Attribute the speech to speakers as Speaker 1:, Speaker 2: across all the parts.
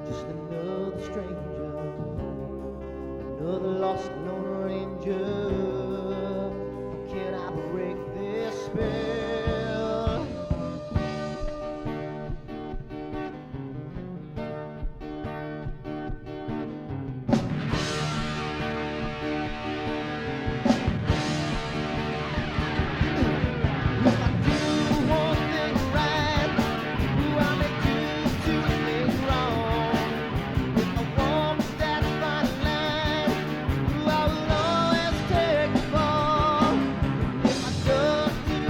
Speaker 1: just another stranger, another lost lone ranger. How can I break this spell? If I do one thing right, who I may do two things wrong. If I walk that fine line, who I will always take the fall. If I just do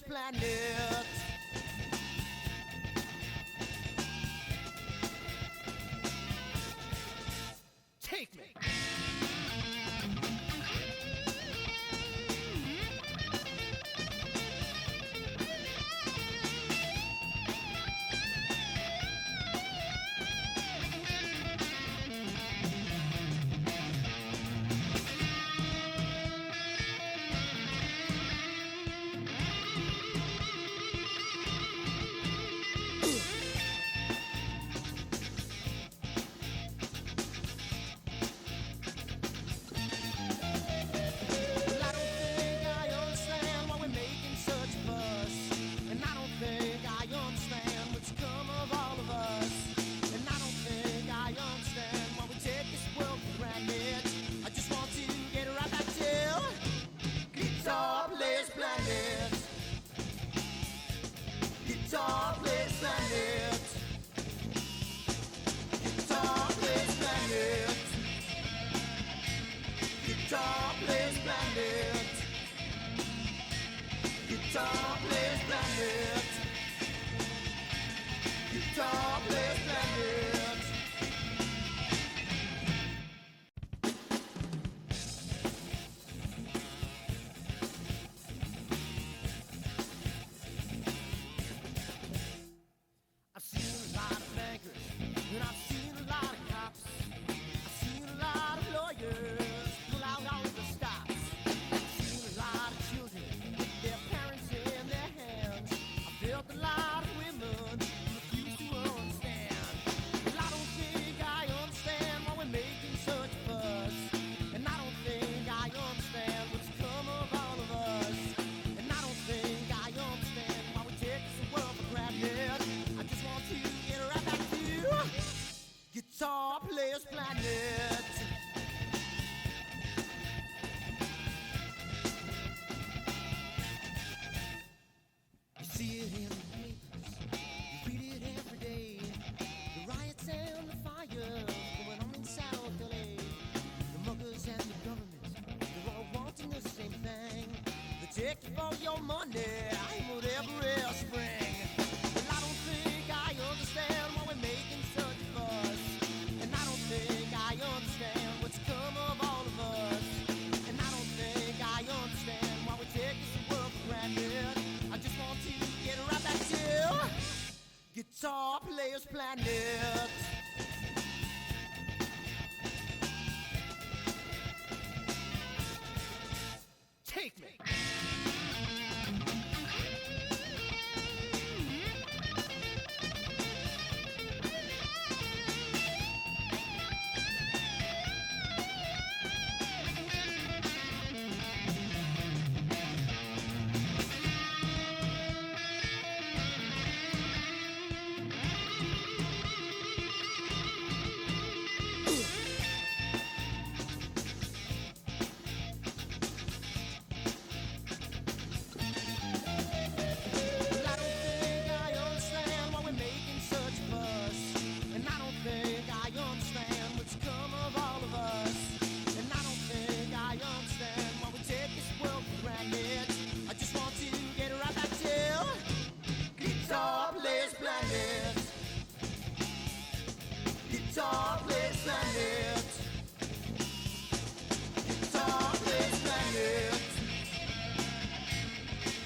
Speaker 1: top-less planet. Take me. Top-less planet. Top-less planet. Top-less planet. Top-less planet. Top-less planet. I've seen a lot of bankers, and I've seen a lot of cops. I've seen a lot of lawyers pull out all of the stops. I've seen a lot of children with their parents in their hands. I've felt a lot of women who refuse to understand. Well, I don't think I understand why we're making such a fuss. And I don't think I understand what's come of all of us. And I don't think I understand why we take this world for granted. I just want to get right back to Guitar-Player's Planet. You see it in the papers, you read it every day. The riots and the fires going on in South LA. The muggers and the government, they're all wanting the same thing. They take you for your money and whatever else bring. Well, I don't think I understand why we're making such a fuss. And I don't think I understand what's come of all of us. And I don't think I understand why we take this world for granted. I just want to get right back to Guitar-Player's Planet. Take me. I just want to get right back to Guitar-Player's Planet. Guitar-Player's Planet. Guitar-Player's Planet.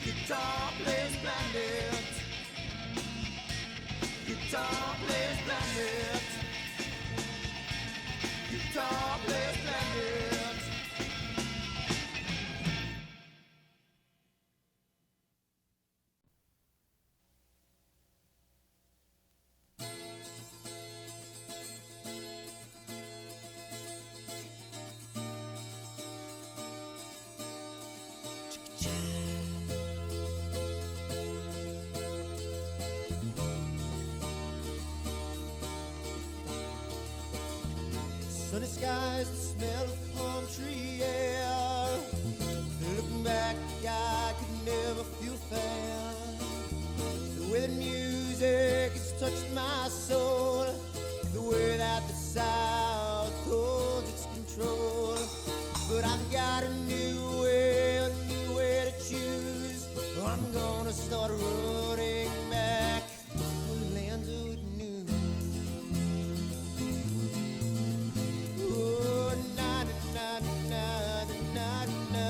Speaker 1: Guitar-Player's Planet. Guitar-Player's Planet. Guitar-Player's Planet. Sunny skies, the smell of palm tree air. Looking back, I could never feel fair. The way that music has touched my soul, the way that the South holds its control. But I've got a new way to choose. I'm gonna start running back to the land of the new. Oh, na na na na na na.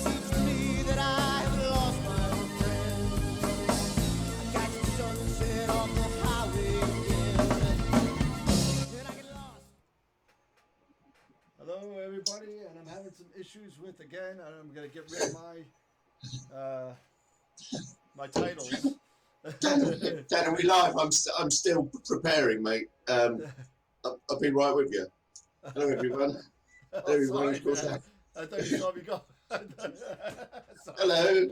Speaker 1: Seems to me that I have lost my old friend. I catch the sunset off the highway again. Then I get lost. Hello, everybody, and I'm having some issues with again. I'm gonna get rid of my titles.
Speaker 2: Dan, are we live? I'm still preparing, mate. I've been right with you. Hello, everyone.
Speaker 1: Oh, sorry, man. I thought you saw me go. Sorry.
Speaker 2: Hello.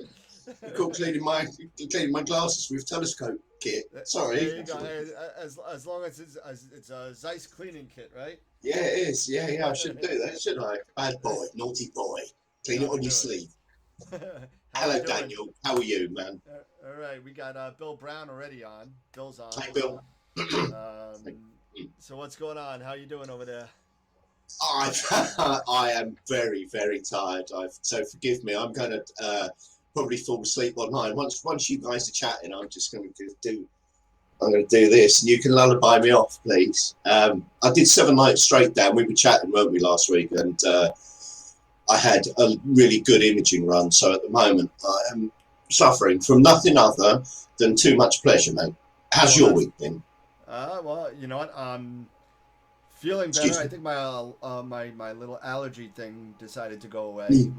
Speaker 2: I caught cleaning my glasses with telescope kit. Sorry.
Speaker 1: There you go. Hey, as long as it's a Zeiss cleaning kit, right?
Speaker 2: Yeah, it is. Yeah. I shouldn't do that, should I? Bad boy, naughty boy. Clean it on your sleeve.
Speaker 1: How
Speaker 2: Hello,
Speaker 1: you doing?
Speaker 2: Daniel. How are you, man?
Speaker 1: All right, we got Bill Brown already on. Bill's on.
Speaker 2: Hey, Bill.
Speaker 1: So what's going on? How you doing over there?
Speaker 2: I am very, very tired. So forgive me. I'm going to probably fall asleep online. Once you guys are chatting, I'm just going to do. I'm going to do this, and you can lullaby me off, please. I did 7 nights straight down. We were chatting, weren't we, last week? And I had a really good imaging run. So at the moment, I am suffering from nothing other than too much pleasure, mate. How's your week been?
Speaker 1: Well, you know what? Feeling better. I think my little allergy thing decided to go away. It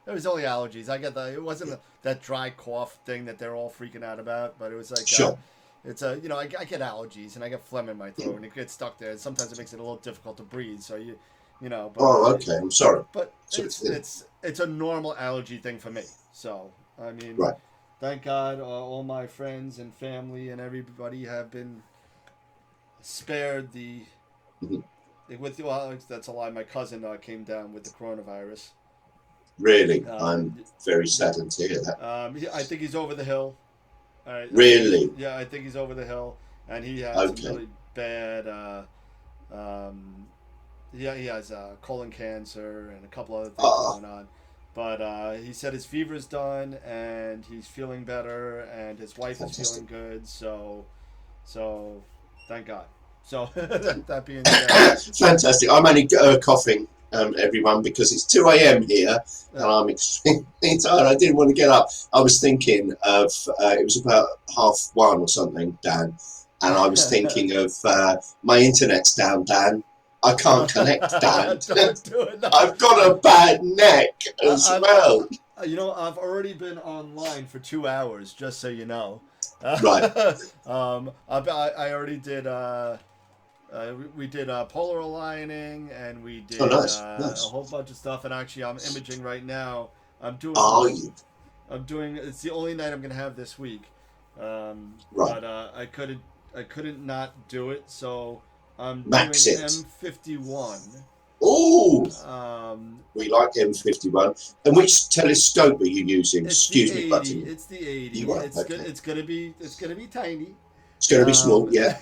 Speaker 1: was only allergies. It wasn't that dry cough thing that they're all freaking out about, but it was like
Speaker 2: Sure.
Speaker 1: I get allergies and I get phlegm in my throat and it gets stuck there. And sometimes it makes it a little difficult to breathe. So but,
Speaker 2: oh, okay. I'm sorry.
Speaker 1: But it's a normal allergy thing for me. So I mean,
Speaker 2: right.
Speaker 1: Thank God, all my friends and family and everybody have been spared the. That's a lie. My cousin came down with the coronavirus.
Speaker 2: Really, I'm very saddened to hear that.
Speaker 1: I think he's over the hill.
Speaker 2: Really?
Speaker 1: I think he's over the hill, and he has some really bad. He has colon cancer and a couple other things going on. But he said his fever's done and he's feeling better, and his wife is feeling good. So thank God. So that being said,
Speaker 2: fantastic. I'm only coughing, everyone, because it's 2 a.m. here and I'm extremely tired. I didn't want to get up. I was thinking of it was about 1:30 or something, Dan, and I was thinking of my internet's down, Dan. I can't connect, Dan.
Speaker 1: Don't do it. No.
Speaker 2: I've got a bad neck as well.
Speaker 1: I've already been online for 2 hours, just so you know.
Speaker 2: Right.
Speaker 1: I already did. We did polar aligning, and we did
Speaker 2: nice.
Speaker 1: a whole bunch of stuff. And actually, I'm imaging right now. I'm doing. It's the only night I'm gonna have this week. Right. But I couldn't not do it. So I'm doing M51.
Speaker 2: Oh. We like M51. And which telescope are you using? Excuse me, buddy.
Speaker 1: It's the 80. It's gonna be tiny.
Speaker 2: It's going to be small, yeah.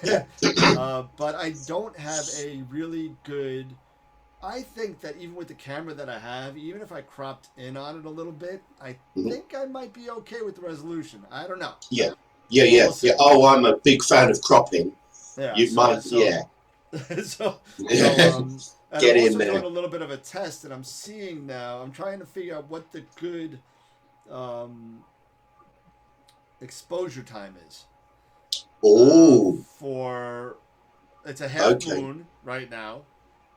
Speaker 1: But I don't have a really good. I think that even with the camera that I have, even if I cropped in on it a little bit, I think I might be okay with the resolution. I don't know.
Speaker 2: Yeah. Oh, I'm a big fan of cropping.
Speaker 1: Yeah.
Speaker 2: You might, yeah.
Speaker 1: So and
Speaker 2: get
Speaker 1: I'm
Speaker 2: in
Speaker 1: also
Speaker 2: there.
Speaker 1: doing a little bit of a test, and I'm seeing now. I'm trying to figure out what the good exposure time is. It's a half moon right now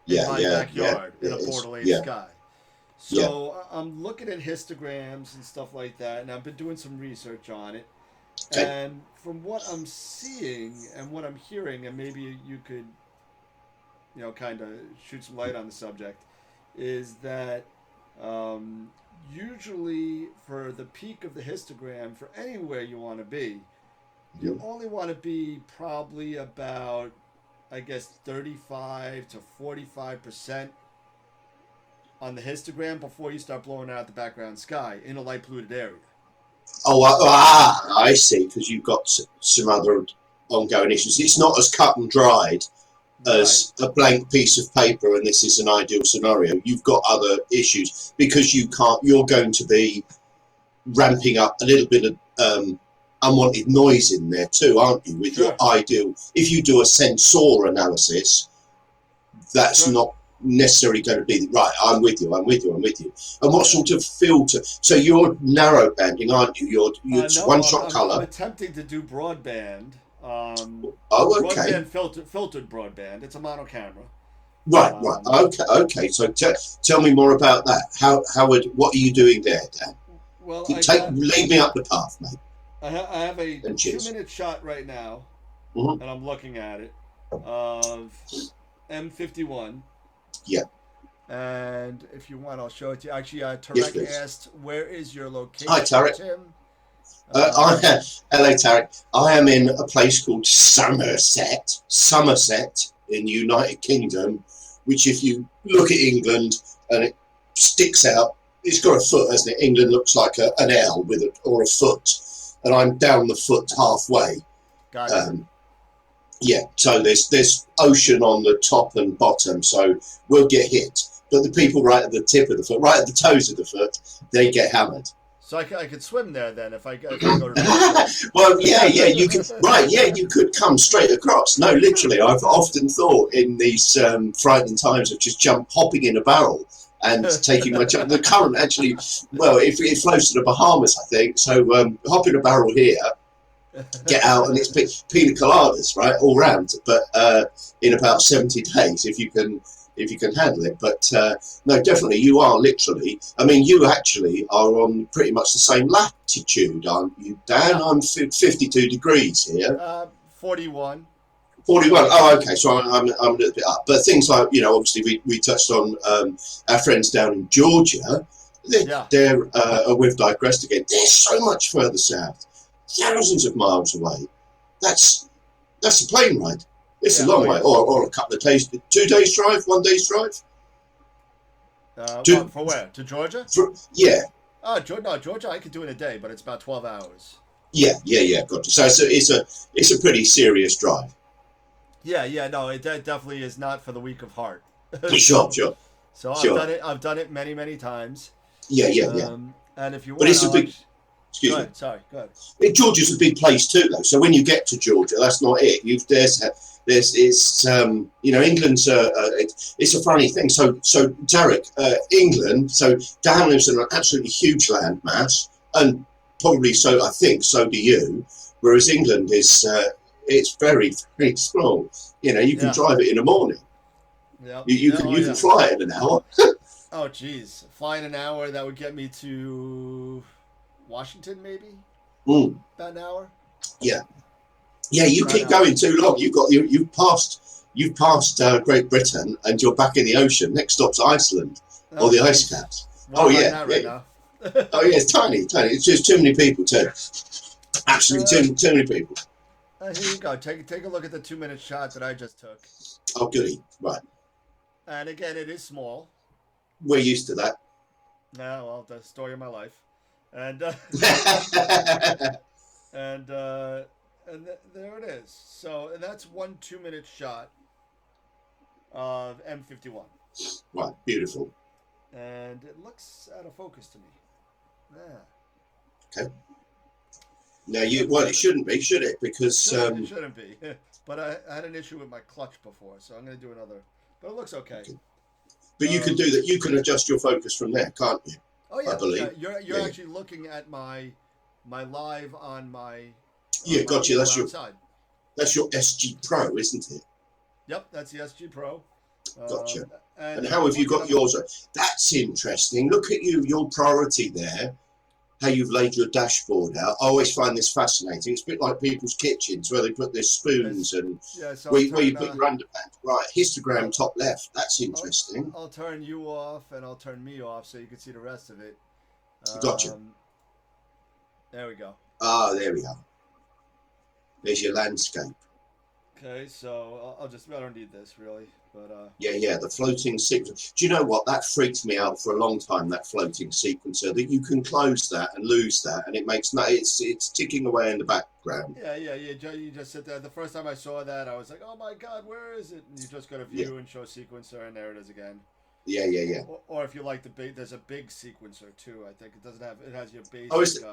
Speaker 1: in my backyard in a borderline sky. So I'm looking at histograms and stuff like that, and I've been doing some research on it. Okay. And from what I'm seeing and what I'm hearing, and maybe you could, kind of shoot some light on the subject, is that usually for the peak of the histogram, for anywhere you want to be,
Speaker 3: You only want to be probably about, I guess, 35 to 45% on the histogram before you start blowing out the background sky in a light polluted area.
Speaker 2: I see. Because you've got some other ongoing issues. It's not as cut and dried as a blank piece of paper, and this is an ideal scenario. You've got other issues because you're going to be ramping up a little bit of unwanted noise in there too, aren't you, with your ideal? If you do a sensor analysis, that's not necessarily going to be right. I'm with you. And what sort of filter? So you're narrow banding, aren't you? You're
Speaker 3: No,
Speaker 2: one shot color.
Speaker 3: I'm attempting to do broadband.
Speaker 2: Okay.
Speaker 3: Filtered broadband. It's a mono camera.
Speaker 2: Right. Okay. So tell me more about that. What are you doing there, Dan?
Speaker 3: Well,
Speaker 2: lead me up the path, mate.
Speaker 3: I have a 2-minute shot right now, and I'm looking at it of M51.
Speaker 2: Yeah.
Speaker 3: And if you want, I'll show it to you. Actually, Tarek asked, "Where is your location?"
Speaker 2: Hi, Tarek.
Speaker 3: Tim.
Speaker 2: Hello, Tarek. I am in a place called Somerset in the United Kingdom, which if you look at England and it sticks out, it's got a foot, hasn't it? England looks like an L or a foot, and I'm down the foot halfway.
Speaker 3: Gotcha.
Speaker 2: Yeah, so there's ocean on the top and bottom, so we'll get hit. But the people right at the tip of the foot, right at the toes of the foot, they get hammered.
Speaker 3: So I could swim there then if I go to.
Speaker 2: Well, yeah, you could. Right, yeah, you could come straight across. No, literally, I've often thought in these frightening times of just hopping in a barrel and taking my jump. The current actually, well, it flows to the Bahamas, I think. So hop in a barrel here, get out, and it's pina coladas, right, all round. But in about 70 days, if you can handle it. But no, definitely, you are literally. I mean, you actually are on pretty much the same latitude, aren't you, Dan? I'm 52 degrees here.
Speaker 3: 41.
Speaker 2: 41. Oh, okay. So I'm a little bit up. But things like, obviously we touched on our friends down in Georgia. We've digressed again. They're so much further south, thousands of miles away. That's a plane ride. It's a long way, or a couple of days, 2 days drive, 1 day's drive.
Speaker 3: For where? To Georgia?
Speaker 2: Yeah.
Speaker 3: Oh, Georgia, I could do in a day, but it's about 12 hours.
Speaker 2: Yeah, gotcha. So it's a pretty serious drive.
Speaker 3: Yeah, no, it definitely is not for the weak of heart.
Speaker 2: Sure.
Speaker 3: So I've done it many, many times.
Speaker 2: Yeah.
Speaker 3: And if you want,
Speaker 2: but it's a big. Excuse me.
Speaker 3: Sorry, go ahead.
Speaker 2: Georgia's a big place too, though. So when you get to Georgia, that's not it. England's it's a funny thing. So Tarek, England. So Dan lives in an absolutely huge landmass, and probably so. I think so do you. Whereas England is it's very, very small. You can drive it in the morning.
Speaker 3: Yeah.
Speaker 2: You can fly it in an hour.
Speaker 3: Oh, geez, fly in an hour, that would get me to Washington, maybe. About an hour.
Speaker 2: Yeah. You keep going too long. You've passed Great Britain, and you're back in the ocean. Next stop's Iceland, or the ice caps.
Speaker 3: Now.
Speaker 2: Now. It's tiny. It's just too many people too. Absolutely too many people.
Speaker 3: Here you go. Take a look at the 2-minute shot that I just took.
Speaker 2: Oh, goody. Right.
Speaker 3: And again, it is small.
Speaker 2: We're used to that.
Speaker 3: No, well, the story of my life. And there it is. So, and that's 1 2-minute shot of M51.
Speaker 2: Right, beautiful.
Speaker 3: And it looks out of focus to me. Yeah.
Speaker 2: Okay. Now it shouldn't be, should it? Because
Speaker 3: it shouldn't be. But I had an issue with my clutch before, so I'm going to do another. But it looks okay.
Speaker 2: But you can do that. You can adjust your focus from there, can't you?
Speaker 3: Oh yeah,
Speaker 2: I believe.
Speaker 3: Yeah. You're actually looking at my live on my.
Speaker 2: Gotcha. That's your SG Pro, isn't it?
Speaker 3: Yep, that's the SG Pro.
Speaker 2: Gotcha. And how have you got yours? That's interesting. Look at your priority there. How you've laid your dashboard out. I always find this fascinating. It's a bit like people's kitchens where they put their spoons and where you put your underpants. Right, histogram top left. That's interesting.
Speaker 3: I'll turn you off and I'll turn me off so you can see the rest of it.
Speaker 2: Gotcha.
Speaker 3: There we go.
Speaker 2: Ah, there we go. There's your landscape.
Speaker 3: Okay, so I don't need this really, but
Speaker 2: Yeah, the floating sequence. Do you know what? That freaked me out for a long time, that floating sequencer, that you can close that and lose that, and it makes no, it's ticking away in the background.
Speaker 3: yeah. You just sit there. The first time I saw that, I was like, oh my god, where is it? And you just go to
Speaker 2: Yeah,
Speaker 3: view and show sequencer, and there it is again.
Speaker 2: yeah.
Speaker 3: Or if you like the big, there's a big sequencer too. I think it doesn't have. It has your
Speaker 2: Oh,
Speaker 3: basic.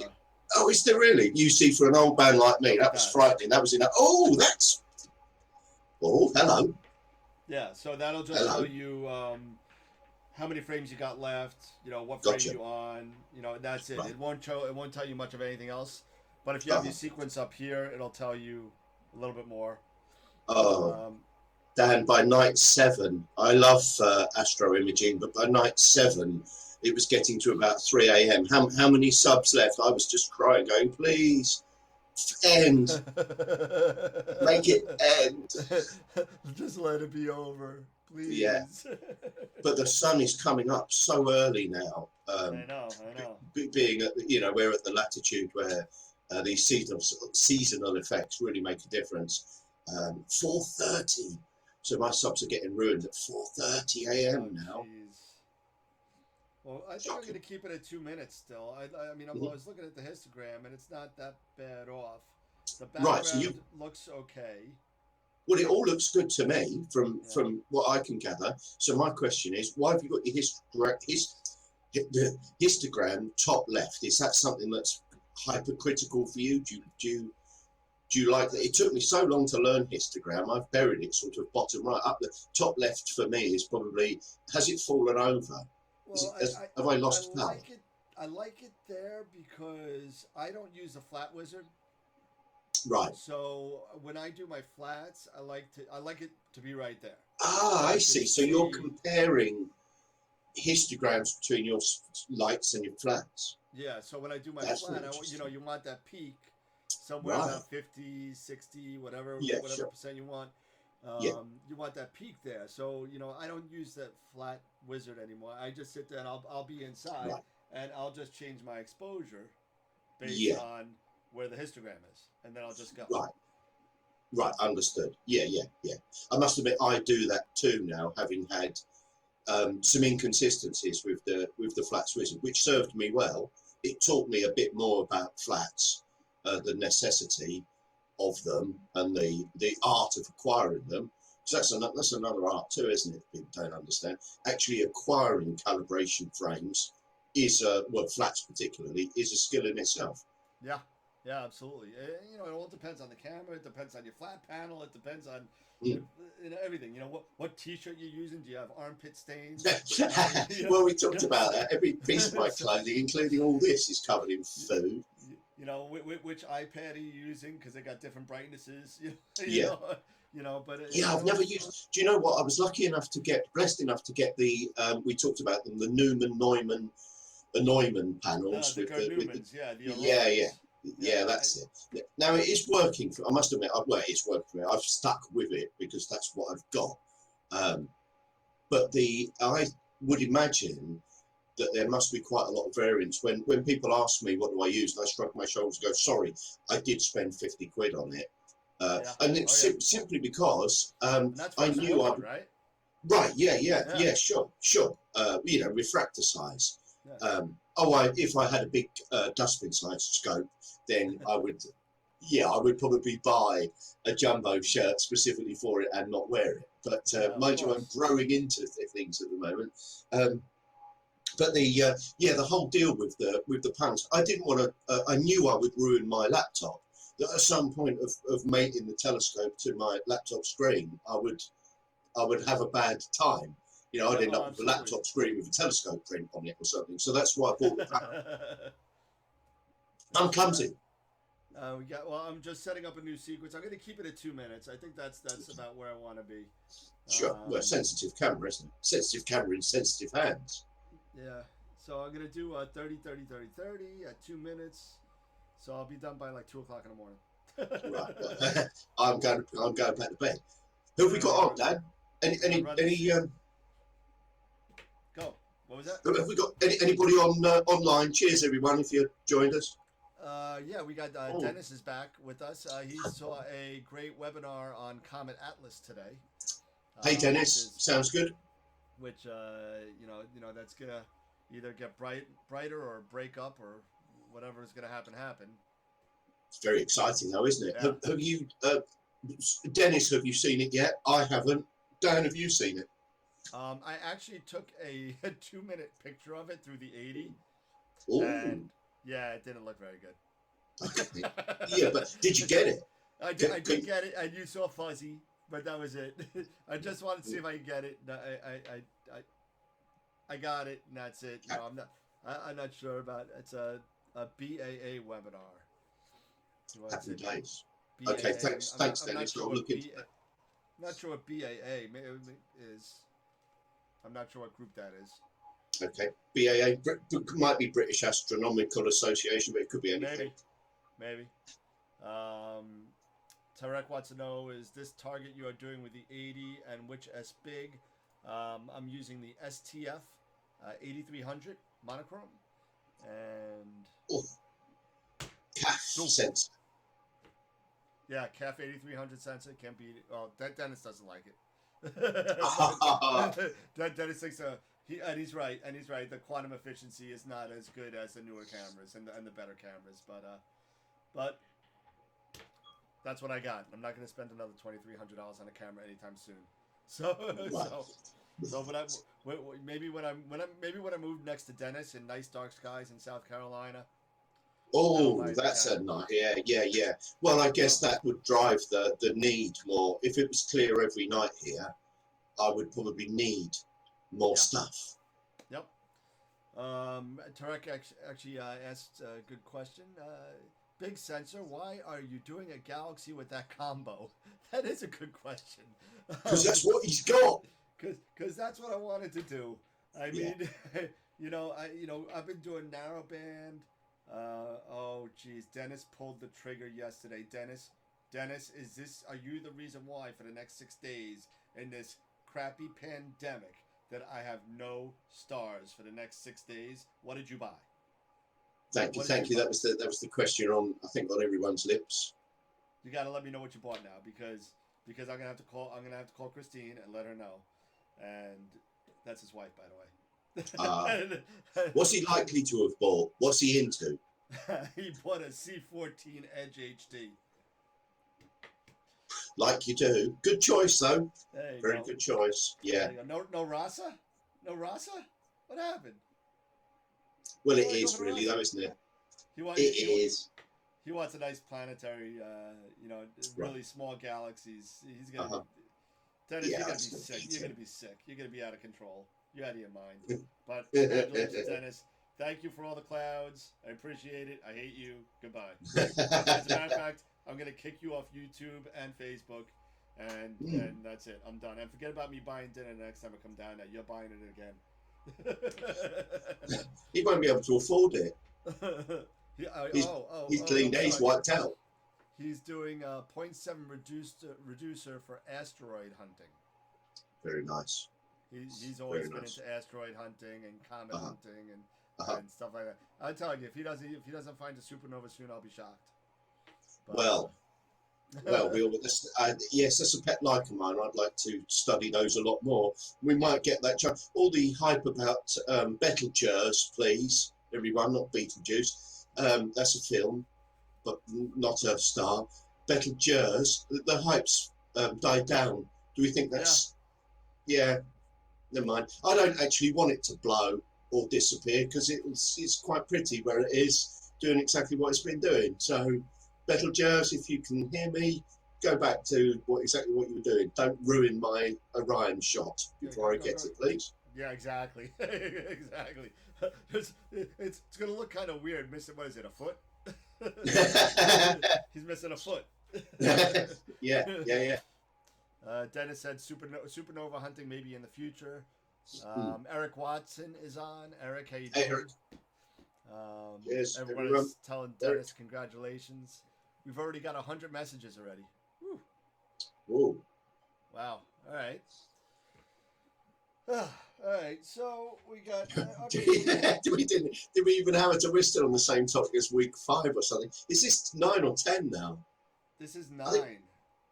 Speaker 2: is there really? You see, for an old man like me, that was
Speaker 3: That.
Speaker 2: frightening. That was in a, oh, that's, oh, hello.
Speaker 3: Yeah, so that'll just show
Speaker 2: Hello.
Speaker 3: you how many frames you got left. You know what frame
Speaker 2: Gotcha.
Speaker 3: you on. You know that's it.
Speaker 2: Right.
Speaker 3: It won't show. It won't tell you much of anything else. But if you have
Speaker 2: Uh-huh.
Speaker 3: your sequence up here, it'll tell you a little bit more.
Speaker 2: Oh,
Speaker 3: Um,
Speaker 2: Dan, by night 7, I love astro imaging, but by night 7, it was getting to about 3 a.m. How many subs left? I was just crying, going, please, end. Make it end.
Speaker 3: just let it be over, please.
Speaker 2: Yeah. But the sun is coming up so early now.
Speaker 3: I know.
Speaker 2: Being at, you know, we're at the latitude where these seasonal effects really make a difference. 4:30, so my subs are getting ruined at 4:30 a.m. now.
Speaker 3: Jeez. Well, I think I'm going to keep it at 2 minutes still. I mean, I was looking at the histogram, and it's not that bad off. The background
Speaker 2: Right, so
Speaker 3: looks okay.
Speaker 2: well, it all looks good to me from
Speaker 3: Yeah.
Speaker 2: what I can gather. So my question is, why have you got your histogram top left? Is that something that's hypercritical for you? Do you like that? It took me so long to learn histogram. I've buried it sort of bottom right. Up the top left for me is probably, has it fallen over?
Speaker 3: Well,
Speaker 2: Have I lost power?
Speaker 3: like it. I like it there because I don't use the flat wizard.
Speaker 2: Right.
Speaker 3: So when I do my flats, I like it to be right there.
Speaker 2: Ah, I
Speaker 3: can
Speaker 2: see. So you're
Speaker 3: see-
Speaker 2: comparing histograms between your lights and your flats.
Speaker 3: Yeah. So when I do my
Speaker 2: That's
Speaker 3: flat,
Speaker 2: really interesting.
Speaker 3: you want that peak somewhere
Speaker 2: Right.
Speaker 3: about 50, 60, whatever
Speaker 2: Yeah, sure.
Speaker 3: percent you want.
Speaker 2: Yeah.
Speaker 3: You want that peak there. So I don't use that flat wizard anymore. I just sit there and I'll be inside
Speaker 2: Right.
Speaker 3: and I'll just change my exposure based
Speaker 2: Yeah.
Speaker 3: on where the histogram is, and then I'll just go.
Speaker 2: Right, understood. Yeah. I must admit, I do that too now, having had some inconsistencies with the flats wizard, which served me well. It taught me a bit more about flats, the necessity of them, and the art of acquiring them. So that's another art too, isn't it? People don't understand. Actually, acquiring calibration frames is well, flats particularly, is a skill in itself.
Speaker 3: Yeah, absolutely. It all depends on the camera. It depends on your flat panel. It depends on everything. What T-shirt you're using. Do you have armpit stains?
Speaker 2: Well, we talked about that. Every piece of my clothing, including all this, is covered in food.
Speaker 3: Which iPad are you using? Because they got different brightnesses.
Speaker 2: Yeah.
Speaker 3: But
Speaker 2: I've never used. Do you know what? I was blessed enough to get the. We talked about them, the Neumann panels
Speaker 3: the
Speaker 2: with
Speaker 3: Newmans,
Speaker 2: yeah, that's it. Now it is working. I must admit, it's working for me. I've stuck with it because that's what I've got. But I would imagine that there must be quite a lot of variance when people ask me what do I use, and I shrug my shoulders and go, sorry, I did spend 50 quid on it. And it's simply because
Speaker 3: and that's
Speaker 2: I knew I
Speaker 3: right?
Speaker 2: Right, yeah, sure. Refractor size.
Speaker 3: Yeah.
Speaker 2: If I had a big dustbin size scope, then I would probably buy a jumbo shirt specifically for it and not wear it. But mind you, I'm growing into things at the moment. But the whole deal with the panels, I didn't want to. I knew I would ruin my laptop. That at some point of mating the telescope to my laptop screen, I would have a bad time. I'd end up with a laptop screen with a telescope print on it or something. So that's why I bought the panel. I'm clumsy.
Speaker 3: I'm just setting up a new sequence. I'm going to keep it at 2 minutes. I think that's about where I want to be.
Speaker 2: Sure. Well, sensitive camera, isn't it? Sensitive camera in sensitive hands.
Speaker 3: Yeah. So I'm going to do 30, 30, 30, 30 at 2 minutes. So I'll be done by like 2 o'clock in the morning.
Speaker 2: Right. I'm going back to bed. Who have we got on, Dan? Any
Speaker 3: Go. What was that?
Speaker 2: Have we got anybody on online? Cheers, everyone, if you joined us.
Speaker 3: Yeah, we got
Speaker 2: Oh,
Speaker 3: Dennis is back with us. He saw a great webinar on Comet Atlas today,
Speaker 2: hey
Speaker 3: which
Speaker 2: Dennis,
Speaker 3: is
Speaker 2: sounds good.
Speaker 3: which that's gonna either get brighter or break up or whatever is gonna happen.
Speaker 2: It's very exciting, though, isn't it?
Speaker 3: Yeah.
Speaker 2: Have you, Dennis? Have you seen it yet? I haven't. Dan, have you seen it?
Speaker 3: I actually took a 2-minute picture of it through the 80,
Speaker 2: Oh,
Speaker 3: and yeah, it didn't look very good.
Speaker 2: okay. Yeah, but did you get it?
Speaker 3: I did get it, and you saw fuzzy, but that was it. I just wanted to see if I could get it. I got it, and that's it. No, I'm not sure about it. It's a BAA webinar. What's
Speaker 2: Happy
Speaker 3: it?
Speaker 2: days.
Speaker 3: BAA.
Speaker 2: Okay, thanks,
Speaker 3: I'm not
Speaker 2: Dennis.
Speaker 3: sure
Speaker 2: I'll
Speaker 3: what
Speaker 2: look into
Speaker 3: BAA.
Speaker 2: that.
Speaker 3: Not sure what BAA is. I'm not sure what group that is.
Speaker 2: Okay, BAA might be British Astronomical Association, but it could be anything.
Speaker 3: Maybe. Tarek wants to know, is this target you are doing with the 80 and which S big? I'm using the STF 8300 monochrome and
Speaker 2: Oh, CAF sensor.
Speaker 3: yeah, CAF 8300 sensor can't beat it. Well, Dennis doesn't like it. Dennis thinks he's right. The quantum efficiency is not as good as the newer cameras and the better cameras, but that's what I got. I'm not going to spend another $2,300 on a camera anytime soon.
Speaker 2: Right.
Speaker 3: But maybe when I move next to Dennis in nice dark skies in South Carolina.
Speaker 2: Oh, that's a nice. Yeah. Well, I guess that would drive the need more. If it was clear every night here, I would probably need more stuff.
Speaker 3: Yep. Tarek actually asked a good question. Big sensor, why are you doing a Galaxy with that combo? That is a good question.
Speaker 2: Because that's what he's got.
Speaker 3: Because that's what I wanted to do. I mean, I've been doing narrowband. Oh, geez, Dennis pulled the trigger yesterday. Dennis, are you the reason why for the next 6 days in this crappy pandemic that I have no stars for the next 6 days? What did you buy?
Speaker 2: Thank you. That was the question on, I think, on everyone's lips.
Speaker 3: You got to let me know what you bought now because I'm gonna have to call Christine and let her know, and that's his wife, by the way.
Speaker 2: What's he likely to have bought? What's he into?
Speaker 3: He bought a C14 Edge HD.
Speaker 2: Like you do. Good choice, though.
Speaker 3: Very
Speaker 2: good choice. Yeah.
Speaker 3: No Rasa? No Rasa? What happened?
Speaker 2: Well, it is really, though, isn't it?
Speaker 3: He wants a nice planetary, really small galaxies. He's gonna. Dennis, you're gonna be sick. You're gonna be sick. You're gonna be out of control. You're out of your mind. But congratulations, Dennis. Thank you for all the clouds. I appreciate it. I hate you. Goodbye. As a matter of fact, I'm gonna kick you off YouTube and Facebook, and that's it. I'm done. And forget about me buying dinner next time I come down there. You're buying it again.
Speaker 2: He won't be able to afford it. He's cleaned. He's wiped out.
Speaker 3: He's doing a 0.7 reducer for asteroid hunting.
Speaker 2: Very nice.
Speaker 3: He's always been into asteroid hunting and comet hunting and stuff like that. I'm telling you, if he doesn't find a supernova soon, I'll be shocked. But, yes, that's a pet like of mine. I'd like to study those a lot more. We might get that chance. All the hype about Betelgeuse, please, everyone, not Beetlejuice. That's a film, but not a star. Betelgeuse, the hype's died down. Do we think that's... Yeah, never mind. I don't actually want it to blow or disappear because it's quite pretty where it is, doing exactly what it's been doing. So, Betelgeuse, if you can hear me, go back to exactly what you were doing. Don't ruin my Orion shot before I get it, please. Yeah, exactly. Exactly. It's going to look kind of weird missing, what is it, a foot? He's missing a foot.
Speaker 2: Yeah.
Speaker 3: Dennis said supernova hunting maybe in the future. Eric Watson is on. Eric, how you doing?
Speaker 2: Hey, Eric. Yes,
Speaker 3: everybody's telling Dennis congratulations. We've already got 100 messages already. Woo.
Speaker 2: Ooh.
Speaker 3: Wow. All right. All right, so we got.
Speaker 2: Did we even have a twist on the same topic as week 5 or something? Is this 9 or 10 now?
Speaker 3: This is
Speaker 2: I think,
Speaker 3: 9.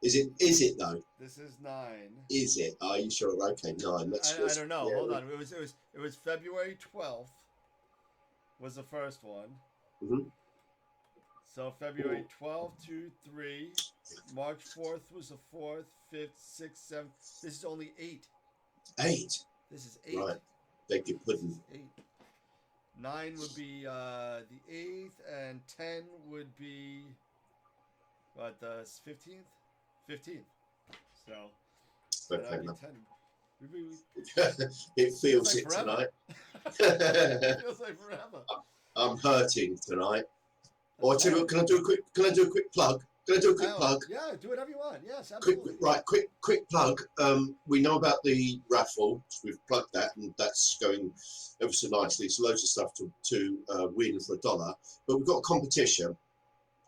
Speaker 2: is it though?
Speaker 3: This is 9.
Speaker 2: Is it? Are you sure? Okay, 9. That's
Speaker 3: I don't know.
Speaker 2: yeah.
Speaker 3: Hold on. It was February 12th. Was the first one.
Speaker 2: Mm-hmm.
Speaker 3: So February 12th, 2, 3. March 4th was the 4th, 5th, 6th, 7th. This is only 8.
Speaker 2: 8.
Speaker 3: This is 8.
Speaker 2: Right. Beg your pudding.
Speaker 3: 8. 9 would be the 8th, and 10 would be what, the 15th? 15th. So
Speaker 2: Okay,
Speaker 3: that'd be
Speaker 2: man.
Speaker 3: 10.
Speaker 2: It feels
Speaker 3: like
Speaker 2: it
Speaker 3: forever.
Speaker 2: tonight.
Speaker 3: It feels like forever.
Speaker 2: I'm hurting tonight. Or
Speaker 3: That's right.
Speaker 2: can I do a quick plug? Can I do a quick plug?
Speaker 3: Yeah, do whatever you want. Yes,
Speaker 2: Quick,
Speaker 3: absolutely.
Speaker 2: quick plug. We know about the raffle. We've plugged that, and that's going ever so nicely. It's loads of stuff to win for $1. But we've got a competition,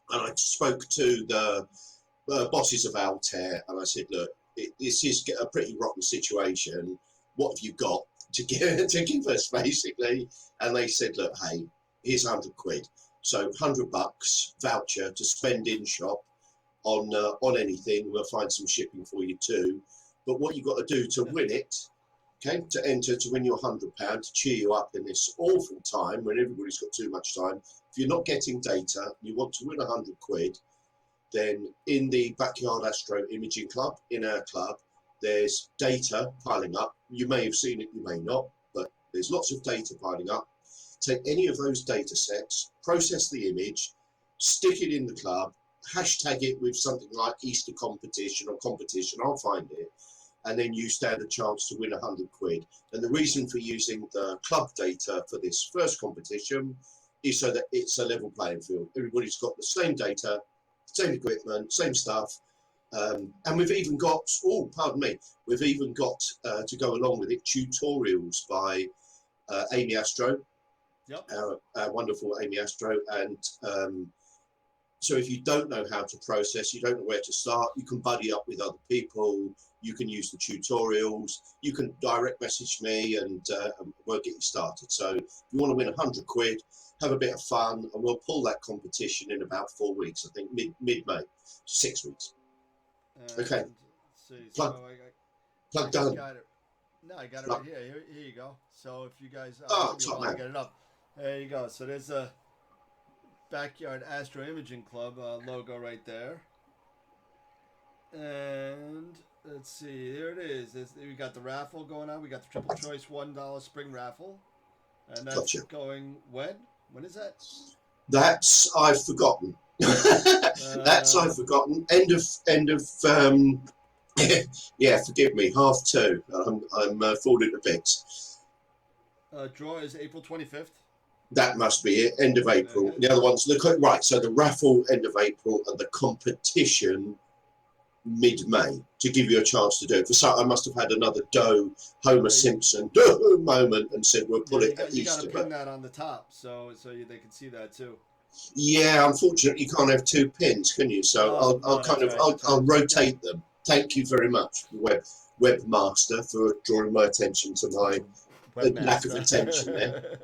Speaker 2: and I spoke to the bosses of Altair, and I said, look, this is a pretty rotten situation. What have you got to give us, basically? And they said, look, hey, here's £100. So $100 voucher to spend in shop on anything. We'll find some shipping for you too. But what you've got to do to win it, okay, to enter to win your £100 to cheer you up in this awful time when everybody's got too much time. If you're not getting data, you want to win £100, then in the Backyard Astro Imaging Club, in our club, there's data piling up. You may have seen it, you may not, but there's lots of data piling up. Take any of those data sets, process the image, stick it in the club, hashtag it with something like Easter competition or competition, I'll find it, and then you stand a chance to win £100. And the reason for using the club data for this first competition is so that it's a level playing field. Everybody's got the same data, same equipment, same stuff. And we've even got, we've even got to go along with it, tutorials by Amy Astro.
Speaker 3: Yep.
Speaker 2: Our wonderful Amy Astro. And so if you don't know how to process, you don't know where to start, you can buddy up with other people, you can use the tutorials, you can direct message me, and we'll get you started. So if you want to win £100, have a bit of fun, and we'll pull that competition in about 4 weeks, I think, mid-May, 6 weeks. Okay.
Speaker 3: Let's see.
Speaker 2: Plug,
Speaker 3: So
Speaker 2: plug done.
Speaker 3: got it. No, I got it
Speaker 2: Plug.
Speaker 3: right here. Here you go. So if you guys
Speaker 2: Oh,
Speaker 3: give me a
Speaker 2: top
Speaker 3: while to
Speaker 2: man.
Speaker 3: get it up. There you go. So there's a Backyard Astro Imaging Club logo right there. And let's see, here it is. We got the raffle going on. We got the triple choice $1 spring raffle, and that's
Speaker 2: Gotcha.
Speaker 3: going when? When is that?
Speaker 2: That's I've forgotten. That's I've forgotten. End of yeah, forgive me. 2:30. I'm falling to bits.
Speaker 3: Draw is April 25th.
Speaker 2: That must be it. End of April. The other ones, right. So the raffle end of April and the competition mid-May to give you a chance to do it. For some, I must have had another Homer Simpson moment and said we'll put it at
Speaker 3: You
Speaker 2: Easter.
Speaker 3: got to pin that on the top so they can see that too.
Speaker 2: Yeah, unfortunately, you can't have 2 pins, can you? So I'll rotate them. Thank you very much, webmaster, for drawing my attention to my lack of attention there.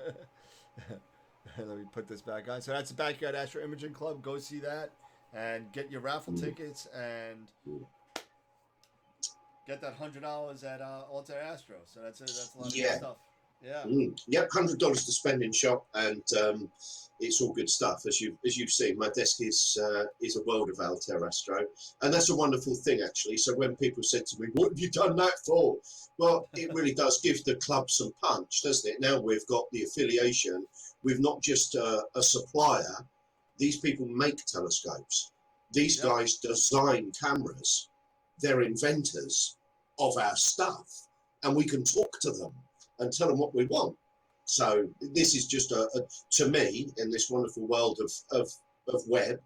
Speaker 3: Let me put this back on. So that's the Backyard Astro Imaging Club. Go see that and get your raffle tickets and get that $100 at Altair Astro. So that's a lot of good stuff. Yeah.
Speaker 2: Yep, $100 to spend in shop, and it's all good stuff. As you've seen, my desk is a world of Altair Astro, and that's a wonderful thing actually. So when people said to me, "What have you done that for?" Well, it really does give the club some punch, doesn't it? Now we've got the affiliation. We've not just a supplier. These people make telescopes. These guys design cameras. They're inventors of our stuff, and we can talk to them and tell them what we want. So this is just to me, in this wonderful world of web,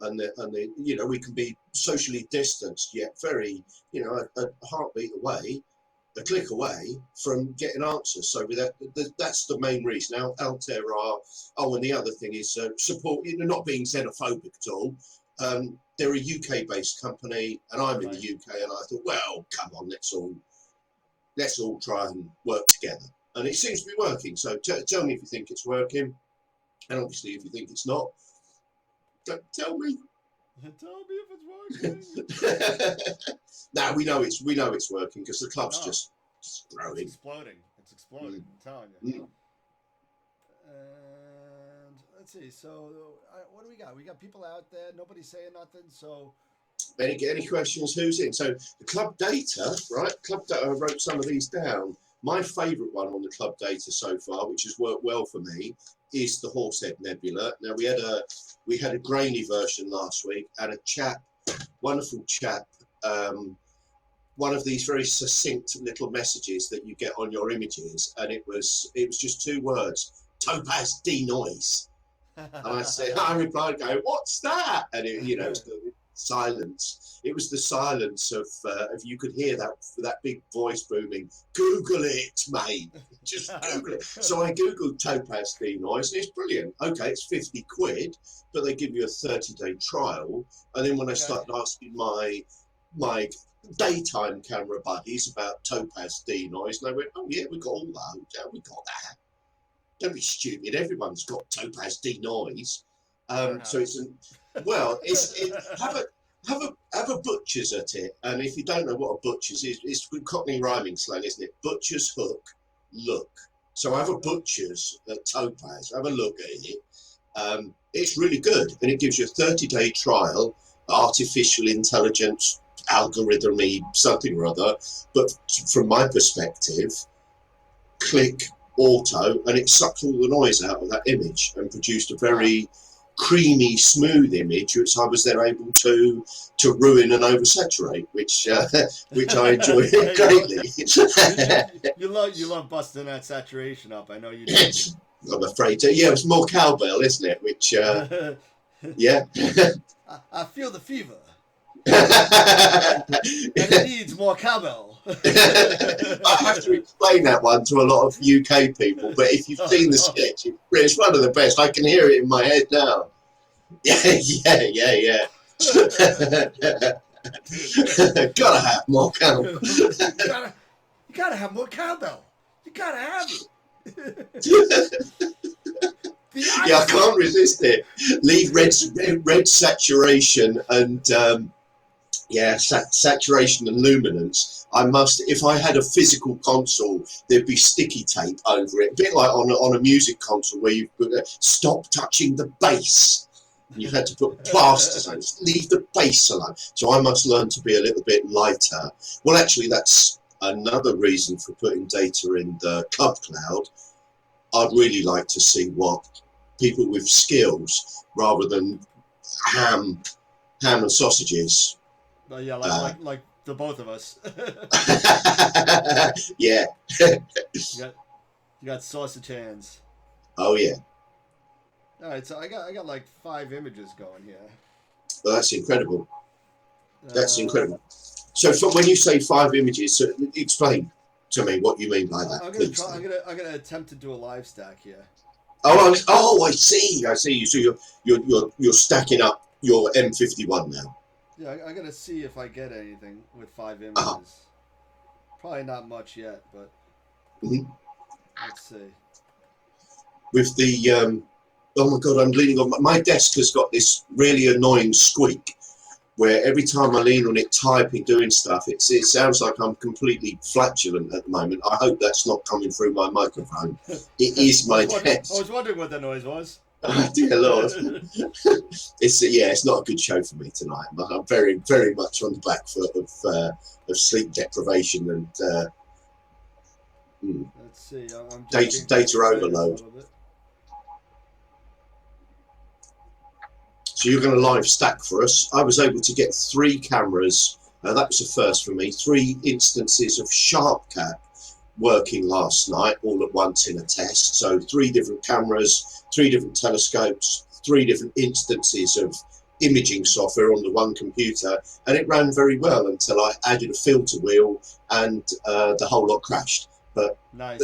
Speaker 2: and the we can be socially distanced yet very a heartbeat away, a click away from getting answers. So that's the main reason. Now Altair are and the other thing is support. Not being xenophobic at all. They're a UK-based company, and I'm in the UK, and I thought, well, come on, let's let's all try and work together. And it seems to be working. So tell me if you think it's working. And obviously, if you think it's not, don't tell me.
Speaker 3: Tell me if it's working.
Speaker 2: Now we know it's working because the club's just growing.
Speaker 3: It's exploding. It's exploding. I'm telling you. And let's see. So what do we got? We got people out there. Nobody's saying nothing. So
Speaker 2: any questions? Who's in? So the club data, right? Club data. I wrote some of these down. My favourite one on the club data so far, which has worked well for me, is the Horsehead Nebula. Now we had a grainy version last week, and a chap, wonderful chap, one of these very succinct little messages that you get on your images, and it was just 2 words: topaz denoise. And I replied, going, "What's that?" And it, you know, it's the silence. It was the silence of if you could hear that big voice booming. Google it, mate. Just Google it. So I googled topaz denoise, and it's brilliant. Okay, it's 50 quid, but they give you a 30-day trial. And then when I started asking my daytime camera buddies about topaz denoise, and they went, "Oh yeah, we got all that. Yeah, we got that. Don't be stupid. Everyone's got topaz denoise." So have a butcher's at it. And if you don't know what a butcher's is, it's Cockney rhyming slang, isn't it? Butcher's hook, look. So have a butcher's at Topaz. Have a look at it. It's really good, and it gives you a 30-day trial. Artificial intelligence, algorithm-y, something or other. But from my perspective, click auto, and it sucked all the noise out of that image and produced a very creamy, smooth image, which I was then able to ruin and oversaturate, which I enjoy greatly.
Speaker 3: you love busting that saturation up. I know you do.
Speaker 2: I'm afraid to. Yeah, it was more cowbell, isn't it? Which, yeah.
Speaker 3: I feel the fever. And it needs more cowbell.
Speaker 2: I have to explain that one to a lot of UK people, but if you've seen the sketch, it's one of the best. I can hear it in my head now. Yeah. Gotta have more cowbell.
Speaker 3: You gotta have more cowbell. You gotta have it.
Speaker 2: Yeah, I can't resist it. Leave red saturation and saturation and luminance. I must. If I had a physical console, there'd be sticky tape over it, a bit like on a music console where you stop touching the bass. You had to put plasters on. Leave the bass alone. So I must learn to be a little bit lighter. Well, actually, that's another reason for putting data in the club cloud. I'd really like to see what people with skills, rather than ham and sausages.
Speaker 3: Yeah, like the both of us.
Speaker 2: Yeah.
Speaker 3: You got sausage hands.
Speaker 2: Oh yeah.
Speaker 3: All right, so I got like 5 images going here.
Speaker 2: Well, that's incredible. That's incredible. So when you say 5 images, so explain to me what you mean by that.
Speaker 3: I'm gonna attempt to do a live stack here.
Speaker 2: Oh, I see. So you're stacking up your M51 now.
Speaker 3: Yeah, I'm gonna see if I get anything with 5 images. Probably not much yet, but let's see.
Speaker 2: With the oh my god, I'm leaning on my desk has got this really annoying squeak where every time I lean on it typing, doing stuff, it sounds like I'm completely flatulent at the moment. I hope that's not coming through my microphone. It is my desk.
Speaker 3: I was wondering what that noise was.
Speaker 2: Oh, dear Lord. It's not a good show for me tonight. I'm very, very much on the back foot of sleep deprivation and
Speaker 3: let's see. I'm
Speaker 2: data overload. So you're going to live stack for us. I was able to get 3 cameras. That was a first for me. 3 instances of SharpCat working last night, all at once in a test. So 3 different cameras, 3 different telescopes, 3 different instances of imaging software on the one computer, and it ran very well until I added a filter wheel and the whole lot crashed. But
Speaker 3: nice.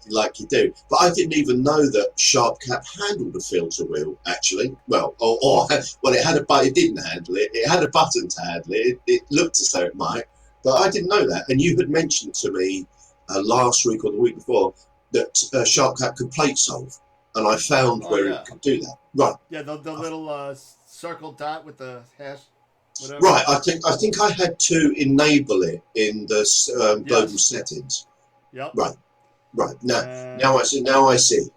Speaker 2: Like you do. But I didn't even know that SharpCat handled a filter wheel, actually. Well, it had a button. It didn't handle it. It had a button to handle it. It looked as though it might. But I didn't know that. And you had mentioned to me last week or the week before that SharpCat could plate solve. And I found
Speaker 3: Oh
Speaker 2: where
Speaker 3: yeah,
Speaker 2: it could do that. Right.
Speaker 3: yeah. The little circle dot with the hash, whatever.
Speaker 2: Right. I think I had to enable it in the global
Speaker 3: Yes.
Speaker 2: settings.
Speaker 3: Yep.
Speaker 2: Right. Right. Now
Speaker 3: And
Speaker 2: I see. Now I see.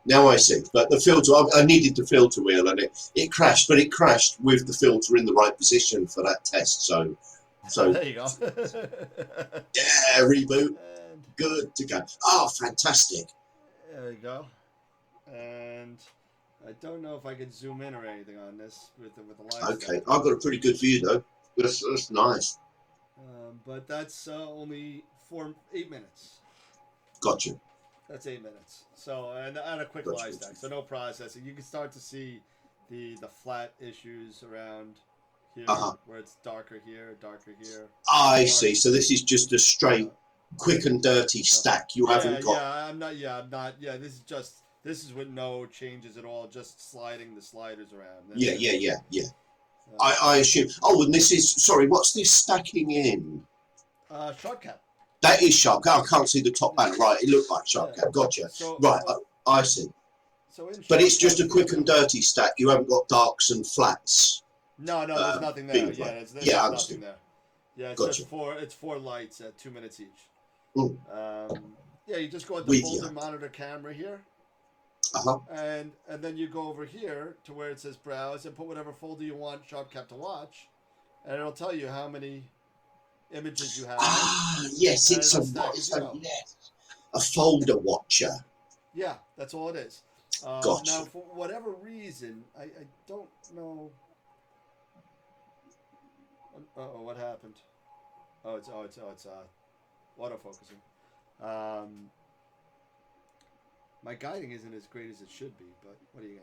Speaker 2: Now I see. But the filter, I needed the filter wheel, and it crashed. But it crashed with the filter in the right position for that test. So
Speaker 3: there you go.
Speaker 2: yeah, reboot.
Speaker 3: And
Speaker 2: Good to go. Oh, fantastic.
Speaker 3: there you go. And I don't know if I can zoom in or anything on this with the live
Speaker 2: Okay,
Speaker 3: stuff.
Speaker 2: I've got a pretty good view though. That's nice.
Speaker 3: But that's only 8 minutes.
Speaker 2: Gotcha.
Speaker 3: That's 8 minutes. So and a quick
Speaker 2: Gotcha.
Speaker 3: live stack. So no processing. You can start to see the flat issues around here, where it's darker here.
Speaker 2: I see. So this is just a straight, quick and dirty stack. You haven't got.
Speaker 3: I'm not. Yeah, this is with no changes at all. Just sliding the sliders around.
Speaker 2: Yeah. I assume. Oh, and this is. Sorry, what's this stacking in?
Speaker 3: Shortcut.
Speaker 2: That is SharpCat. I can't see the top banner. Right, it looked like SharpCat. Gotcha.
Speaker 3: So,
Speaker 2: right, I see.
Speaker 3: So
Speaker 2: but it's just a quick and dirty stack. You haven't got darks and flats.
Speaker 3: No, there's nothing there. There's nothing there. Yeah, it's
Speaker 2: gotcha.
Speaker 3: It's 4 lights at 2 minutes each.
Speaker 2: Mm.
Speaker 3: Yeah, you just go at the folder monitor camera here. And then you go over here to where it says browse and put whatever folder you want SharpCat to watch, and it'll tell you how many images you have.
Speaker 2: Yes, it's a folder watcher.
Speaker 3: Yeah, that's all it is.
Speaker 2: Gotcha.
Speaker 3: Now, for whatever reason, I don't know. Uh-oh, what happened? It's autofocusing. My guiding isn't as great as it should be, but what are you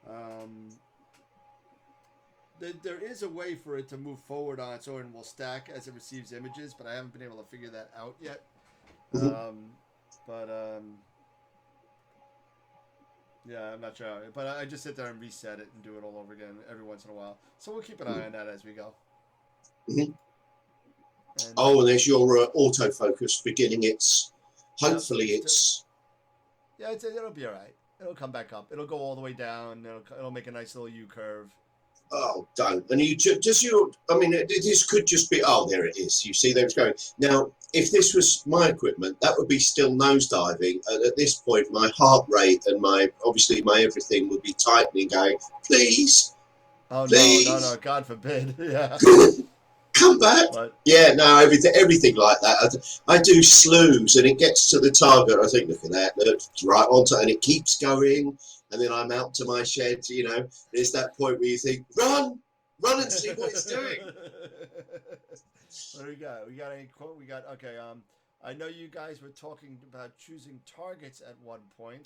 Speaker 3: gonna do? There is a way for it to move forward on its own and will stack as it receives images, but I haven't been able to figure that out yet. Yeah, I'm not sure. But I just sit there and reset it and do it all over again every once in a while. So we'll keep an eye on that as we go.
Speaker 2: And there's your autofocus beginning its. Hopefully it's.
Speaker 3: Yeah, it'll be all right. It'll come back up. It'll go all the way down. It'll make a nice little U curve.
Speaker 2: Oh, don't. And this could just be. Oh, there it is. You see there it's going. Now, if this was my equipment, that would be still nosediving. And at this point, my heart rate and my everything would be tightening, going, please.
Speaker 3: Oh,
Speaker 2: please.
Speaker 3: No, God forbid. Yeah.
Speaker 2: Come back. Yeah, no, everything like that. I do slews and it gets to the target. I think, look at that. It's right onto, and it keeps going. And then I'm out to my shed, There's that point where you think, run and see what it's doing.
Speaker 3: What do we got? We got any quote? We got, okay, I know you guys were talking about choosing targets at one point.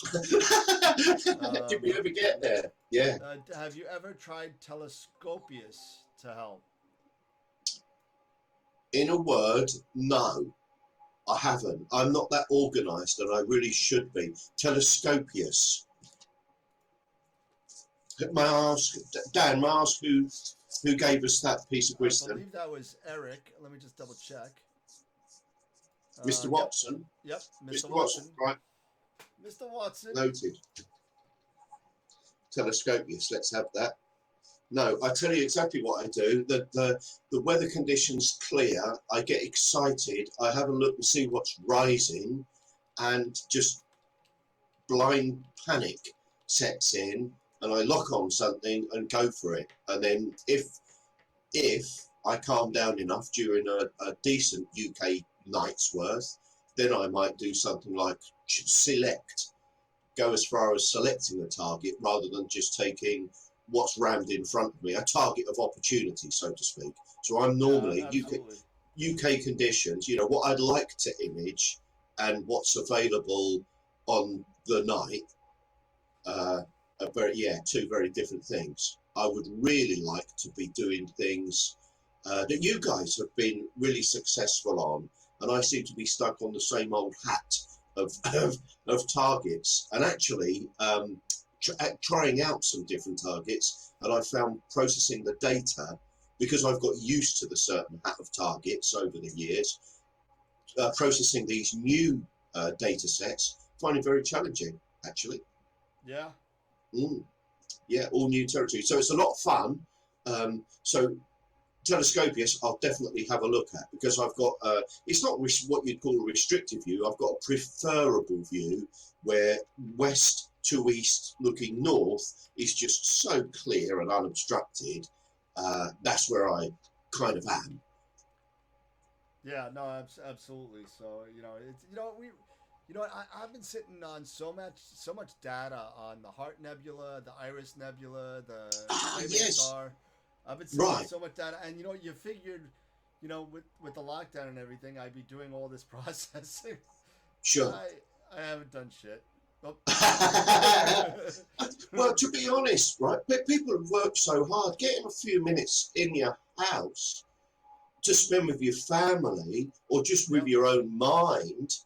Speaker 2: Did we ever get there? Yeah.
Speaker 3: Have you ever tried Telescopius to help?
Speaker 2: In a word, no. I haven't. I'm not that organised, and I really should be. Telescopius. May I ask, Dan, who gave us that piece of wisdom?
Speaker 3: I believe that was Eric. Let me just double check.
Speaker 2: Mr. Watson?
Speaker 3: Yep,
Speaker 2: Mr. Watson, right.
Speaker 3: Mr. Watson.
Speaker 2: Noted. Telescopius, let's have that. No, I tell you exactly what I do. The weather conditions clear, I get excited, I have a look and see what's rising, and just blind panic sets in, and I lock on something and go for it. And then if I calm down enough during a decent UK night's worth, then I might do something like select, go as far as selecting a target rather than just taking what's rammed in front of me, a target of opportunity, so to speak. So I'm normally UK conditions, what I'd like to image and what's available on the night are two very different things. I would really like to be doing things that you guys have been really successful on, and I seem to be stuck on the same old hat of targets, and actually trying out some different targets, and I found processing the data because I've got used to the certain hat of targets over the years, processing these new data sets, find it very challenging, actually.
Speaker 3: Yeah.
Speaker 2: Yeah, all new territory. So it's a lot of fun. So Telescopius, I'll definitely have a look at, because I've got, it's not what you'd call a restrictive view. I've got a preferable view where west to east looking north is just so clear and unobstructed. That's where I kind of am.
Speaker 3: Yeah, no, absolutely. So it's I've been sitting on so much data on the Heart Nebula, the Iris Nebula, the Flaming
Speaker 2: Yes,
Speaker 3: Star. I've been sitting on
Speaker 2: right,
Speaker 3: so much data, and you figured, with the lockdown and everything, I'd be doing all this processing.
Speaker 2: sure.
Speaker 3: I haven't done shit. Nope.
Speaker 2: Well, to be honest, right, people have worked so hard. Getting a few minutes in your house to spend with your family or just with
Speaker 3: Yep.
Speaker 2: your own mind,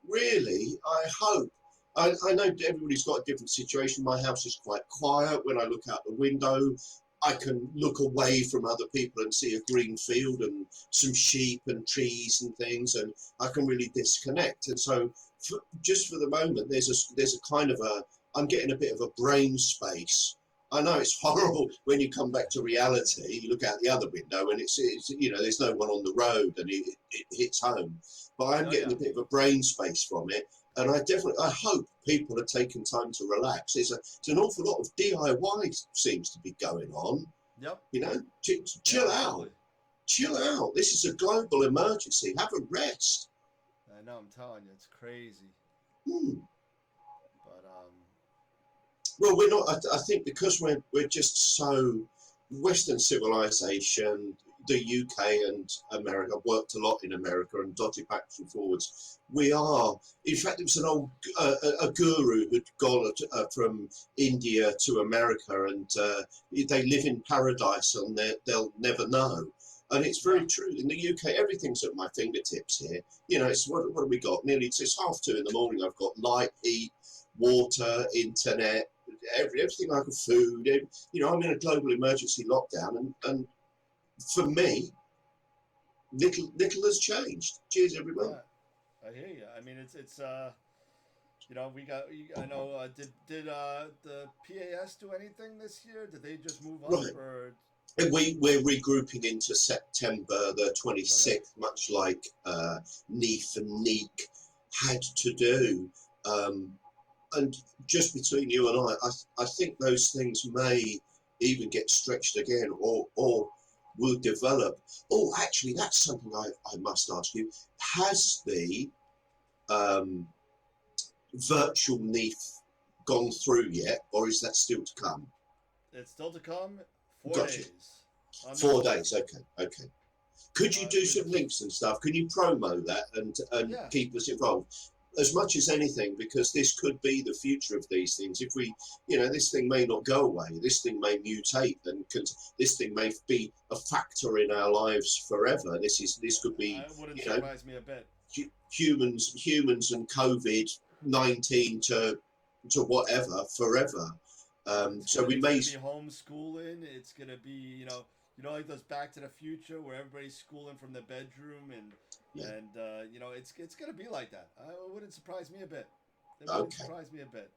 Speaker 2: really, I hope. I know everybody's got a different situation. My house is quite quiet. When I look out the window, I can look away from other people and see a green field and some sheep and trees and things, and I can really disconnect. And so, just for the moment, there's a kind of I'm getting a bit of a brain space. I know it's horrible when you come back to reality. You look out the other window and it's there's no one on the road and it hits home. But I'm getting a bit of a brain space from it, and I hope people are taking time to relax. It's an awful lot of DIY seems to be going on.
Speaker 3: Yep.
Speaker 2: Chill out, chill out. This is a global emergency. Have a rest.
Speaker 3: I know. I'm telling you, it's crazy. But
Speaker 2: Well, we're not. I think because we're just so Western civilization. The UK and America worked a lot in America and dotted backwards and forwards. We are, in fact, it was an old a guru who'd gone from India to America, and they live in paradise and they'll never know. And it's very true. In the UK, everything's at my fingertips here. It's what have we got? It's 2:30 in the morning. I've got light, heat, water, internet, everything like food. I'm in a global emergency lockdown, and for me, little has changed. Cheers, everyone.
Speaker 3: I hear you. I mean, it's we got. I know. Did the PAS do anything this year? Did they just move up
Speaker 2: Right.
Speaker 3: or?
Speaker 2: We're regrouping into September the 26th, much like Neef and Neek had to do. And just between you and I think those things may even get stretched again, or will develop. Oh, actually, that's something I must ask you. Has the virtual Neef gone through yet, or is that still to come?
Speaker 3: It's still to come. 4
Speaker 2: Gotcha.
Speaker 3: days.
Speaker 2: 4 days. Okay. Could you do some links and stuff? Can you promo that and keep us involved? As much as anything, because this could be the future of these things. If we, this thing may not go away. This thing may mutate, and this thing may be a factor in our lives forever. This could be.
Speaker 3: It wouldn't surprise me a bit.
Speaker 2: Humans and COVID-19 to whatever forever. So we may
Speaker 3: be homeschooling. It's gonna be like those Back to the Future where everybody's schooling from the bedroom and it's gonna be like that. It wouldn't surprise me a bit. It wouldn't surprise me a bit.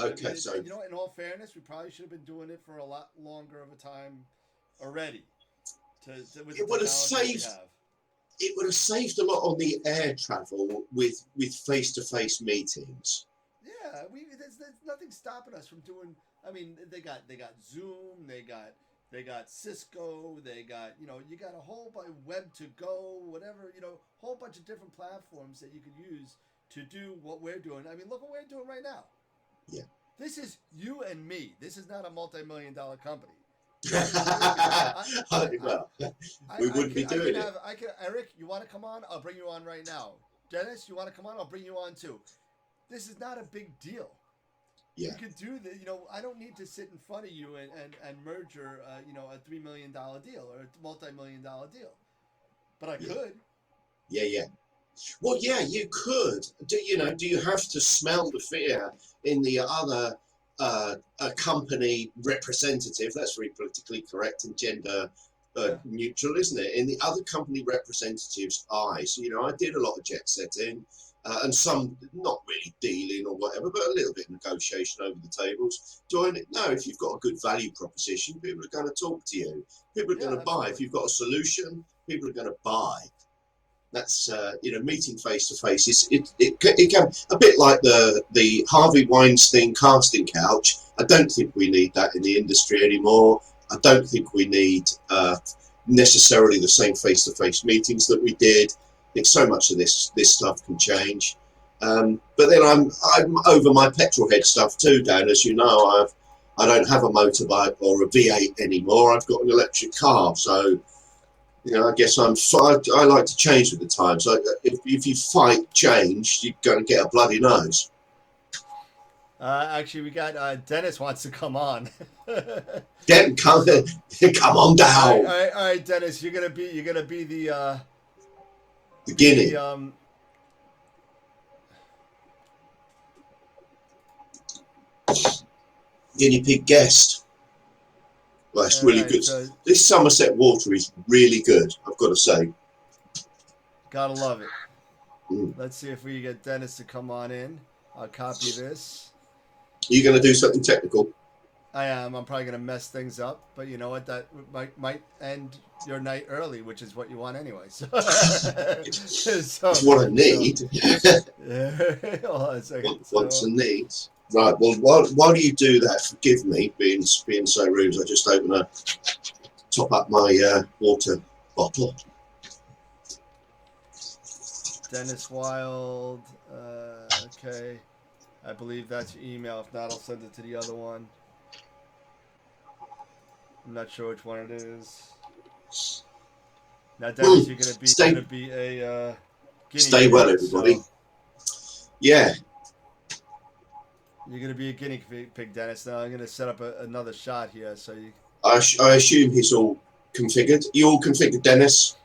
Speaker 2: Okay, so
Speaker 3: in all fairness, we probably should have been doing it for a lot longer of a time already.
Speaker 2: It would have saved. It would have saved a lot on the air travel with face-to-face meetings.
Speaker 3: Yeah, there's nothing stopping us from doing. I mean, they got Zoom, they got Cisco, they got you got a whole Web to Go, whatever whole bunch of different platforms that you could use to do what we're doing. I mean, look what we're doing right now.
Speaker 2: Yeah.
Speaker 3: This is you and me. This is not a multi-million-dollar company.
Speaker 2: We wouldn't be doing it.
Speaker 3: Eric, you want to come on? I'll bring you on right now. Dennis, you want to come on? I'll bring you on too. This is not a big deal.
Speaker 2: Yeah.
Speaker 3: You could do that. I don't need to sit in front of you and merger, a $3 million deal or a multi-million-dollar deal. But I could.
Speaker 2: Yeah. Well, yeah, you could. Do you have to smell the fear in the other a company representative. That's very politically correct and gender neutral, isn't it? In the other company representatives' eyes, you know, I did a lot of jet setting. And some not really dealing or whatever, but a little bit of negotiation over the tables. Join it. No, if you've got a good value proposition, people are going to talk to you. People are going to buy. If you've got a solution, people are going to buy. That's you know, meeting face to face. It can a bit like the Harvey Weinstein casting couch. I don't think we need that in the industry anymore. I don't think we need necessarily the same face to face meetings that we did. I think so much of this stuff can change, but then I'm over my petrol head stuff too, Dan. As you know, I don't have a motorbike or a V8 anymore. I've got an electric car, so you know, I guess I like to change with the times. So if you fight change, you're going to get a bloody nose.
Speaker 3: Actually, we got Dennis wants to come on.
Speaker 2: Come on down.
Speaker 3: All right, Dennis, you're gonna be the
Speaker 2: guinea. Guinea pig guest. Well, it's really good. So this Somerset water is really good, I've got to say.
Speaker 3: Gotta love it. Let's see if we get Dennis to come on in. I'll copy this.
Speaker 2: Are you going to do something technical?
Speaker 3: I am. I'm probably going to mess things up, but you know what? That might end your night early, which is what you want anyway. So,
Speaker 2: It's what I need.
Speaker 3: Hold on a second.
Speaker 2: Wants and needs. Right. Well, while you do that, forgive me being so rude. I just top up my water bottle.
Speaker 3: Dennis Wild. Okay. I believe that's your email. If not, I'll send it to the other one. I'm not sure which one it is. Now, Dennis, you're going to be a guinea
Speaker 2: stay
Speaker 3: pig,
Speaker 2: well, everybody. So. Yeah.
Speaker 3: You're going to be a guinea pig, Dennis. Now I'm going to set up another shot here. So you.
Speaker 2: I assume he's all configured. You all configured, Dennis?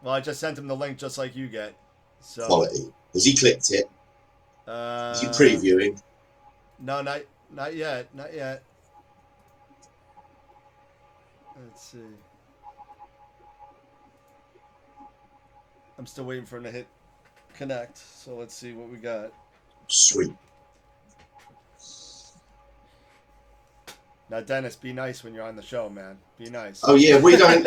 Speaker 3: Well, I just sent him the link just like you get. So.
Speaker 2: Quality. Has he clicked it? Is he previewing?
Speaker 3: No, not yet. Not yet. Let's see. I'm still waiting for him to hit connect. So let's see what we got.
Speaker 2: Sweet.
Speaker 3: Now, Dennis, be nice when you're on the show, man. Be nice.
Speaker 2: Oh yeah, we don't.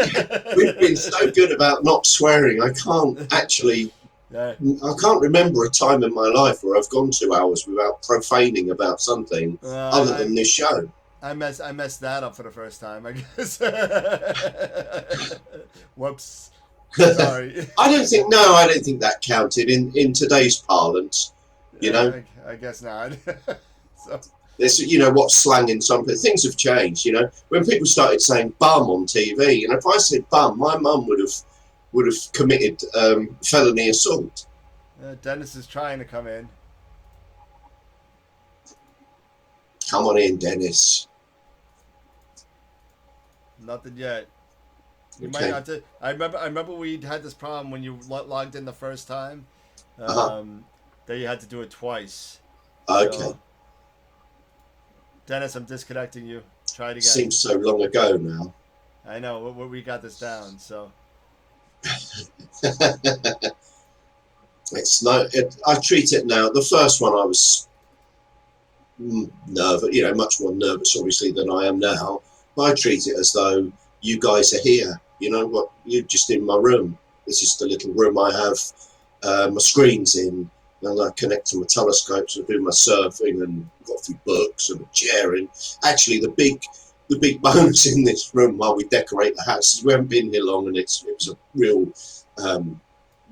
Speaker 2: We've been so good about not swearing. I can't actually. Yeah. I can't remember a time in my life where I've gone 2 hours without profaning about something other than this show.
Speaker 3: I messed that up for the first time, I guess. Whoops. Sorry.
Speaker 2: I don't think that counted in today's parlance. You know.
Speaker 3: I guess not. So.
Speaker 2: There's, you know, what's slang in some things have changed. You know, when people started saying bum on TV, and if I said bum, my mum would have committed felony assault.
Speaker 3: Dennis is trying to come in.
Speaker 2: Come on in, Dennis.
Speaker 3: Nothing yet. You
Speaker 2: Okay.
Speaker 3: might have to. I remember we had this problem when you logged in the first time. That you had to do it twice.
Speaker 2: Okay.
Speaker 3: So, Dennis, I'm disconnecting you. Try it again.
Speaker 2: Seems so long ago now.
Speaker 3: I know. We got this down. So.
Speaker 2: It's no. I treat it now. The first one I was nervous, you know, much more nervous obviously than I am now. But I treat it as though you guys are here. You know what? You're just in my room. This is the little room I have my screens in, and I connect to my telescopes and do my surfing, and got a few books and a chair. And actually, the big bonus in this room while we decorate the house is we haven't been here long, and it was a real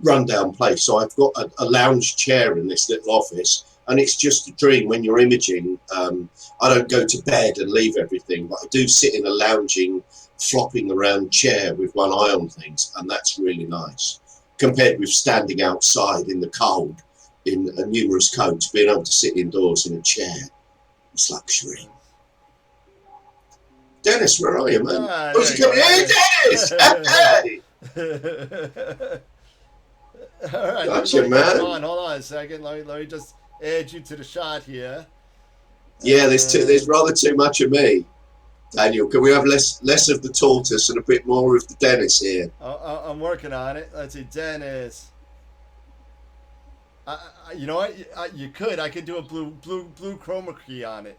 Speaker 2: rundown place. So I've got a lounge chair in this little office, and it's just a dream when you're imaging. I don't go to bed and leave everything, but I do sit in a lounging, flopping around chair with one eye on things, and that's really nice compared with standing outside in the cold in numerous coats. Being able to sit indoors in a chair, it's luxury. Dennis, where are you, man? Who's he coming? Hey, Dennis! Hey!
Speaker 3: All right,
Speaker 2: Gotcha, man.
Speaker 3: Hold on a second. Let me just add you to the shot here.
Speaker 2: Yeah, there's rather too much of me, Daniel. Can we have less of the tortoise and a bit more of the Dennis here?
Speaker 3: I'm working on it. Let's see, Dennis. You know what? You could. I could do a blue chroma key on it,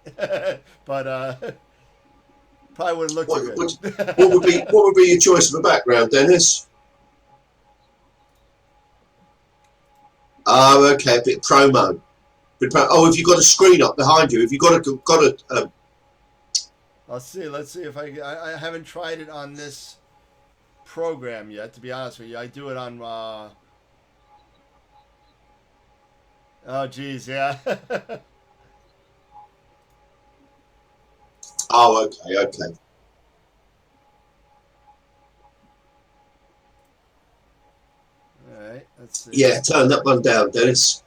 Speaker 3: but probably wouldn't look too good.
Speaker 2: What would be your choice of a background, Dennis? Oh, okay, a bit promo. Oh, have you got a screen up behind you? Have you got a
Speaker 3: Let's see if I haven't tried it on this program yet. To be honest with you, I do it on. Oh, geez, yeah.
Speaker 2: Oh, okay.
Speaker 3: All right, let's see.
Speaker 2: Yeah, turn that one down, Dennis.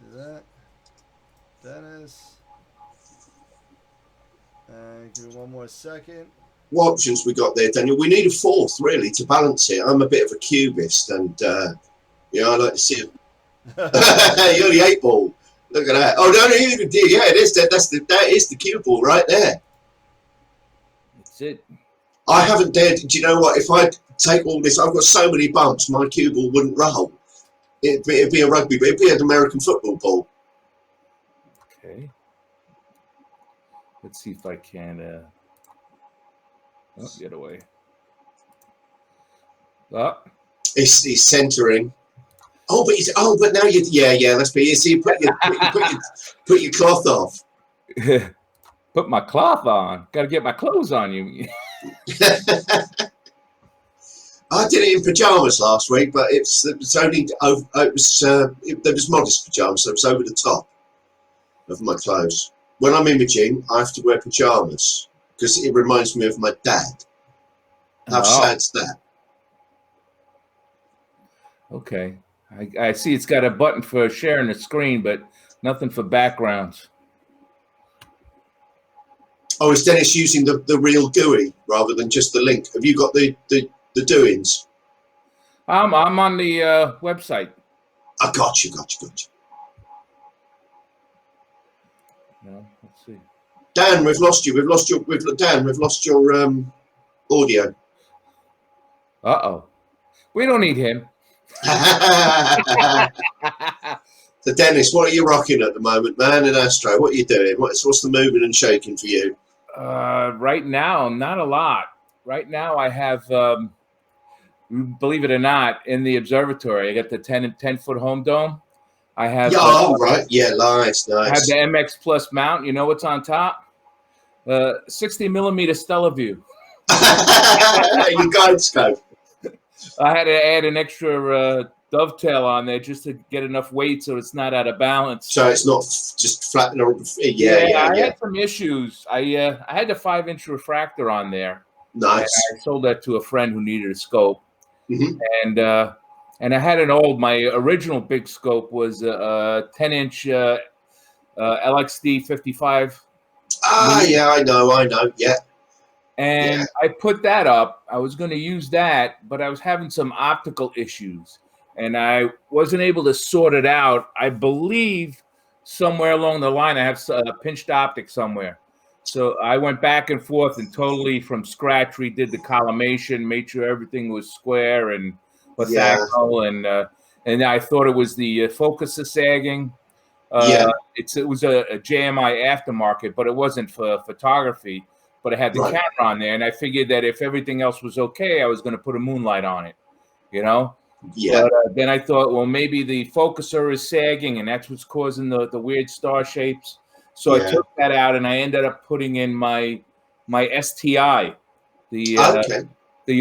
Speaker 3: Do that, Dennis. Give me one more second.
Speaker 2: What options we got there, Daniel? We need a fourth, really, to balance it. I'm a bit of a cubist, and I like to see it. You're the 8-ball. Look at that. Oh, no, you even did. Yeah, it is. That is the cue ball right there.
Speaker 4: That's it.
Speaker 2: I haven't dared. Do you know what? If I take all this, I've got so many bumps. My cue ball wouldn't roll. It'd be a rugby, but it'd be an American football ball.
Speaker 4: Okay. Let's see if I can. Get away.
Speaker 2: He's centering. Oh, but now you. Yeah. Let's be. You see, put your cloth off.
Speaker 4: Put my cloth on. Got to get my clothes on you.
Speaker 2: I did it in pajamas last week, but it was only there was modest pajamas, so it was over the top of my clothes. When I'm imaging, I have to wear pajamas because it reminds me of my dad. How sad's that?
Speaker 4: Okay. I see it's got a button for sharing the screen, but nothing for backgrounds.
Speaker 2: Oh, is Dennis using the real GUI rather than just the link? Have you got the doings?
Speaker 4: I'm on the website.
Speaker 2: I got you.
Speaker 4: No, let's see.
Speaker 2: Dan, we've lost you. We've lost your audio.
Speaker 4: We don't need him.
Speaker 2: So Dennis, what are you rocking at the moment, man? In Astro, what are you doing? What's the moving and shaking for you?
Speaker 4: Right now, not a lot. Right now, I have, believe it or not, in the observatory, I got the 10-foot home dome. I have.
Speaker 2: Right. Yeah, nice.
Speaker 4: I have the MX Plus mount. You know what's on top? 60mm Stellaview.
Speaker 2: Your guide scope.
Speaker 4: I had to add an extra dovetail on there just to get enough weight so it's not out of balance.
Speaker 2: So it's not just flat.
Speaker 4: I had some issues. I had the 5-inch refractor on there.
Speaker 2: Nice.
Speaker 4: I sold that to a friend who needed a scope.
Speaker 2: Mm-hmm.
Speaker 4: And I had my original big scope was a 10-inch LXD 55.
Speaker 2: Yeah, I know. Yeah.
Speaker 4: And I put that up. I was going to use that, but I was having some optical issues, and I wasn't able to sort it out. I believe somewhere along the line I have a pinched optic somewhere. So I went back and forth and totally from scratch redid the collimation, made sure everything was square and orthogonal, and I thought it was the focuser sagging. It was a JMI aftermarket, but it wasn't for photography. But I had the camera on there, and I figured that if everything else was okay, I was going to put a moonlight on it, Yeah. But then I thought, well, maybe the focuser is sagging, and that's what's causing the weird star shapes. So I took that out, and I ended up putting in my STI, the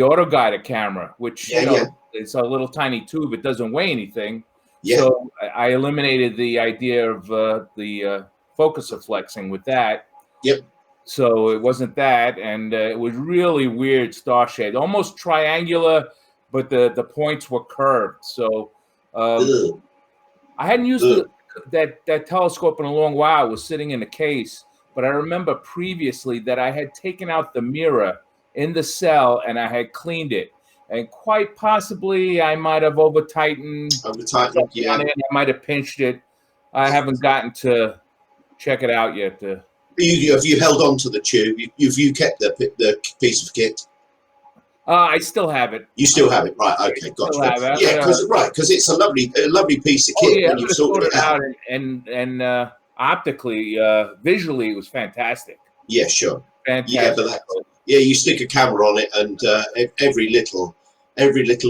Speaker 4: auto-guided camera, which it's a little tiny tube. It doesn't weigh anything. Yeah. So I eliminated the idea of the focuser flexing with that.
Speaker 2: Yep.
Speaker 4: So it wasn't that, and it was really weird star shaped, almost triangular, but the points were curved. So I hadn't used that telescope in a long while. It was sitting in a case, but I remember previously that I had taken out the mirror in the cell and I had cleaned it, and quite possibly I might have over tightened.
Speaker 2: Yeah.
Speaker 4: I might have pinched it. I haven't gotten to check it out yet.
Speaker 2: Have you held on to the tube? You kept the piece of kit?
Speaker 4: I still have it.
Speaker 2: You still have it, right? Okay,
Speaker 4: Still
Speaker 2: gotcha.
Speaker 4: have it.
Speaker 2: Yeah, because it's a lovely piece of
Speaker 4: Oh
Speaker 2: kit
Speaker 4: yeah,
Speaker 2: when
Speaker 4: I'm
Speaker 2: you've
Speaker 4: gonna
Speaker 2: sorted
Speaker 4: sort
Speaker 2: it out.
Speaker 4: and optically, visually, it was fantastic.
Speaker 2: Yeah, sure. Yeah,
Speaker 4: Fantastic.
Speaker 2: but you stick a camera on it, and every little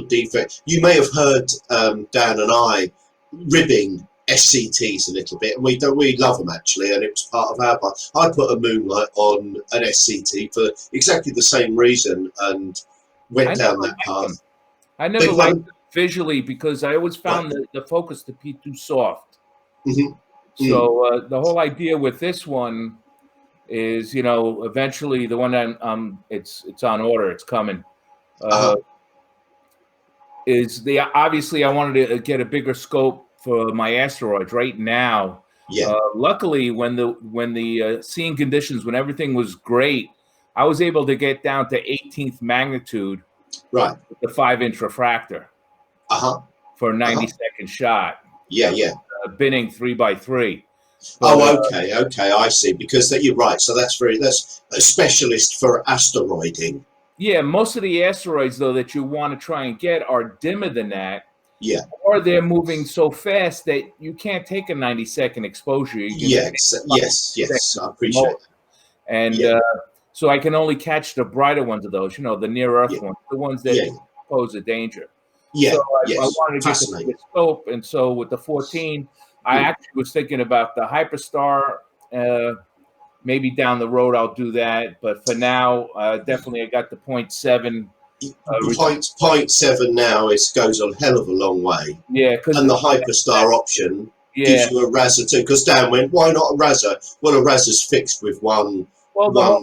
Speaker 2: defect. You may have heard Dan and I ribbing SCTs a little bit, and we love them actually, and it was part of our part. I put a moonlight on an SCT for exactly the same reason, and went down that path.
Speaker 4: I never liked them visually because I always found the focus to be too soft. So the whole idea with this one is, eventually the one that it's on order, it's coming. Obviously I wanted to get a bigger scope for my asteroids right now.
Speaker 2: Yeah.
Speaker 4: Luckily, when the seeing conditions, when everything was great, I was able to get down to 18th magnitude.
Speaker 2: Right.
Speaker 4: With the 5-inch refractor. For a 90-second shot.
Speaker 2: Yeah, yeah.
Speaker 4: Binning 3x3.
Speaker 2: But, okay, I see. Because you're right. So that's a specialist for asteroiding.
Speaker 4: Yeah, most of the asteroids though that you want to try and get are dimmer than that.
Speaker 2: Yeah.
Speaker 4: Or they're moving so fast that you can't take a 90-second exposure.
Speaker 2: Yes, I appreciate that.
Speaker 4: And so I can only catch the brighter ones of those, the near Earth ones, the ones that pose a danger.
Speaker 2: Yeah,
Speaker 4: so I wanted to get the scope, and so with the 14, I actually was thinking about the Hyperstar. Maybe down the road I'll do that, but for now, definitely I got the 0.7.
Speaker 2: 0.7 now goes a hell of a long way.
Speaker 4: Yeah,
Speaker 2: and the Hyperstar option gives you a Razor too. Because Dan went, why not a Razor? Well, a Razor's fixed with one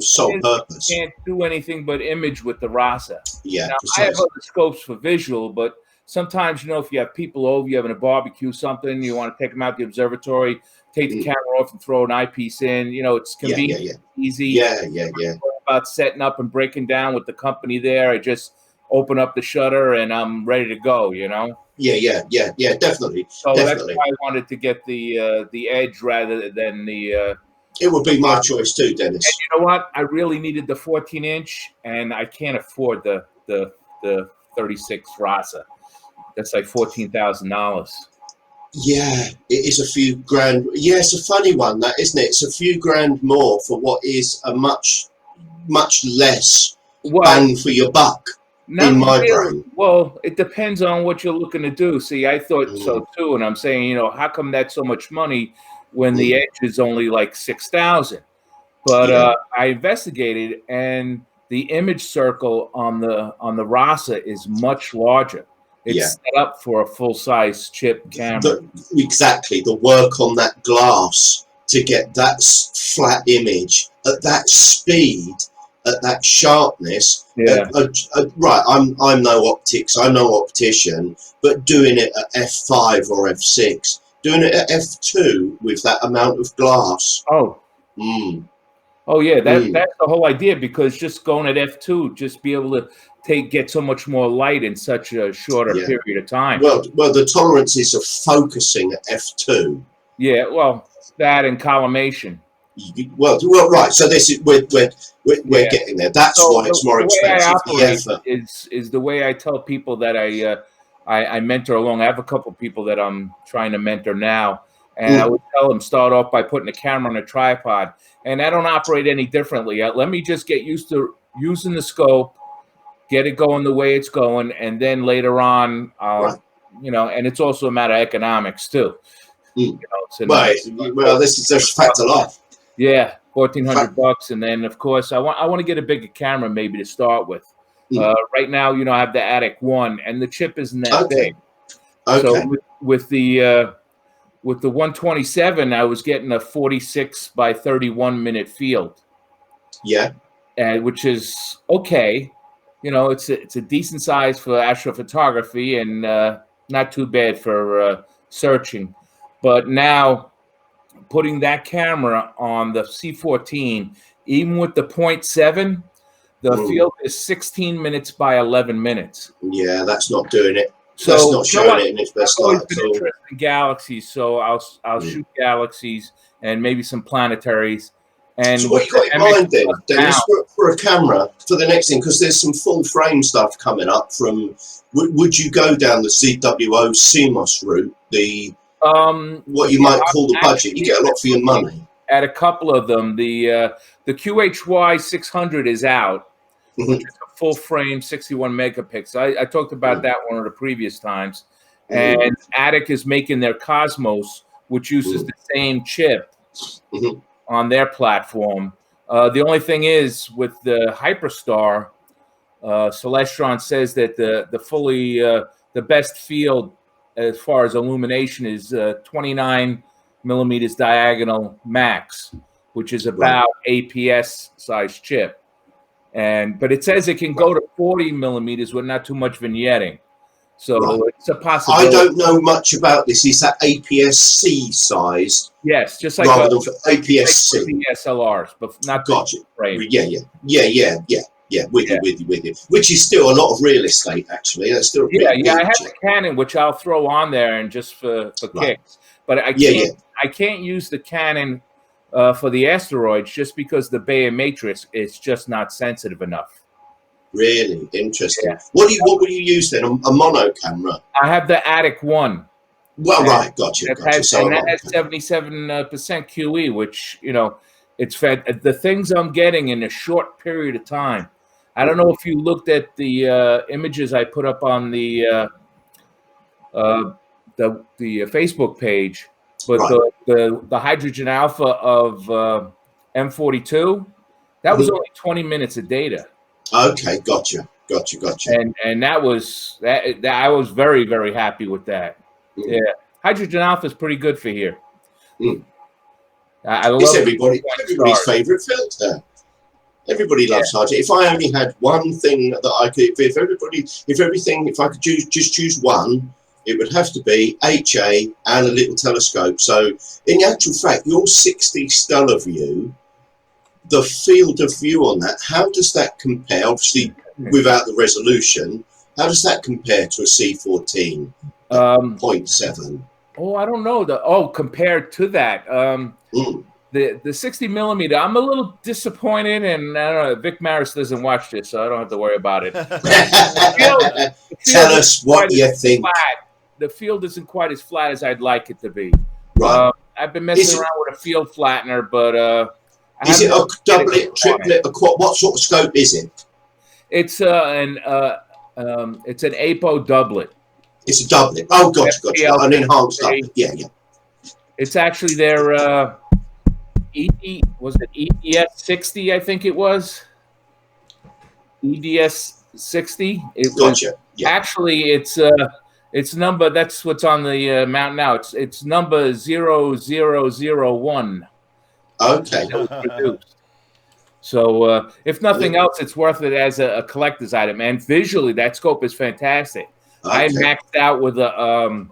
Speaker 2: sole purpose.
Speaker 4: You can't do anything but image with the Rasa.
Speaker 2: Yeah,
Speaker 4: now, I have other scopes for visual, but sometimes, if you have people over, you're having a barbecue, something, you want to take them out the observatory, take the camera off and throw an eyepiece in. It's convenient, easy.
Speaker 2: Yeah.
Speaker 4: About setting up and breaking down with the company there. I just open up the shutter and I'm ready to go.
Speaker 2: Yeah, definitely.
Speaker 4: So
Speaker 2: definitely.
Speaker 4: That's why I wanted to get the Edge rather than the.
Speaker 2: It would be my choice too, Dennis.
Speaker 4: And you know what? I really needed the 14-inch, and I can't afford the 36 Rasa. That's like $14,000.
Speaker 2: Yeah, it is a few grand. Yeah, it's a funny one, that, isn't it? It's a few grand more for what is a much less bang for your buck in my brain.
Speaker 4: Well, it depends on what you're looking to do. See, I thought so too, and I'm saying, how come that's so much money when the Edge is only like $6,000? But I investigated, and the image circle on the Rasa is much larger. It's set up for a full-size chip camera.
Speaker 2: Exactly. The work on that glass to get that flat image at that speed, at that sharpness.
Speaker 4: Yeah.
Speaker 2: Right. I'm no optics. I'm no optician. But doing it at f5 or f6, doing it at f2 with that amount of glass.
Speaker 4: Oh. Oh yeah. That's the whole idea, because just going at f2, just be able to get so much more light in such a shorter period of time.
Speaker 2: Well, the tolerances of focusing at f2.
Speaker 4: Yeah, well, that and collimation.
Speaker 2: Well, right. So this is we're getting there. That's why it's more expensive. The effort
Speaker 4: is the way I tell people that I mentor along. I have a couple of people that I'm trying to mentor now, and I would tell them, start off by putting a camera on a tripod, and I don't operate any differently. Let me just get used to using the scope, get it going the way it's going, and then later on, and it's also a matter of economics too.
Speaker 2: Well, there's a fact of life.
Speaker 4: Yeah, $1,400, and then of course I want to get a bigger camera maybe to start with. Right now, I have the Attic 1, and the chip isn't that big. So with the 127, I was getting a 46 by 31 minute field.
Speaker 2: Yeah,
Speaker 4: which is okay. It's a decent size for astrophotography, and not too bad for searching. But now, putting that camera on the C14, even with the 0.7, the field is 16 minutes by 11 minutes.
Speaker 2: Yeah, that's not doing it.
Speaker 4: So
Speaker 2: That's not
Speaker 4: you know
Speaker 2: showing
Speaker 4: what?
Speaker 2: it in its best
Speaker 4: I've always
Speaker 2: light
Speaker 4: been
Speaker 2: at all.
Speaker 4: interested in galaxies, so I'll shoot galaxies and maybe some planetaries. And
Speaker 2: So what you got in mind then, Dennis, for a camera for the next thing? Because there's some full frame stuff coming up from. Would you go down the CWO CMOS route? The what you might call the budget. You get a lot for your money.
Speaker 4: At a couple of them, the QHY 600 is out, which is a full frame 61 megapixel. I talked about that one of the previous times. And Attic is making their Cosmos, which uses the same chip on their platform. The only thing is with the Hyperstar, Celestron says that the best field as far as illumination is 29 millimeters diagonal max, which is about APS size chip. But it says it can go to 40 millimeters with not too much vignetting. So it's a possibility.
Speaker 2: I don't know much about this. Is that APS-C size?
Speaker 4: Yes, just like
Speaker 2: rather than APS-C
Speaker 4: DSLRs, but not
Speaker 2: gotcha.
Speaker 4: Frame.
Speaker 2: Yeah. With you. Which is still a lot of real estate, actually. That's still a
Speaker 4: I have the Canon, which I'll throw on there and just for kicks. But I can't use the Canon for the asteroids just because the Bayer matrix is just not sensitive enough.
Speaker 2: Really interesting. Yeah. What will you use then? A mono camera?
Speaker 4: I have the Attic One.
Speaker 2: Well, gotcha.
Speaker 4: And that has 77% QE, which it's the things I'm getting in a short period of time. I don't know if you looked at the images I put up on the Facebook page, but the hydrogen alpha of M42, that was only 20 minutes of data.
Speaker 2: Okay, gotcha.
Speaker 4: And that was that I was very, very happy with that. Yeah, hydrogen alpha is pretty good for here. I love
Speaker 2: it's everybody's favorite filter. Everybody loves hydrogen. If I only had one thing that I could, if I could choose one, it would have to be HA and a little telescope. So in actual fact, your 60 stellar view, the field of view on that, how does that compare? Obviously, without the resolution, how does that compare to a C14 0.7?
Speaker 4: Oh, I don't know. Compared to that, the 60 millimeter, I'm a little disappointed, and I don't know. Vic Maris doesn't watch this, so I don't have to worry about it.
Speaker 2: Tell us what you think.
Speaker 4: The field isn't quite as flat as I'd like it to be.
Speaker 2: Right.
Speaker 4: I've been messing around with a field flattener, but
Speaker 2: is it a doublet, triplet, what sort of scope is it?
Speaker 4: It's an APO doublet.
Speaker 2: It's a doublet. Oh, gotcha. An enhanced doublet. Yeah.
Speaker 4: It's actually their EDS 60? I think it was EDS 60.
Speaker 2: Gotcha.
Speaker 4: Actually, it's number. That's what's on the mount now. It's number 0001.
Speaker 2: Okay.
Speaker 4: That was produced. So if nothing else, it's worth it as a collector's item. And visually, that scope is fantastic. Okay. I maxed out with a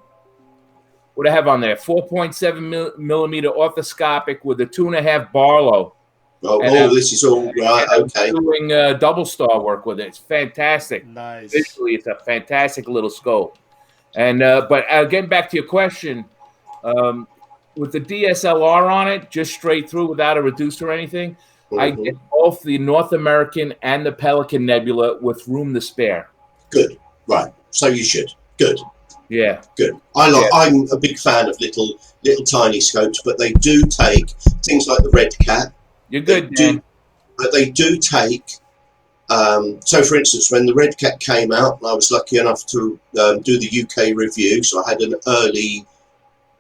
Speaker 4: what I have on there, 4.7 millimeter orthoscopic with a 2.5 Barlow.
Speaker 2: This is all right. Okay.
Speaker 4: Doing double star work with it. It's fantastic.
Speaker 3: Nice.
Speaker 4: Visually, it's a fantastic little scope. And but getting back to your question, with the DSLR on it, just straight through without a reducer or anything, I get both the North American and the Pelican Nebula with room to spare.
Speaker 2: Good. Right. So you should. Good.
Speaker 4: Yeah.
Speaker 2: Good. I'm a big fan of little tiny scopes, but they do take things like the Red Cat.
Speaker 4: You're good, Dan.
Speaker 2: But they do take. So, for instance, when the Red Cat came out, I was lucky enough to do the UK review, so I had an early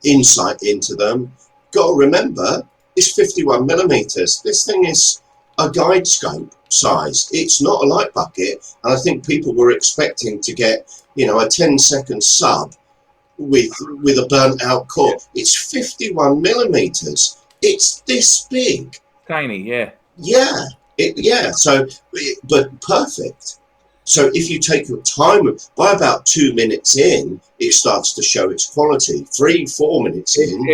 Speaker 2: insight into them. Got to remember, it's 51 millimeters. This thing is a guide scope size. It's not a light bucket, and I think people were expecting to get, a 10-second sub with a burnt out core. It's 51 millimeters. It's this big.
Speaker 4: Tiny, yeah.
Speaker 2: Yeah. So, but perfect. So if you take your time, by about 2 minutes in, it starts to show its quality. 3-4 minutes in,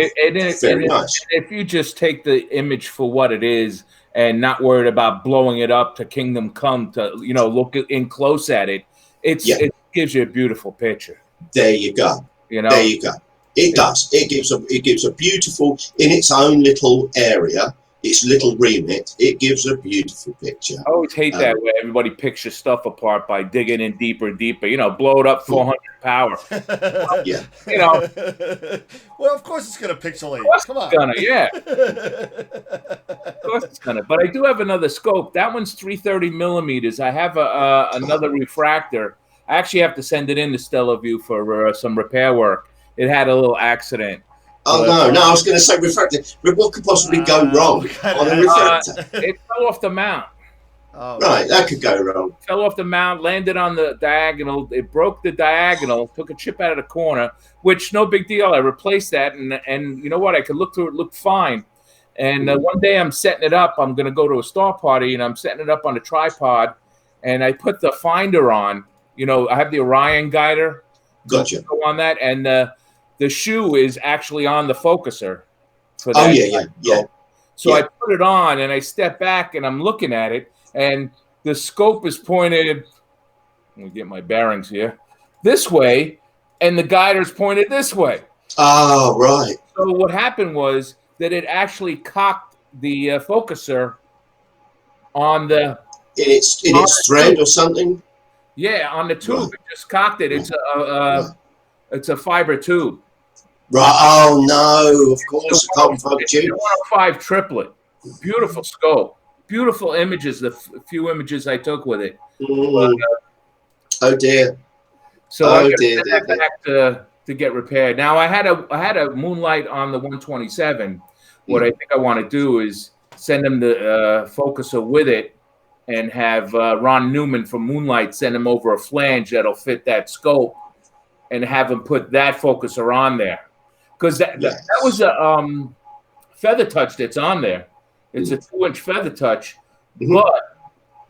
Speaker 2: very nice.
Speaker 4: If you just take the image for what it is and not worried about blowing it up to Kingdom Come, to look in close at it, it gives you a beautiful picture.
Speaker 2: There you go.
Speaker 4: You know,
Speaker 2: There you go. It does. It gives a beautiful, in its own little area, its little remit. It gives a beautiful picture.
Speaker 4: I always hate that way. Everybody picks your stuff apart by digging in deeper and deeper. You know, blow it up 400 power.
Speaker 2: Yeah.
Speaker 4: You know,
Speaker 3: well, of course it's gonna pixelate. Come on.
Speaker 4: gonna, yeah. Of course it's gonna. But I do have another scope. That one's 330 millimeters. I have another refractor. I actually have to send it in to Stellarview for some repair work. It had a little accident.
Speaker 2: Oh, no, I was going to say refractor. But what could possibly go wrong on a refractor?
Speaker 4: It fell off the mount.
Speaker 3: Oh,
Speaker 2: Right, that could go wrong.
Speaker 4: Fell off the mount, landed on the diagonal. It broke the diagonal, took a chip out of the corner, which no big deal. I replaced that, and you know what? I could look through it, looked fine. And one day I'm setting it up. I'm going to go to a star party, and I'm setting it up on a tripod, and I put the finder on. You know, I have the Orion guider.
Speaker 2: Gotcha.
Speaker 4: On that, and the shoe is actually on the focuser. For that.
Speaker 2: Oh, yeah.
Speaker 4: So I put it on, and I step back, and I'm looking at it, and the scope is pointed. Let me get my bearings here. This way, and the guider's pointed this way.
Speaker 2: Oh, right.
Speaker 4: So what happened was that it actually cocked the focuser on the
Speaker 2: In its thread or something.
Speaker 4: Yeah, on the tube.
Speaker 2: Right.
Speaker 4: It just cocked it. It's a fiber tube.
Speaker 2: Right. Oh no! Of course, a carbon fiber tube.
Speaker 4: 105 triplet. Beautiful scope. Beautiful images. The few images I took with it.
Speaker 2: Mm. Oh dear.
Speaker 4: So I got to send that back to get repaired. Now I had a Moonlight on the 127. What I think I want to do is send them the focuser with it, and have Ron Newman from Moonlight send him over a flange that'll fit that scope, and have him put that focuser on there. Because that was a feather touch that's on there. It's a 2-inch feather touch, but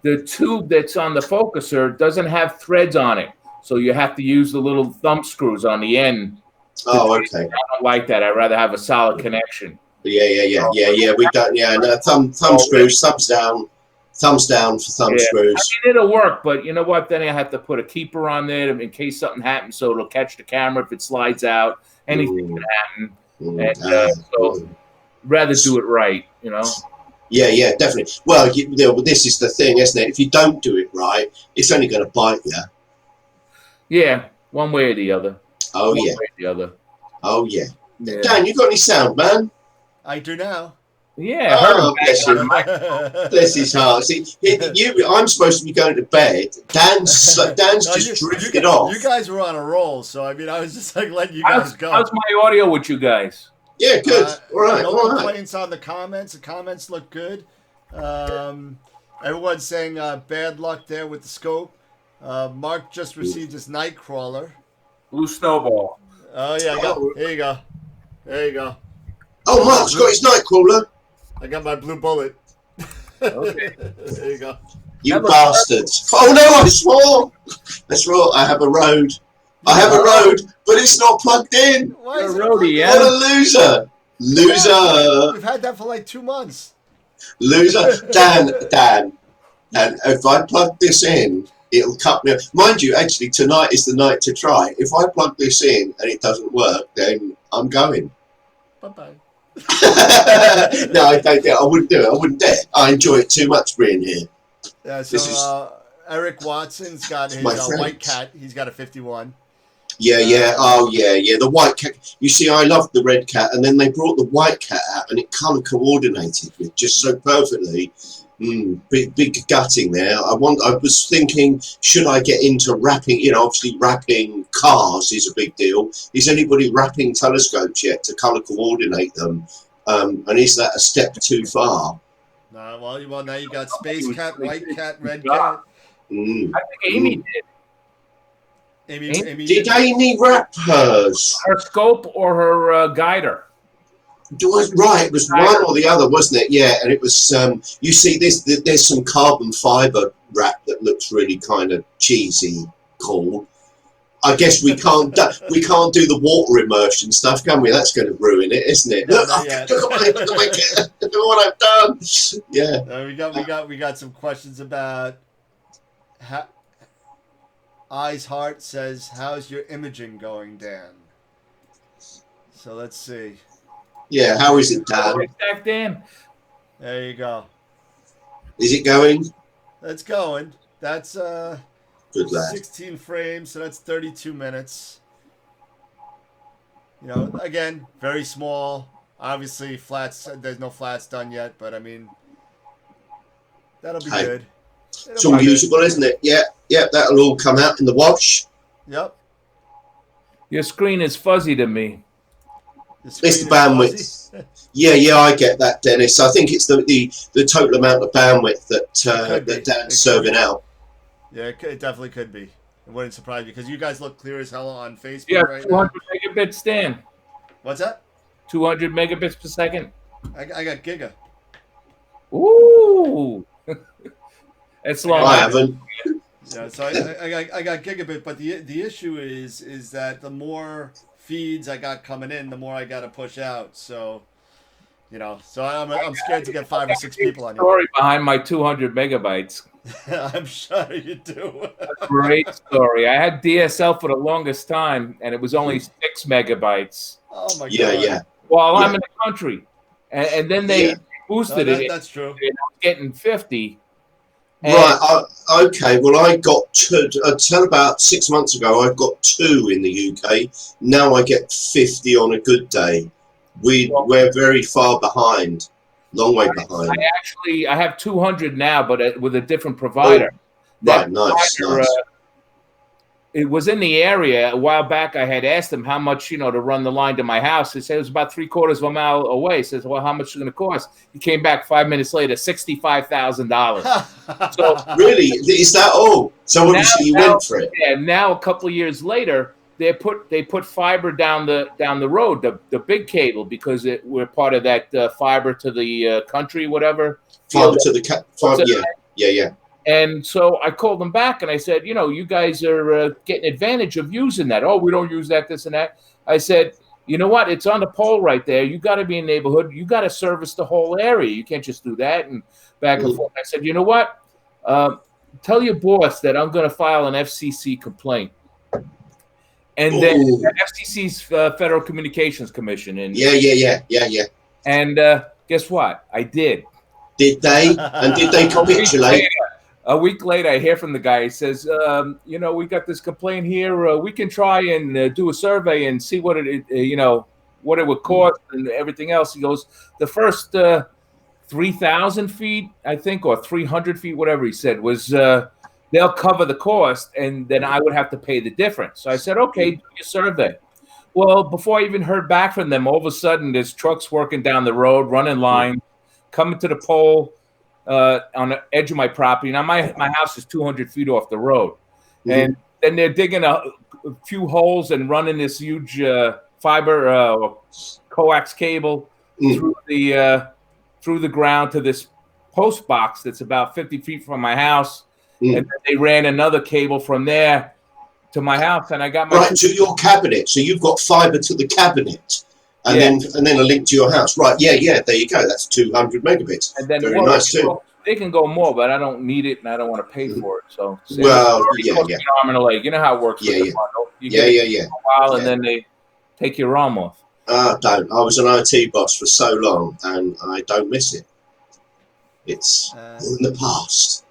Speaker 4: the tube that's on the focuser doesn't have threads on it. So you have to use the little thumb screws on the end.
Speaker 2: Oh, okay.
Speaker 4: I don't like that. I'd rather have a solid connection.
Speaker 2: Yeah. We don't. Yeah, no, thumb screws, thumbs down for thumb screws.
Speaker 4: I mean, it'll work, but you know what? Then I have to put a keeper on there in case something happens, so it'll catch the camera if it slides out. Anything can happen, and so rather do it right, you know.
Speaker 2: Yeah, definitely. Well, this is the thing, isn't it? If you don't do it right, it's only going to bite you.
Speaker 4: Yeah, one way or the other.
Speaker 2: Oh
Speaker 4: One
Speaker 2: yeah.
Speaker 4: way or the other.
Speaker 2: Oh yeah.
Speaker 4: Yeah.
Speaker 2: Dan, you got any sound, man?
Speaker 3: I do now.
Speaker 4: Yeah,
Speaker 2: Oh, bless his heart. See, I'm supposed to be going to bed. Dan's just drifted off.
Speaker 3: You guys were on a roll, so I mean, I was just like letting you guys go.
Speaker 4: How's my audio with you guys?
Speaker 2: Yeah, good. All right.
Speaker 3: No complaints on the comments. The comments look good. Everyone's saying bad luck there with the scope. Mark just received his Nightcrawler.
Speaker 4: Blue Snowball.
Speaker 3: Oh yeah, here you go. There you go.
Speaker 2: Oh, Mark's got his Nightcrawler.
Speaker 3: I got my blue bullet.
Speaker 4: Okay.
Speaker 3: There you go.
Speaker 2: You bastards. Oh no, I swore. That's right. I have a road. But it's not plugged in.
Speaker 3: Why is
Speaker 4: You're a
Speaker 3: it
Speaker 4: roadie, yeah?
Speaker 2: What a loser.
Speaker 3: We've had that for like 2 months.
Speaker 2: Loser. Dan. And if I plug this in, it'll cut me off. Mind you, actually, tonight is the night to try. If I plug this in and it doesn't work, then I'm going.
Speaker 3: Bye-bye.
Speaker 2: No, I don't get. I wouldn't do it. I wouldn't dare. I enjoy it too much being here.
Speaker 3: Yeah, so Eric Watson's got his white cat. He's got a 51.
Speaker 2: Yeah. Oh, yeah. The white cat. You see, I loved the red cat, and then they brought the white cat out, and it kind of coordinated with just so perfectly. Big gutting there. I was thinking, should I get into wrapping? You know, obviously wrapping cars is a big deal. Is anybody wrapping telescopes yet to color coordinate them? And is that a step too far?
Speaker 3: No, well, now you got space cat, white cat, red cat.
Speaker 4: I think Amy did.
Speaker 3: Amy
Speaker 2: did Amy wrap hers?
Speaker 4: Her scope or her guider?
Speaker 2: Right, it was one or the other, wasn't it? Yeah, and it was. You see, there's some carbon fiber wrap that looks really kind of cheesy, cool. I guess we can't do the water immersion stuff, can we? That's going to ruin it, isn't it?
Speaker 3: No,
Speaker 2: look at what I've done. Yeah.
Speaker 3: We got some questions about Eyes Heart says, "How's your imaging going, Dan?" So let's see.
Speaker 2: Yeah, how is it, Dan?
Speaker 4: Back Dan.
Speaker 3: There you go.
Speaker 2: Is it going?
Speaker 3: It's going. That's
Speaker 2: Good lad.
Speaker 3: 16 frames, so that's 32 minutes. You know, again, very small. Obviously, flats. There's no flats done yet, but I mean, that'll be
Speaker 2: Hey,
Speaker 3: good.
Speaker 2: It's all usable, isn't it? Yeah, yeah, that'll all come out in the wash.
Speaker 3: Yep.
Speaker 4: Your screen is fuzzy to me.
Speaker 2: It's the bandwidth. Yeah, I get that, Dennis. I think it's the total amount of bandwidth that Dan's serving out.
Speaker 3: Yeah, it definitely could be. It wouldn't surprise me because you guys look clear as hell on Facebook
Speaker 4: Yeah,
Speaker 3: right
Speaker 4: 200
Speaker 3: now.
Speaker 4: megabits, Dan.
Speaker 3: What's that?
Speaker 4: 200 megabits per second.
Speaker 3: I got giga.
Speaker 4: Ooh. That's long.
Speaker 2: I haven't.
Speaker 3: Yeah, so I got gigabit, but the issue is that the more feeds I got coming in, the more I got to push out. So, you know, so I'm scared to get 5 or 6 people on here.
Speaker 4: Story behind my 200 megabytes.
Speaker 3: I'm sure you do.
Speaker 4: Great story. I had DSL for the longest time, and it was only 6 megabytes.
Speaker 3: Oh my
Speaker 2: Yeah,
Speaker 3: god.
Speaker 2: yeah.
Speaker 4: While I'm in the country, and then they boosted it.
Speaker 3: That's true.
Speaker 4: And I was getting 50.
Speaker 2: Right. Okay. Well, I got two. Until about 6 months ago, I got 2 in the UK. Now I get 50 on a good day. We're very far behind. Long way behind.
Speaker 4: I have 200 now, but with a different provider.
Speaker 2: Right. Nice.
Speaker 4: Provider,
Speaker 2: Nice.
Speaker 4: It was in the area a while back. I had asked him how much, to run the line to my house. He said it was about 3/4 of a mile away. He says, well, how much is it going to cost? He came back 5 minutes later, $65,000. So
Speaker 2: Really? Is that all? So obviously you went for it.
Speaker 4: Yeah. Now a couple of years later, they put fiber down the road, the big cable, because we're part of that fiber to the country, whatever.
Speaker 2: Fiber to the fiber. Yeah.
Speaker 4: And so I called them back and I said, you guys are getting advantage of using that. Oh, we don't use that, this and that. I said, you know what? It's on the pole right there. You got to be in the neighborhood. You got to service the whole area. You can't just do that. And back and forth. I said, you know what? Tell your boss that I'm going to file an FCC complaint. And then FCC's Federal Communications Commission. And
Speaker 2: Yeah.
Speaker 4: And guess what? I did.
Speaker 2: Did they? And did they capitulate?
Speaker 4: A week later, I hear from the guy. He says, we got this complaint here. We can try and do a survey and see what what it would cost and everything else. He goes, the first 3,000 feet, I think, or 300 feet, whatever he said, was they'll cover the cost, and then I would have to pay the difference. So I said, okay, do your survey. Well, before I even heard back from them, all of a sudden, there's trucks working down the road, running lines, coming to the pole on the edge of my property. Now, my house is 200 feet off the road. And then they're digging a few holes and running this huge fiber coax cable through the ground to this post box that's about 50 feet from my house. And then they ran another cable from there to my house, and I got my
Speaker 2: to your cabinet. So you've got fiber to the cabinet, and then a link to your house. Right? Yeah. There you go. That's 200 megabits.
Speaker 4: And then
Speaker 2: very nice too.
Speaker 4: They can go more, but I don't need it, and I don't want to pay for it. So
Speaker 2: yeah.
Speaker 4: An arm and a leg. You know how it works.
Speaker 2: Yeah.
Speaker 4: You get it a while, and then they take your arm off.
Speaker 2: Don't. I was an IT boss for so long, and I don't miss it. It's in the past.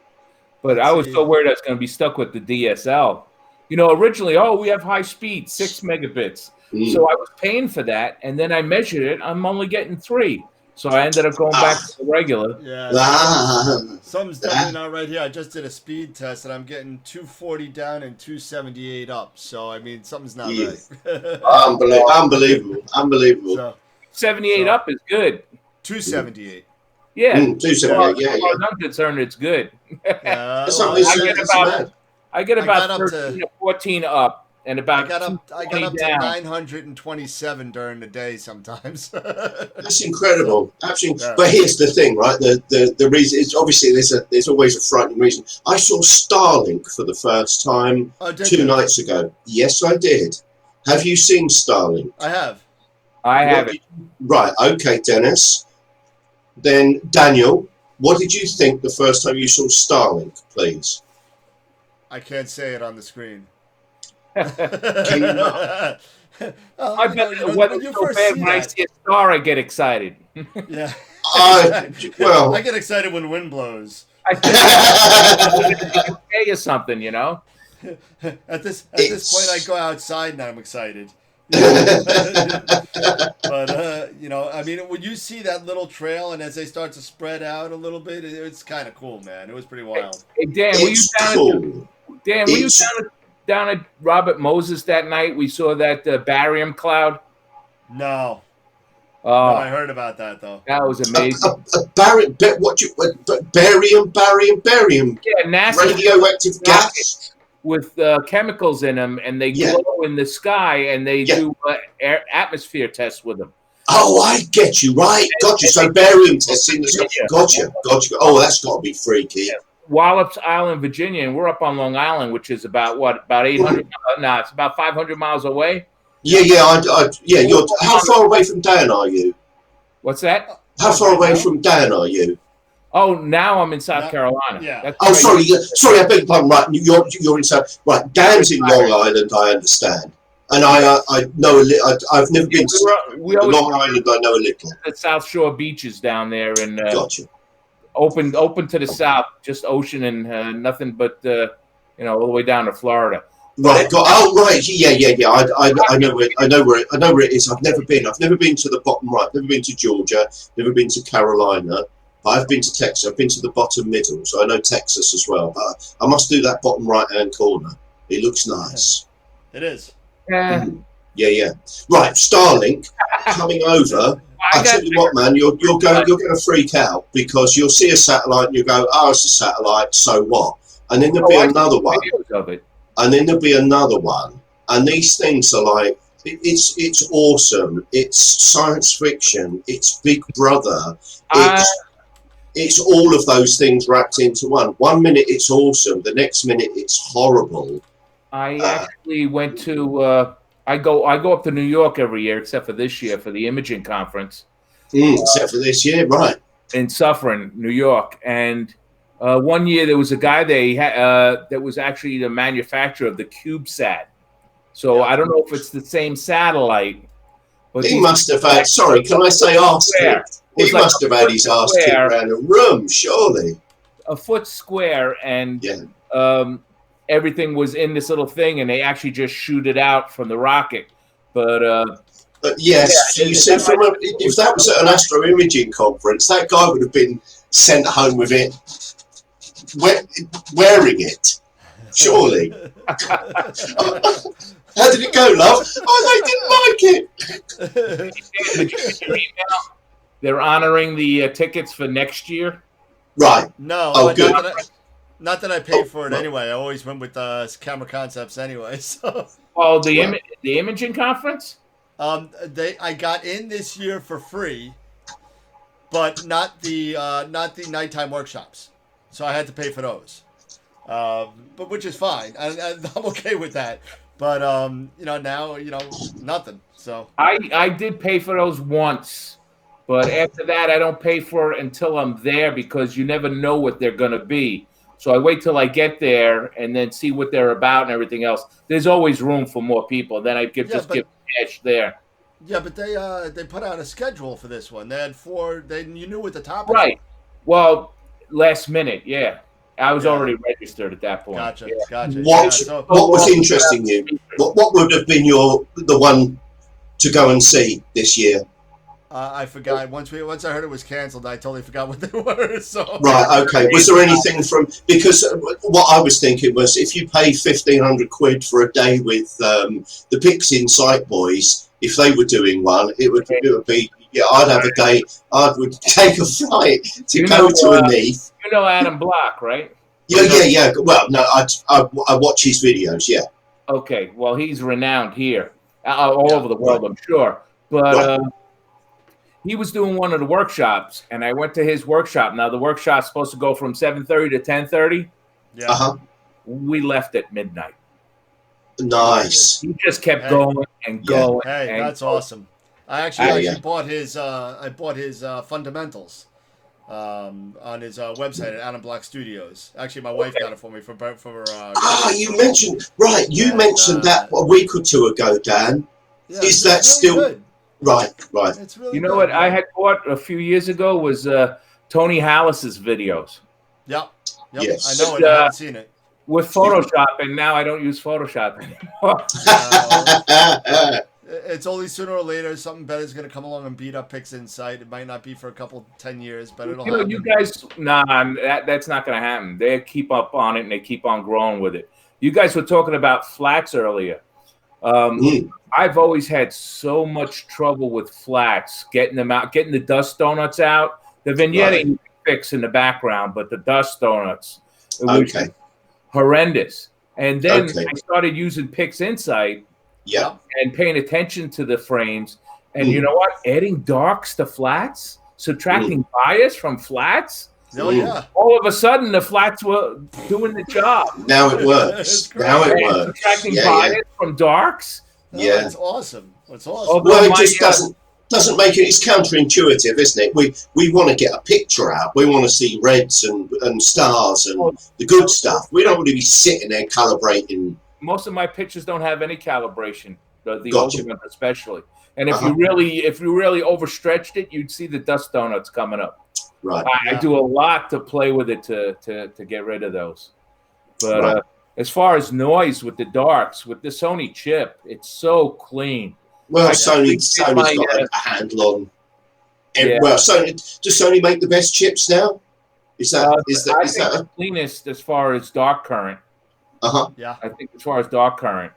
Speaker 4: But I was so worried I was going to be stuck with the DSL. Originally, we have high speed, 6 megabits. So I was paying for that, and then I measured it. I'm only getting 3. So I ended up going back to the regular.
Speaker 3: Yeah. Something's definitely not right here. I just did a speed test, and I'm getting 240 down and 278 up. So, I mean, something's not right.
Speaker 2: Unbelievable.
Speaker 3: So,
Speaker 4: 78 up is good.
Speaker 3: 278.
Speaker 4: Yeah.
Speaker 2: 278, yeah.
Speaker 4: As far as I'm concerned, it's good. I get about 13 or 14 up, and about
Speaker 3: I got up to 927 during the day sometimes.
Speaker 2: That's incredible. Absolutely. Yeah. But here's the thing, right? The reason is obviously there's always a frightening reason. I saw Starlink for the first time 2 nights ago. Yes, I did. Have you seen Starlink?
Speaker 3: I have.
Speaker 4: I haven't.
Speaker 2: Right. Okay, Dennis. Then Daniel, what did you think the first time you saw Starlink, please?
Speaker 3: I can't say it on the screen.
Speaker 2: Can you not?
Speaker 4: I bet the weather's so bad when I see a star, I get excited.
Speaker 3: Yeah.
Speaker 2: Well,
Speaker 3: I get excited when wind blows.
Speaker 4: I think it's UK or something, you know.
Speaker 3: At this point, I go outside and I'm excited. But I mean, when you see that little trail and as they start to spread out a little bit, it's kind of cool, man. It was pretty wild.
Speaker 4: Hey, Dan, were you
Speaker 2: cool.
Speaker 4: down at Robert Moses that night? We saw that barium cloud.
Speaker 3: No.
Speaker 4: Oh,
Speaker 3: No, I heard about that though.
Speaker 4: that was amazing.
Speaker 2: Barium.
Speaker 4: Yeah, NASA
Speaker 2: Radioactive gas.
Speaker 4: with chemicals in them, and they
Speaker 2: Yeah.
Speaker 4: glow in the sky, and they
Speaker 2: Yeah.
Speaker 4: do atmosphere tests with them.
Speaker 2: Oh, I get you, right. Gotcha. So barium testing. Gotcha. Oh, that's got to be freaky.
Speaker 4: Wallops Island, Virginia, and we're up on Long Island, which is about 800. No, it's about 500 miles away.
Speaker 2: Yeah. You're how far away from Dan are you?
Speaker 4: What's that?
Speaker 2: How far away from Dan are you?
Speaker 4: Oh, now I'm in South Carolina.
Speaker 3: Yeah.
Speaker 4: That's
Speaker 2: Oh,
Speaker 4: right.
Speaker 2: sorry. I beg your pardon. Right, you're in South. Right, Dan's in Long Island. I understand, and I know a little. I've never been to Long Island. I know a little.
Speaker 4: The South Shore beaches down there, and
Speaker 2: Gotcha.
Speaker 4: open to the south, just ocean and nothing but all the way down to Florida.
Speaker 2: Right. Right. Yeah. I know where it is. I've never been. I've never been to the bottom right. Never been to Georgia. Never been to Carolina. But I've been to Texas. I've been to the bottom middle, so I know Texas as well. But I must do that bottom right-hand corner. It looks nice.
Speaker 3: It is.
Speaker 4: Yeah.
Speaker 2: Yeah. Right, Starlink coming over. I tell you what, man, you're going to freak out because you'll see a satellite and you go, "Oh, it's a satellite. So what?" And then there'll be another one.
Speaker 4: Of it.
Speaker 2: And then there'll be another one. And these things are like, it's awesome. It's science fiction. It's Big Brother. It's all of those things wrapped into one. 1 minute it's awesome. The next minute it's horrible.
Speaker 4: I actually went to. I go up to New York every year, except for this year for the imaging conference.
Speaker 2: Except for this year, right?
Speaker 4: In Suffern, New York, and 1 year there was a guy there that was actually the manufacturer of the CubeSat. So I don't know if it's the same satellite, but
Speaker 2: he must have had. Sorry, can I say ass kicked? He must have had his ass kicked around a room, surely.
Speaker 4: A foot square, and everything was in this little thing, and they actually just shoot it out from the rocket. But
Speaker 2: yes, so you see, if that was at an astro imaging conference, that guy would have been sent home with it, wearing it, surely. How did it go, love? Oh, they didn't like it.
Speaker 4: They're honoring the tickets for next year.
Speaker 2: Right.
Speaker 3: No.
Speaker 2: Oh, good.
Speaker 3: Not that I paid for it anyway. I always went with Camera Concepts anyway. So.
Speaker 4: Oh, the imaging conference.
Speaker 3: I got in this year for free, but not the nighttime workshops. So I had to pay for those. But which is fine. I'm okay with that. But now nothing. So
Speaker 4: I did pay for those once, but after that I don't pay for it until I'm there because you never know what they're gonna be. So I wait till I get there and then see what they're about and everything else. There's always room for more people. Then I give cash there.
Speaker 3: Yeah, but they put out a schedule for this one. They had 4. You knew what the topics
Speaker 4: right. Well, last minute, yeah. I was already registered at that point.
Speaker 3: Gotcha.
Speaker 2: What was interesting you? What would have been the one to go and see this year?
Speaker 3: I forgot. Once I heard it was canceled, I totally forgot what they were. So
Speaker 2: right, okay. Was there anything because what I was thinking was if you pay 1,500 quid for a day with the Pixie Sight Boys, if they were doing one, it would be. Yeah, I'd have a day. I would take a flight to go to a Neath.
Speaker 4: You know Adam Block, right?
Speaker 2: Yeah. Well, no, I watch his videos. Yeah.
Speaker 4: Okay. Well, he's renowned here, all over the world, I'm sure. But he was doing one of the workshops, and I went to his workshop. Now the workshop's supposed to go from 7:30 to 10:30.
Speaker 3: Yeah.
Speaker 4: We left at midnight.
Speaker 2: Nice.
Speaker 4: He just kept going and going.
Speaker 3: Hey, that's awesome. I actually bought his fundamentals. on his website at Adam Black Studios. Actually, my wife got it for me for
Speaker 2: you mentioned You
Speaker 3: And,
Speaker 2: mentioned that a week or two ago, Dan.
Speaker 3: yeah,
Speaker 2: Is
Speaker 3: it's
Speaker 2: that
Speaker 3: really
Speaker 2: still
Speaker 3: good.
Speaker 2: right?
Speaker 3: It's really
Speaker 4: You know
Speaker 3: good,
Speaker 4: what
Speaker 3: yeah.
Speaker 4: I had bought a few years ago was Tony Hallis's videos.
Speaker 3: Yep.
Speaker 2: Yes.
Speaker 3: I know it. I haven't seen it.
Speaker 4: With Photoshop, and now I don't use Photoshop anymore.
Speaker 3: It's only sooner or later something better is going to come along and beat up PixInsight. It might not be for a couple 10 years, but it'll happen.
Speaker 4: You guys, that's not going to happen. They keep up on it and they keep on growing with it. You guys were talking about flats earlier. I've always had so much trouble with flats, getting them out, getting the dust donuts out. The vignette you can fix in the background, but the dust donuts, it was horrendous. And then I started using PixInsight.
Speaker 2: Yeah.
Speaker 4: And paying attention to the frames. And you know what? Adding darks to flats, subtracting bias from flats.
Speaker 3: Oh, yeah.
Speaker 4: All of a sudden, the flats were doing the job.
Speaker 2: Now it works. Now it works.
Speaker 4: Subtracting bias from darks.
Speaker 3: It's awesome. It's awesome.
Speaker 2: Well, it just doesn't make it. It's counterintuitive, isn't it? We want to get a picture out. We want to see reds and stars and the good stuff. We don't want to be sitting there calibrating.
Speaker 4: Most of my pictures don't have any calibration, the
Speaker 2: Gotcha.
Speaker 4: older ones especially. And if you really overstretched it, you'd see the dust donuts coming up.
Speaker 2: Right.
Speaker 4: I do a lot to play with it to get rid of those. But as far as noise with the darks, with the Sony chip, it's so clean.
Speaker 2: Well, Sony's got a handle on. Well, does Sony make the best chips now? Is that
Speaker 4: the cleanest as far as dark current?
Speaker 3: Yeah.
Speaker 4: I think as far as dark current,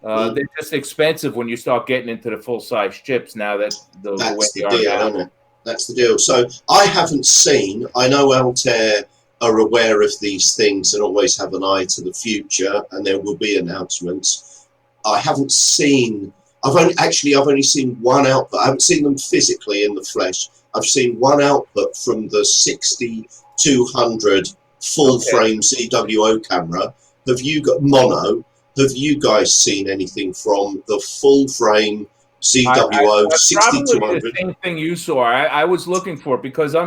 Speaker 4: they're just expensive when you start getting into the full size chips. Now that the way they are now.
Speaker 2: Isn't it? That's the deal. So I haven't seen. I know Altair are aware of these things and always have an eye to the future, and there will be announcements. I haven't seen. I've only seen one output. I haven't seen them physically in the flesh. I've seen one output from the 6200 full frame ZWO camera. Have you got mono? Have you guys seen anything from the full frame ZWO 6200?
Speaker 4: The same thing you saw. I was looking for it because I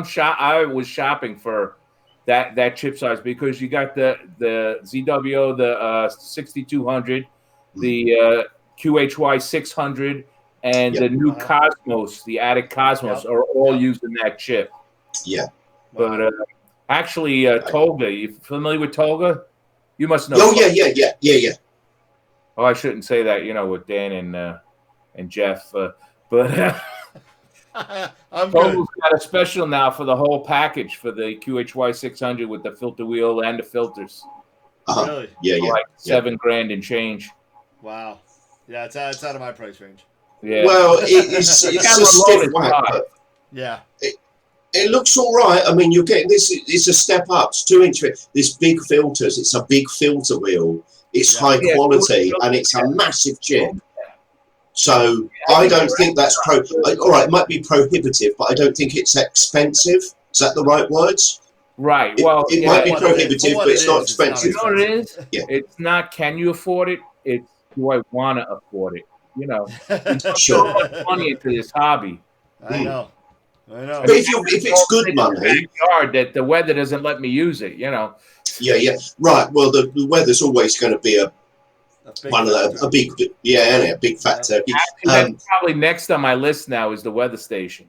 Speaker 4: was shopping for that chip size because you got the ZWO, the 6200, the QHY 600, and the new Cosmos, the added Cosmos, are all using that chip.
Speaker 2: Yeah.
Speaker 4: But actually, Tolga, you familiar with Tolga? You must know.
Speaker 2: Oh, yeah.
Speaker 4: Oh, I shouldn't say that, with Dan and Jeff. But Tolga's got a special now for the whole package for the QHY 600 with the filter wheel and the filters.
Speaker 3: Really?
Speaker 2: Yeah.
Speaker 4: Like $7,000 and change.
Speaker 3: Wow. Yeah, it's out of my price range.
Speaker 4: Yeah.
Speaker 2: Well, it's a stiff whack, but
Speaker 3: yeah.
Speaker 2: It looks all right. I mean, you're getting this. It's a step up. It's 2-inch. This big filters. It's a big filter wheel. It's high quality and it's a massive chip. So I don't think that's all right. It might be prohibitive, but I don't think it's expensive. Is that the right words?
Speaker 4: Right.
Speaker 2: It might be prohibitive, but it's not expensive.
Speaker 4: You know what it is?
Speaker 2: Yeah.
Speaker 4: It's not. Can you afford it? It's do I want to afford it?
Speaker 2: Sure.
Speaker 4: Put money into this hobby.
Speaker 3: I know.
Speaker 2: But if it's good money,
Speaker 4: that the weather doesn't let me use it.
Speaker 2: Yeah. Right. Well, the weather's always going to be a big factor.
Speaker 4: Actually, that's probably next on my list now is the weather station.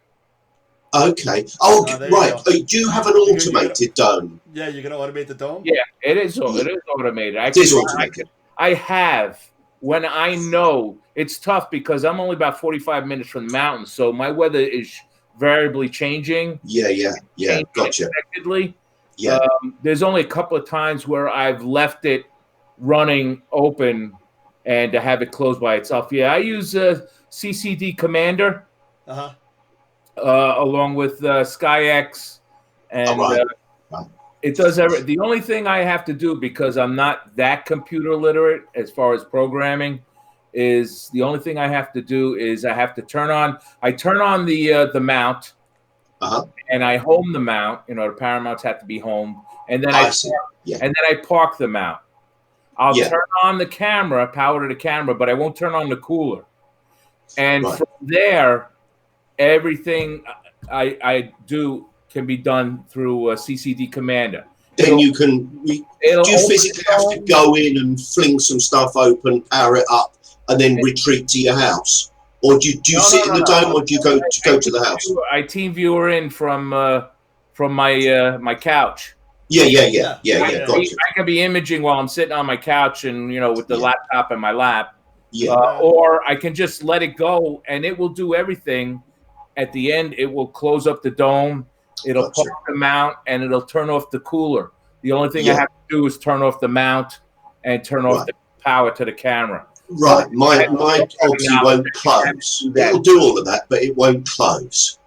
Speaker 2: Okay. Oh, right. Do you have an automated dome?
Speaker 3: Yeah, you're going to automate the dome?
Speaker 4: Yeah, it is. It is automated.
Speaker 2: It is automated.
Speaker 4: I have. When I know it's tough because I'm only about 45 minutes from the mountains, so my weather is variably changing.
Speaker 2: Yeah. Gotcha.
Speaker 4: Unexpectedly.
Speaker 2: Yeah.
Speaker 4: There's only a couple of times where I've left it running open and to have it closed by itself. Yeah, I use CCD Commander along with SkyX, and it does everything. The only thing I have to do, because I'm not that computer literate as far as programming, is I have to turn on the mount, and I home the mount. The power mounts have to be homed, and then I park the mount. I'll turn on the camera, power to the camera, but I won't turn on the cooler. And from there, everything I do can be done through a CCD Commander.
Speaker 2: Then you can. Do you physically have to go in and fling some stuff open, power it up, and then retreat to your house, or do you sit in the dome, or do you go to the house?
Speaker 4: I team viewer in from my couch.
Speaker 2: Yeah. Gotcha.
Speaker 4: I can be imaging while I'm sitting on my couch and with the laptop in my lap.
Speaker 2: Yeah.
Speaker 4: Or I can just let it go, and it will do everything. At the end, it will close up the dome. It'll pop the mount, and it'll turn off the cooler. The only thing I have to do is turn off the mount and turn off the power to the camera.
Speaker 2: Right. My obviously won't close. It'll do all of that, but it won't close.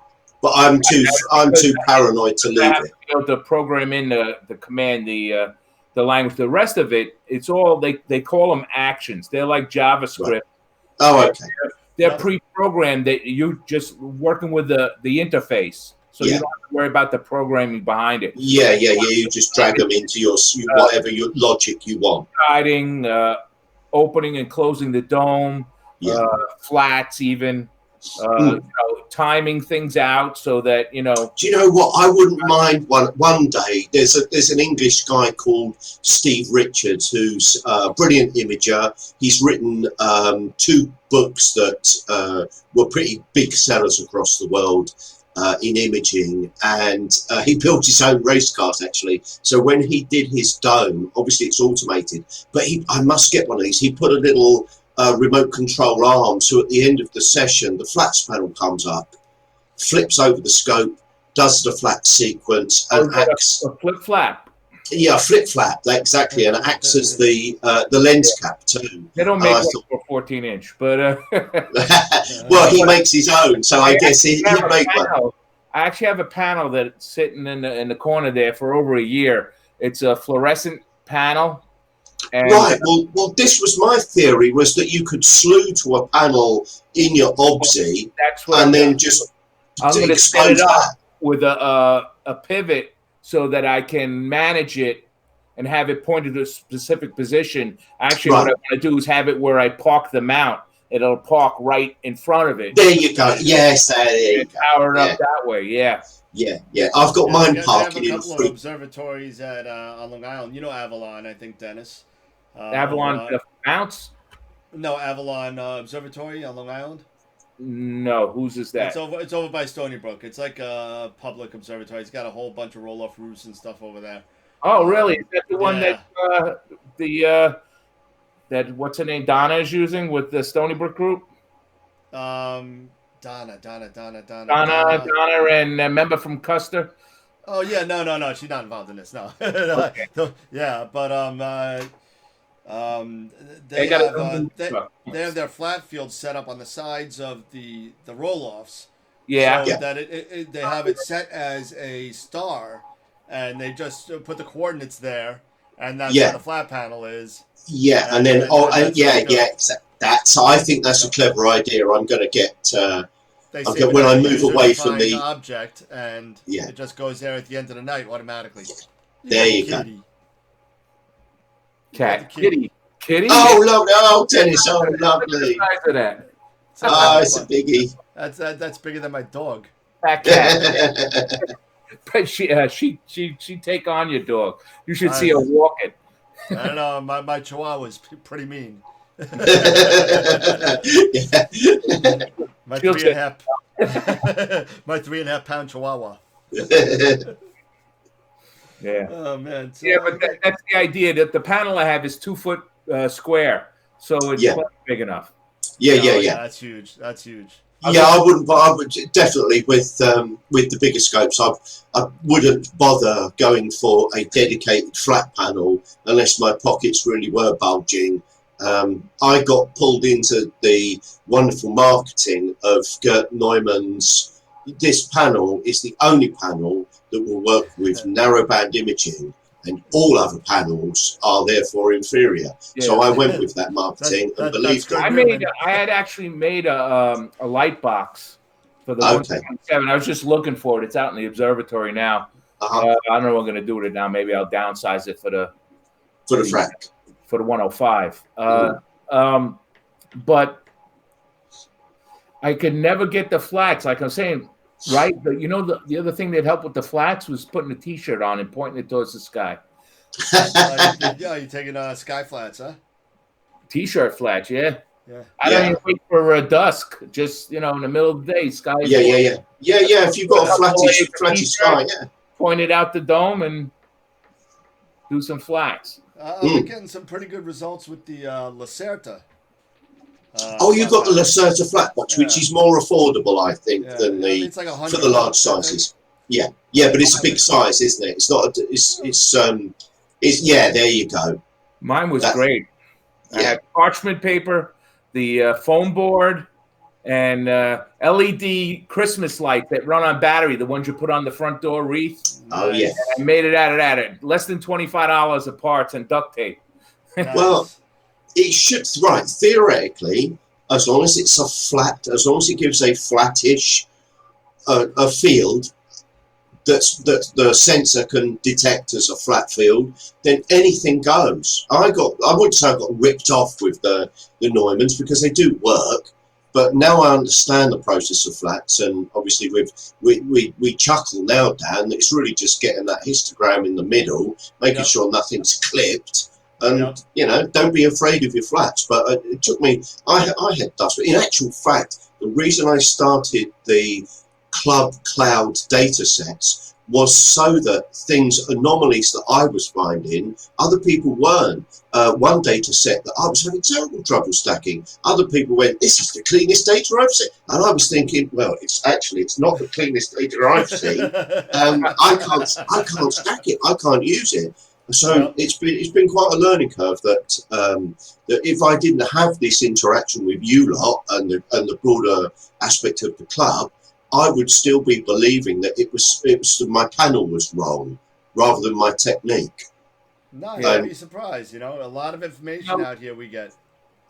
Speaker 2: But I'm too paranoid to leave it.
Speaker 4: To program in the command, the language. The rest of it, it's all they call them actions. They're like JavaScript. Right.
Speaker 2: Oh, okay.
Speaker 4: They're pre-programmed. That you just working with the interface, so you don't have to worry about the programming behind it.
Speaker 2: Yeah. You just drag them into your whatever your logic you want.
Speaker 4: Guiding, opening and closing the dome, flats, even. Timing things out so that Do
Speaker 2: you know what? I wouldn't mind one day. There's an English guy called Steve Richards who's a brilliant imager. He's written 2 books that were pretty big sellers across the world in imaging, and he built his own race cars actually. So when he did his dome, obviously it's automated, but I must get one of these. He put a little remote control arm, so at the end of the session the flats panel comes up, flips over the scope, does the flat sequence, and acts
Speaker 4: a flip flap.
Speaker 2: Yeah, flip flap, exactly, and acts as the lens cap too.
Speaker 4: They don't make one for 14-inch, but
Speaker 2: well, he makes his own, so I guess he'd make one.
Speaker 4: I actually have a panel that's sitting in the corner there for over a year. It's a fluorescent panel. And
Speaker 2: right. Well, this was my theory, was that you could slew to a panel in your OBSI and then just
Speaker 4: I'm going to set it up with a pivot so that I can manage it and have it pointed to a specific position. Actually, what I want to do is have it where I park the mount. It'll park right in front of it.
Speaker 2: There you go. Yes, there you go.
Speaker 4: Power it up that way. Yeah.
Speaker 2: I've got mine parking in
Speaker 3: a couple of observatories at on Long Island. You know Avalon, I think, Dennis.
Speaker 4: Avalon mounts?
Speaker 3: No, Avalon Observatory on Long Island.
Speaker 4: No, whose is that?
Speaker 3: It's over by Stony Brook. It's like a public observatory. It's got a whole bunch of roll-off roofs and stuff over there.
Speaker 4: Oh, really? Is that the one that what's her name, Donna is using with the Stony Brook group?
Speaker 3: Donna,
Speaker 4: and a member from Custer.
Speaker 3: Oh yeah, no, she's not involved in this. No,
Speaker 4: Okay.
Speaker 3: Yeah, but they have their flat field set up on the sides of the roll-offs.
Speaker 4: Yeah,
Speaker 3: so that they have it set as a star, and they just put the coordinates there, and that's where the flat panel is.
Speaker 2: Yeah, and then that's. I think that's a clever idea. I'm going to get. When I move away from the
Speaker 3: object, and it just goes there at the end of the night automatically.
Speaker 2: There you go.
Speaker 4: Kitty.
Speaker 2: Oh, lovely! Oh, Dennis, oh, lovely.
Speaker 4: Of that.
Speaker 2: Oh, it's a biggie.
Speaker 3: That's bigger than my dog.
Speaker 4: That cat. But she take on your dog. You should see her walking.
Speaker 3: I don't know. My Chihuahua's pretty mean. My 3.5 pound Chihuahua.
Speaker 4: Yeah.
Speaker 3: Oh man. So,
Speaker 4: but that's the idea. That the panel I have is 2 foot square, so it's big enough.
Speaker 2: Yeah.
Speaker 3: That's huge.
Speaker 2: Yeah, I would definitely with the bigger scopes. I wouldn't bother going for a dedicated flat panel unless my pockets really were bulging. I got pulled into the wonderful marketing of Gert Neumann's. This panel is the only panel that will work with narrowband imaging, and all other panels are therefore inferior. Yeah. So I went with that marketing and believed it.
Speaker 4: I had actually made a light box for the 127. I was just looking for it. It's out in the observatory now. I don't know what I'm going to do with it now. Maybe I'll downsize it for the
Speaker 2: frac.
Speaker 4: For the 105. But I could never get the flats. Like I'm saying, right? But you know, the other thing that helped with the flats was putting a T-shirt on and pointing it towards the sky.
Speaker 3: Yeah, you're taking sky flats, huh?
Speaker 4: T-shirt flats, yeah.
Speaker 3: Yeah.
Speaker 4: I don't
Speaker 2: Yeah.
Speaker 4: even wait for dusk. Just in the middle of the day, sky.
Speaker 2: Yeah. If you've got a flattish sky, yeah.
Speaker 4: Point it out the dome and do some flats.
Speaker 3: I've been getting some pretty good results with the Lacerta.
Speaker 2: You got the Lacerta flat box, which is more affordable, I think, than the
Speaker 3: it's like
Speaker 2: for the large sizes. Yeah, but it's a big size, isn't it? It's not. Yeah. There you go.
Speaker 4: Mine was great. I had parchment paper, the foam board, and LED Christmas light that run on battery, the ones you put on the front door wreath.
Speaker 2: Oh, yeah.
Speaker 4: And I made it out of that. Less than $25 of parts and duct tape.
Speaker 3: Nice.
Speaker 2: Well, it should, right, theoretically, as long as it's as long as it gives a flattish a field that the sensor can detect as a flat field, then anything goes. I wouldn't say I got ripped off with the Neumanns, because they do work, but now I understand the process of flats, and obviously we chuckle now, Dan, that it's really just getting that histogram in the middle, making sure nothing's clipped, and don't be afraid of your flats. But it took me, I had dust, but in actual fact, the reason I started the Club Cloud data sets was so that anomalies that I was finding, other people weren't. One data set that I was having terrible trouble stacking, other people went, this is the cleanest data I've seen. And I was thinking, well, it's not the cleanest data I've seen. I can't stack it. I can't use it. So it's been quite a learning curve that if I didn't have this interaction with you lot and the broader aspect of the club, I would still be believing that it was my panel was wrong rather than my technique.
Speaker 3: No, you'd be surprised. A lot of information out here we get.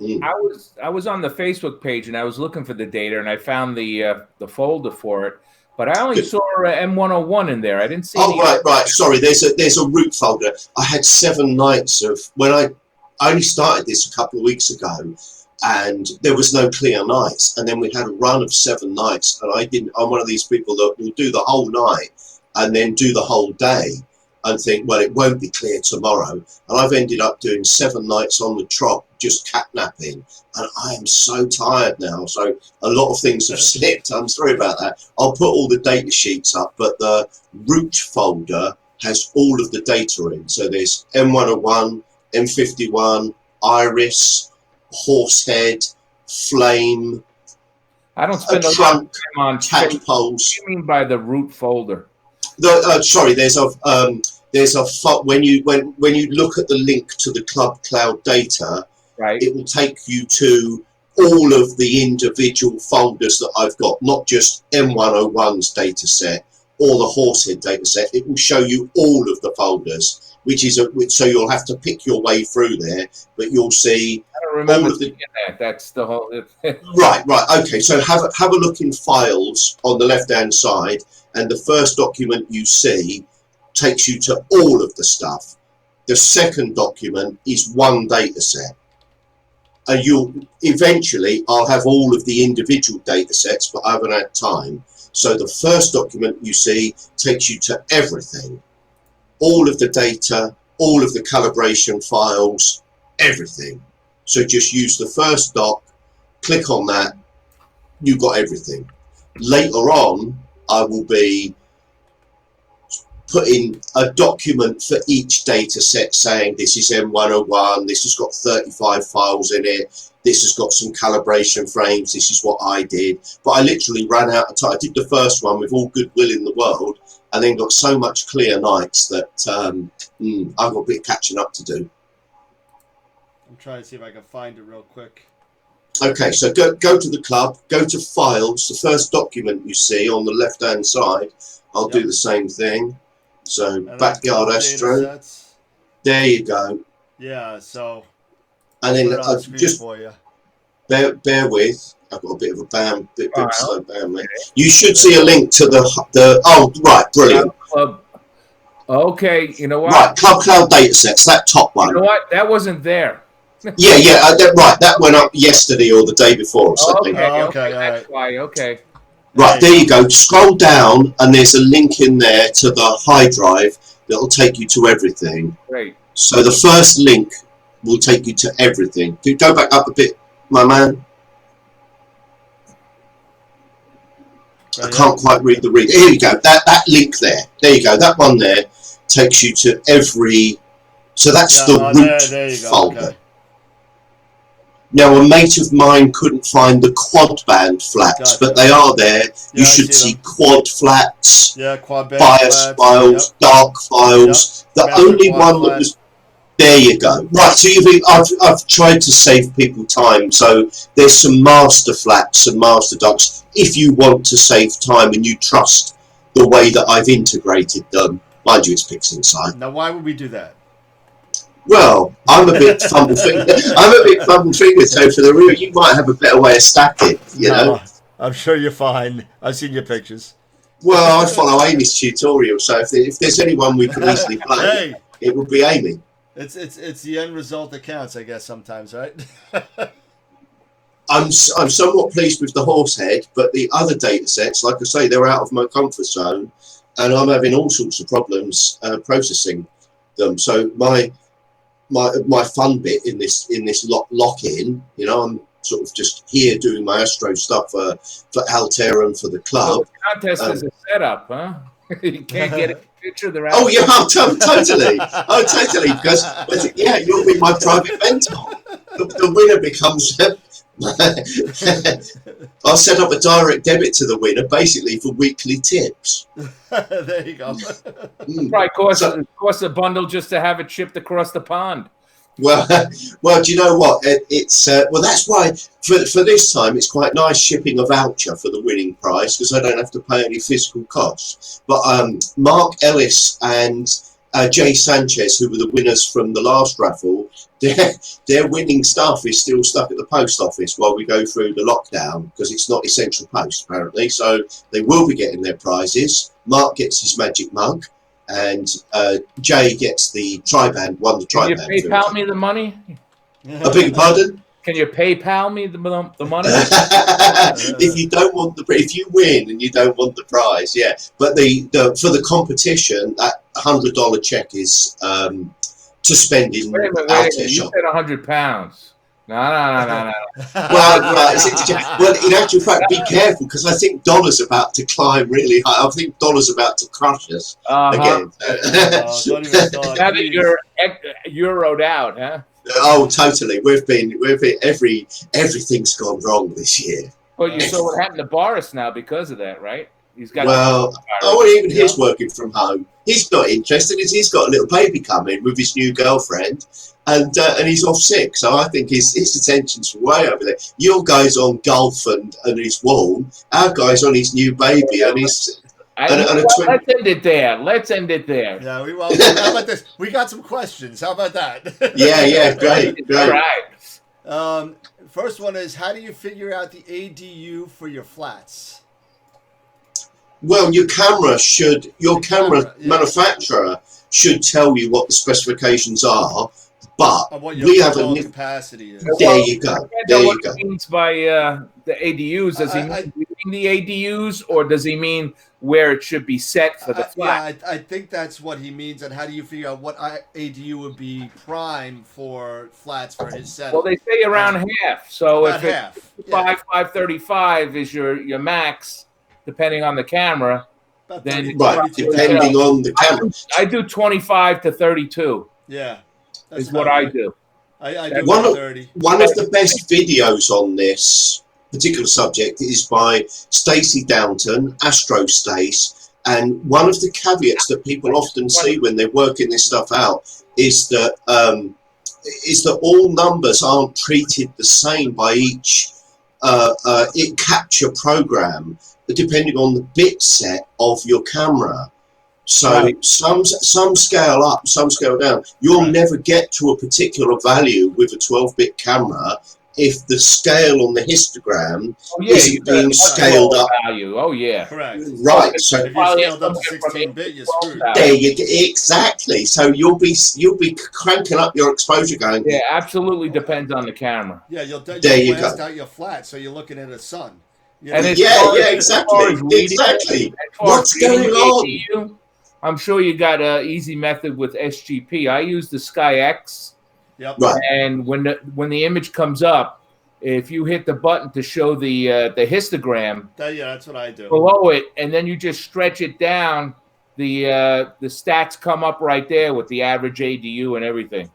Speaker 4: I was on the Facebook page and I was looking for the data, and I found the folder for it, but I only saw M101 in there. I didn't see.
Speaker 2: Oh, right. Sorry, there's a root folder. I had 7 nights of when I only started this a couple of weeks ago. And there was no clear nights, and then we had a run of 7 nights, and I'm one of these people that will do the whole night and then do the whole day and think, well, it won't be clear tomorrow, and I've ended up doing 7 nights on the trot just catnapping, and I am so tired now, so a lot of things have slipped. I'm sorry about that. I'll put all the data sheets up, but the root folder has all of the data in, so there's M101, M51, Iris, Horsehead, Flame.
Speaker 4: I don't spend a lot of time on
Speaker 2: tadpoles.
Speaker 4: What do you mean by the root folder?
Speaker 2: Sorry, there's a when you look at the link to the Club Cloud data,
Speaker 4: right,
Speaker 2: it will take you to all of the individual folders that I've got, not just M101's data set or the Horsehead data set. It will show you all of the folders, so you'll have to pick your way through there, but you'll see all of the.
Speaker 4: That's the whole.
Speaker 2: Right. Okay. So have a look in files on the left-hand side, and the first document you see takes you to all of the stuff. The second document is one data set, and I'll have all of the individual data sets, but I haven't had time. So the first document you see takes you to everything. All of the data, all of the calibration files, everything. So just use the first doc, click on that, you've got everything. Later on, I will be putting a document for each data set saying this is M101, this has got 35 files in it, this has got some calibration frames, this is what I did. But I literally ran out of time. I did the first one with all goodwill in the world, and then got so much clear nights that I've got a bit of catching up to do.
Speaker 3: I'm trying to see if I can find it real quick.
Speaker 2: Okay, so go to the club, go to files, the first document you see on the left-hand side. I'll do the same thing. So Backyard Astro. There you go.
Speaker 3: Yeah, so.
Speaker 2: And then just
Speaker 3: for you.
Speaker 2: Bear with. I've got a bit of a bit of slow bam there. You should see a link to the oh, right, brilliant.
Speaker 4: Okay, you know what?
Speaker 2: Right, Club Cloud datasets, that top one.
Speaker 4: You know what? That wasn't there.
Speaker 2: Yeah, right. That went up yesterday or the day before or something.
Speaker 4: Okay, that's why. Okay.
Speaker 2: Right, there you go. Scroll down, and there's a link in there to the high drive that'll take you to everything.
Speaker 4: Great.
Speaker 2: So the first link will take you to everything. Can you go back up a bit, my man? I can't quite read the read. Here you go. That link there. There you go. That one there takes you to every. So that's the root
Speaker 3: there you go.
Speaker 2: folder.
Speaker 3: Okay.
Speaker 2: Now, a mate of mine couldn't find the quad band flats, but they are there. You should see quad flats,
Speaker 3: quad band
Speaker 2: bias
Speaker 3: flats,
Speaker 2: files, dark files. The
Speaker 3: Master
Speaker 2: only
Speaker 3: quad
Speaker 2: one that
Speaker 3: flat.
Speaker 2: was. There you go. Right, so I've tried to save people time. So there's some master flats, some master docs. If you want to save time and you trust the way that I've integrated them, mind you, it's pixel inside.
Speaker 3: Now, why would we do that?
Speaker 2: Well, I'm a bit fumble fingered. So for the real, you might have a better way of stacking. You know.
Speaker 3: I'm sure you're fine. I've seen your pictures.
Speaker 2: Well, I follow Amy's tutorial, so if there's anyone we can easily play, it would be Amy.
Speaker 3: It's the end result that counts, I guess, sometimes, right?
Speaker 2: I'm somewhat pleased with the horse head, but the other data sets, like I say, they're out of my comfort zone, and I'm having all sorts of problems processing them. So my fun bit in this lock-in, you know, I'm sort of just here doing my Astro stuff for Altair and for the club.
Speaker 4: So the contest is a setup, huh? You can't get a picture of the
Speaker 2: Oh yeah, totally. Oh, totally. Because yeah, you'll be my private mentor. The winner becomes. I'll set up a direct debit to the winner, basically for weekly tips.
Speaker 3: There you go.
Speaker 2: Right,
Speaker 4: cost a bundle just to have it shipped across the pond.
Speaker 2: Well, do you know what? It's well, that's why for this time it's quite nice shipping a voucher for the winning prize because I don't have to pay any physical costs. But Mark Ellis and Jay Sanchez, who were the winners from the last raffle, their winning stuff is still stuck at the post office while we go through the lockdown because it's not essential post apparently. So they will be getting their prizes. Mark gets his magic mug. And Jay gets the Triband, won the Triband.
Speaker 4: Can you PayPal me the money?
Speaker 2: I beg your pardon?
Speaker 4: Can you PayPal me the money?
Speaker 2: If you win and you don't want the prize, yeah. But for the competition, that $100 check is to spend in Altair
Speaker 4: You
Speaker 2: shop.
Speaker 4: said £100. No.
Speaker 2: Well, in actual fact, be careful because I think dollar's about to climb really high. I think dollar's about to crush us again.
Speaker 4: Now that you're euroed out, huh?
Speaker 2: Oh, totally. We've been everything's gone wrong this year.
Speaker 4: Well, you saw what happened to Boris now because of that, right? He's got
Speaker 2: even he's working from home. He's not interested. He's got a little baby coming with his new girlfriend, and he's off sick. So I think his attention's way over there. Your guy's on golf and his wall. Our guy's on his new baby and his.
Speaker 4: Let's end it there.
Speaker 3: Yeah, how about this? We got some questions. How about that?
Speaker 2: Yeah, great.
Speaker 4: All right.
Speaker 3: First one is, how do you figure out the ADU for your flats?
Speaker 2: Well, your camera manufacturer should tell you what the specifications are, but we have a
Speaker 3: capacity is.
Speaker 2: There you go.
Speaker 4: What he means by the ADUs? Does he mean the ADUs, or does he mean where it should be set for the flat?
Speaker 3: Yeah, I think that's what he means. And how do you figure out what ADU would be prime for flats for his setup?
Speaker 4: Well, they say around half. So if
Speaker 3: half.
Speaker 4: 535 is your max, depending on the camera, then
Speaker 2: depending on the camera.
Speaker 4: I do 25 to 32.
Speaker 3: Yeah,
Speaker 4: is what I do.
Speaker 3: I do 30.
Speaker 2: One of the best videos on this particular subject is by Stacey Downton, Astro Stace, and one of the caveats that people often see when they're working this stuff out is that all numbers aren't treated the same by each capture program, depending on the bit set of your camera. So some scale up, some scale down. You'll never get to a particular value with a 12-bit camera if the scale on the histogram isn't being scaled up.
Speaker 4: Value. Oh yeah,
Speaker 3: correct.
Speaker 2: Right. So
Speaker 3: if you scaled up 16-bit, you're screwed.
Speaker 2: There you go. Exactly. So you'll be cranking up your exposure going.
Speaker 4: Yeah, absolutely depends on the camera.
Speaker 3: Yeah, you'll blast out your flat, so you're looking at a sun.
Speaker 4: And as
Speaker 2: Yeah,
Speaker 4: far
Speaker 2: yeah,
Speaker 4: as- as far as
Speaker 2: exactly,
Speaker 4: reading-
Speaker 2: exactly.
Speaker 4: as far as
Speaker 2: What's
Speaker 4: reading
Speaker 2: going
Speaker 4: the
Speaker 2: on?
Speaker 4: ADU, I'm sure you got an easy method with SGP. I use the SkyX,
Speaker 3: Yep.
Speaker 2: Right.
Speaker 4: and when the image comes up, if you hit the button to show the histogram
Speaker 3: That's what I do.
Speaker 4: below it, and then you just stretch it down, the stats come up right there with the average ADU and everything.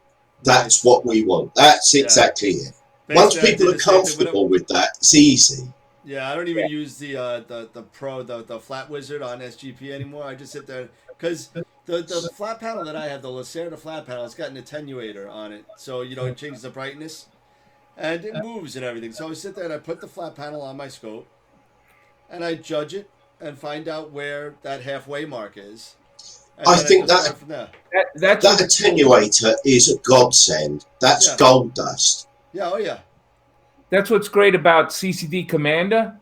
Speaker 2: That's what we want. That's exactly it. Once
Speaker 3: Basically, I
Speaker 2: people
Speaker 3: did
Speaker 2: are
Speaker 3: the same thing
Speaker 2: comfortable with that, it's easy.
Speaker 3: Yeah, I don't even use the flat wizard on SGP anymore. I just sit there because the flat panel that I have, the Lacerda flat panel, it's got an attenuator on it, so it changes the brightness and it moves and everything. So I sit there and I put the flat panel on my scope and I judge it and find out where that halfway mark is. And
Speaker 2: I
Speaker 3: then
Speaker 2: think
Speaker 3: just
Speaker 2: that-
Speaker 3: start from there.
Speaker 4: That's
Speaker 2: That attenuator is a godsend. That's
Speaker 3: Yeah.
Speaker 2: gold dust.
Speaker 3: Yeah, oh yeah.
Speaker 4: That's what's great about CCD Commander,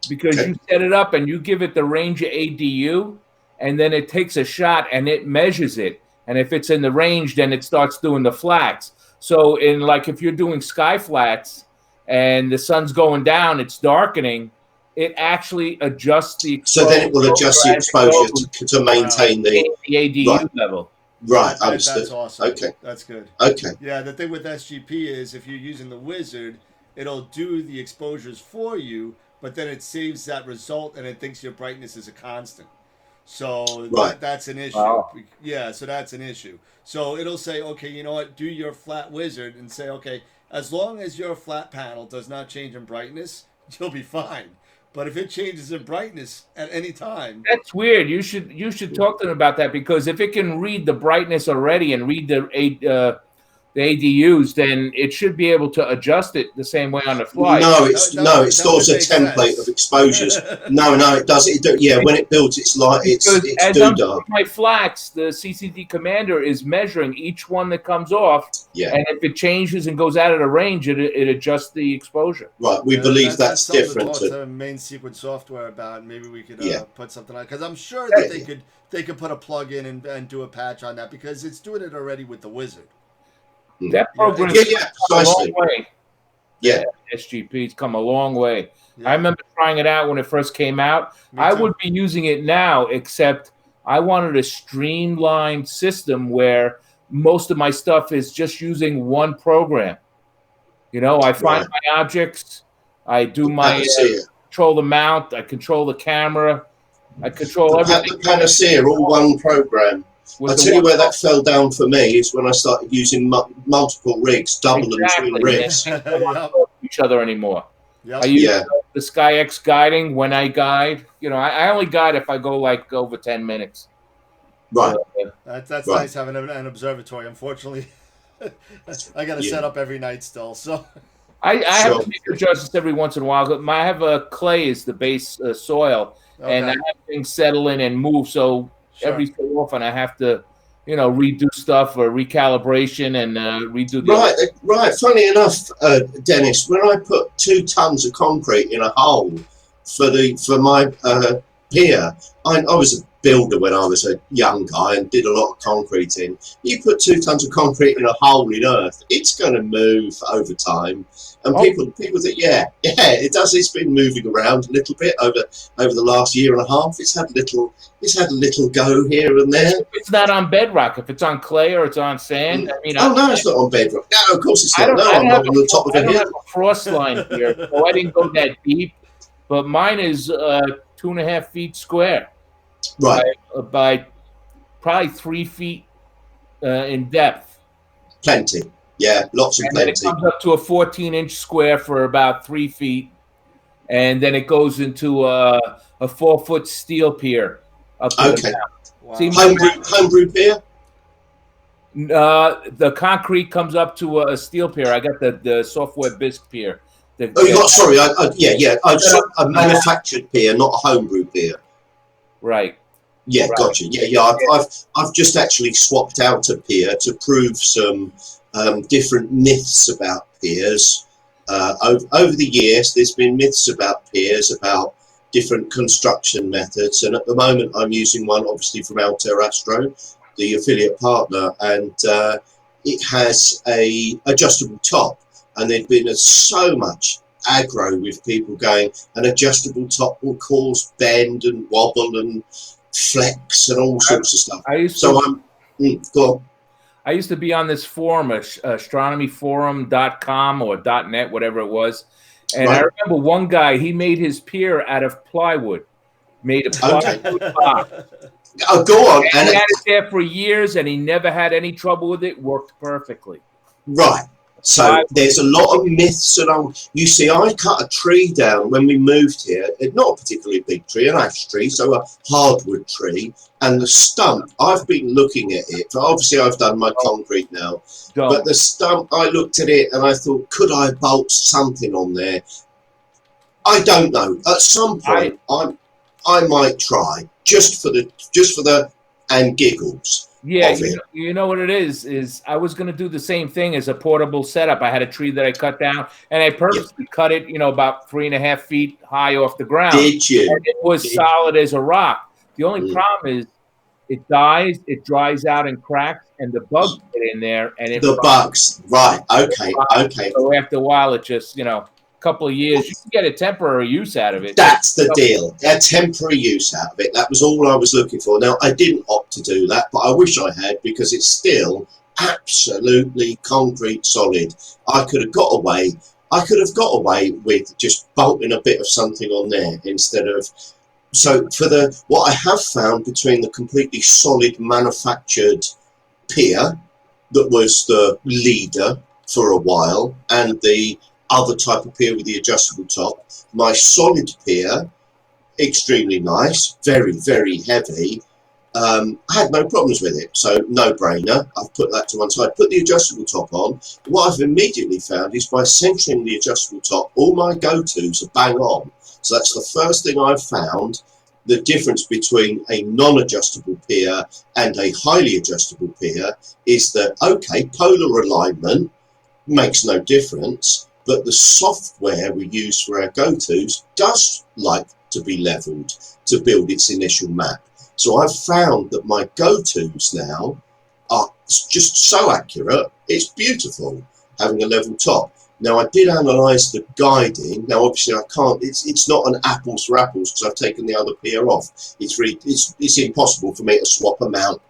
Speaker 4: because
Speaker 2: Okay.
Speaker 4: you set it up and you give it the range of ADU, and then it takes a shot and it measures it. And if it's in the range, then it starts doing the flats. So if you're doing sky flats and the sun's going down, it's darkening, it actually adjusts the
Speaker 2: So then it will adjust the
Speaker 4: as it
Speaker 2: exposure
Speaker 4: goes
Speaker 2: to maintain the
Speaker 4: the ADU
Speaker 2: Right.
Speaker 4: level.
Speaker 2: right.
Speaker 3: That's
Speaker 2: Understood.
Speaker 3: awesome.
Speaker 2: Okay.
Speaker 3: That's good.
Speaker 2: Okay.
Speaker 3: Yeah, the thing with SGP is if you're using the wizard, it'll do the exposures for you, but then it saves that result and it thinks your brightness is a constant. So
Speaker 2: Right.
Speaker 3: that's an issue.
Speaker 4: Wow.
Speaker 3: Yeah, so that's an issue. So it'll say, okay, you know what, do your flat wizard and say, okay, as long as your flat panel does not change in brightness, you'll be fine. But if it changes in brightness at any time,
Speaker 4: That's weird. You should talk to them about that, because if it can read the brightness already and read the ADUs, then it should be able to adjust it the same way on the fly.
Speaker 2: No, it
Speaker 3: that
Speaker 2: stores a
Speaker 3: would make
Speaker 2: template
Speaker 3: sense.
Speaker 2: of exposures. No, it does. Yeah, when it builds, it's
Speaker 4: Because
Speaker 2: it's
Speaker 4: as I'm
Speaker 2: doodah.
Speaker 4: doing my flats, the CCD Commander is measuring each one that comes off,
Speaker 2: Yeah.
Speaker 4: and if it changes and goes out of the range, it adjusts the exposure.
Speaker 2: Right. We
Speaker 3: Yeah,
Speaker 2: believe that's
Speaker 3: something
Speaker 2: different.
Speaker 3: to talk
Speaker 2: To,
Speaker 3: to main sequence software about. Maybe we could
Speaker 2: Yeah.
Speaker 3: put something on, because I'm sure that
Speaker 2: Yeah.
Speaker 3: they could put a plug in and do a patch on that, because it's doing it already with the wizard.
Speaker 4: That program
Speaker 2: yeah,
Speaker 4: has
Speaker 2: yeah,
Speaker 4: come a long
Speaker 2: precisely.
Speaker 4: way.
Speaker 2: Yeah.
Speaker 4: SGP's come a long way.
Speaker 3: Yeah.
Speaker 4: I remember trying it out when it first came out.
Speaker 3: Me
Speaker 4: I
Speaker 3: too.
Speaker 4: would be using it now, except I wanted a streamlined system where most of my stuff is just using one program. I find
Speaker 2: Right.
Speaker 4: my objects, I do
Speaker 2: The
Speaker 4: my
Speaker 2: panacea.
Speaker 4: control the mount, I control the camera, I control everything.
Speaker 2: The panacea, all one program.
Speaker 4: with
Speaker 2: I
Speaker 4: the
Speaker 2: tell you
Speaker 4: one
Speaker 2: where that fell down for me is when I started using multiple rigs, double and twin
Speaker 4: Exactly.
Speaker 2: rigs.
Speaker 4: They don't want to talk to each other anymore.
Speaker 3: Yep.
Speaker 4: I use
Speaker 2: Yeah.
Speaker 4: the SkyX guiding when I guide. I only guide if I go over 10 minutes.
Speaker 2: Right.
Speaker 3: That's
Speaker 2: Right.
Speaker 3: nice having an observatory. Unfortunately, I got to
Speaker 2: Yeah.
Speaker 3: set up every night still. So
Speaker 4: I have
Speaker 2: Sure.
Speaker 4: to make adjustments every once in a while. I have a clay as the base soil, and I
Speaker 3: okay.
Speaker 4: have things settle in and move. So
Speaker 3: Sure.
Speaker 4: every so often I have to, redo stuff or recalibration and redo the.
Speaker 2: Right. Funny enough, Dennis, when I put 2 tons of concrete in a hole for my pier, I was a builder when I was a young guy and did a lot of concreting. You put 2 tons of concrete in a hole in earth, it's going to move over time. And
Speaker 4: Oh.
Speaker 2: people think, yeah, it does. It's been moving around a little bit over the last year and a half. It's had a little go here and there.
Speaker 4: It's not on bedrock. If it's on clay or it's on sand, I mean,
Speaker 2: Oh no, it's not on bedrock. No, of course it's
Speaker 4: I
Speaker 2: not.
Speaker 4: don't,
Speaker 2: No,
Speaker 4: I don't
Speaker 2: I'm
Speaker 4: have
Speaker 2: not on the top of
Speaker 4: I
Speaker 2: a
Speaker 4: don't
Speaker 2: hill.
Speaker 4: have a frost line here, so I didn't go that deep. But mine is 2.5 feet square
Speaker 2: Right,
Speaker 4: by probably 3 feet in depth.
Speaker 2: plenty. Yeah, lots of
Speaker 4: And then it
Speaker 2: plenty.
Speaker 4: comes up to a 14-inch square for about 3 feet. And then it goes into a 4-foot steel pier up to
Speaker 2: Okay.
Speaker 3: Wow.
Speaker 4: See,
Speaker 2: Homebrew beer.
Speaker 4: the concrete comes up to a steel pier. I got the software bisque pier.
Speaker 2: Oh, you got. Sorry, yeah. A manufactured beer, not a homebrew beer.
Speaker 4: Right.
Speaker 2: Yeah,
Speaker 4: Right.
Speaker 2: gotcha. Yeah. I've just actually swapped out a pier to prove some different myths about piers. Over the years, there's been myths about piers, about different construction methods, and at the moment, I'm using one, obviously from Altair Astro, the affiliate partner, and it has a adjustable top. And there's been so much aggro with people going, an adjustable top will cause bend and wobble and flex and all sorts of stuff. Go on.
Speaker 4: I used to be on this forum, astronomyforum.com or .net, whatever it was. And I remember one guy, he made his pier out of plywood, made a plywood box.
Speaker 2: Oh, go on.
Speaker 4: And he had it there for years, and he never had any trouble with it. Worked perfectly.
Speaker 2: Right. So there's a lot of myths around. You see, I cut a tree down when we moved here. Not a particularly big tree, an ash tree, so a hardwood tree. And the stump, I've been looking at it. Obviously, I've done my concrete now. But the stump, I looked at it and I thought, could I bolt something on there? I don't know. At some point, I might try just for the and giggles.
Speaker 4: Yeah, you know what it is I was going to do the same thing as a portable setup. I had a tree that I cut down, and I purposely cut it, about 3.5 feet high off the ground.
Speaker 2: Did you?
Speaker 4: And it was solid as a rock. The only problem is it dies, it dries out and cracks, and the bugs get in there. And
Speaker 2: bugs, right? Okay.
Speaker 4: So after a while, it just, couple of years, you can get a temporary use out of it.
Speaker 2: That's the deal. A temporary use out of it. That was all I was looking for. Now, I didn't opt to do that, but I wish I had, because it's still absolutely concrete solid. I could have got away with just bolting a bit of something on there instead of. So what I have found between the completely solid manufactured pier that was the leader for a while and the other type of pier with the adjustable top, my solid pier, extremely nice, very, very heavy. I had no problems with it, so no brainer. I've put that to one side, put the adjustable top on. What I've immediately found is by centering the adjustable top, all my go-tos are bang on. So that's the first thing I've found. The difference between a non-adjustable pier and a highly adjustable pier is that, okay, polar alignment makes no difference, but the software we use for our go-tos does like to be leveled to build its initial map. So I've found that my go-tos now are just so accurate, it's beautiful having a level top. Now, I did analyse the guiding. Now, obviously, I can't. It's not an apples for apples because I've taken the other pier off. It's impossible for me to swap a mount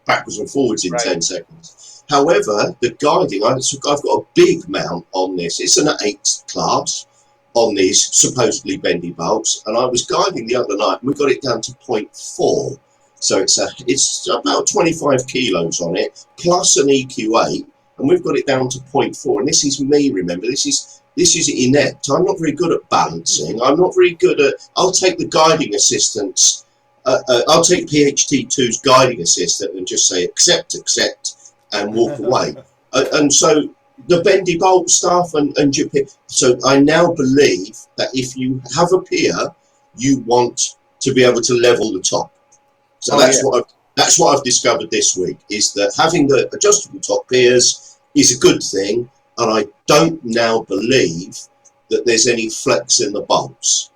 Speaker 2: backwards and forwards in 10 seconds. However, the guiding, I've got a big mount on this. It's an 8 class on these supposedly bendy bolts, and I was guiding the other night, and we got it down to 0.4. So it's about 25 kilos on it, plus an EQ8. And we've got it down to 0.4, and this is me, remember, this is inept. I'm not very good at balancing. I'm not very good at, I'll take the guiding assistance, I'll take PHT2's guiding assistant and just say accept, and walk away. And so the bendy bolt stuff so I now believe that if you have a pier, you want to be able to level the top. So that's what I've discovered this week, is that having the adjustable top piers is a good thing, and I don't now believe that there's any flex in the bolts.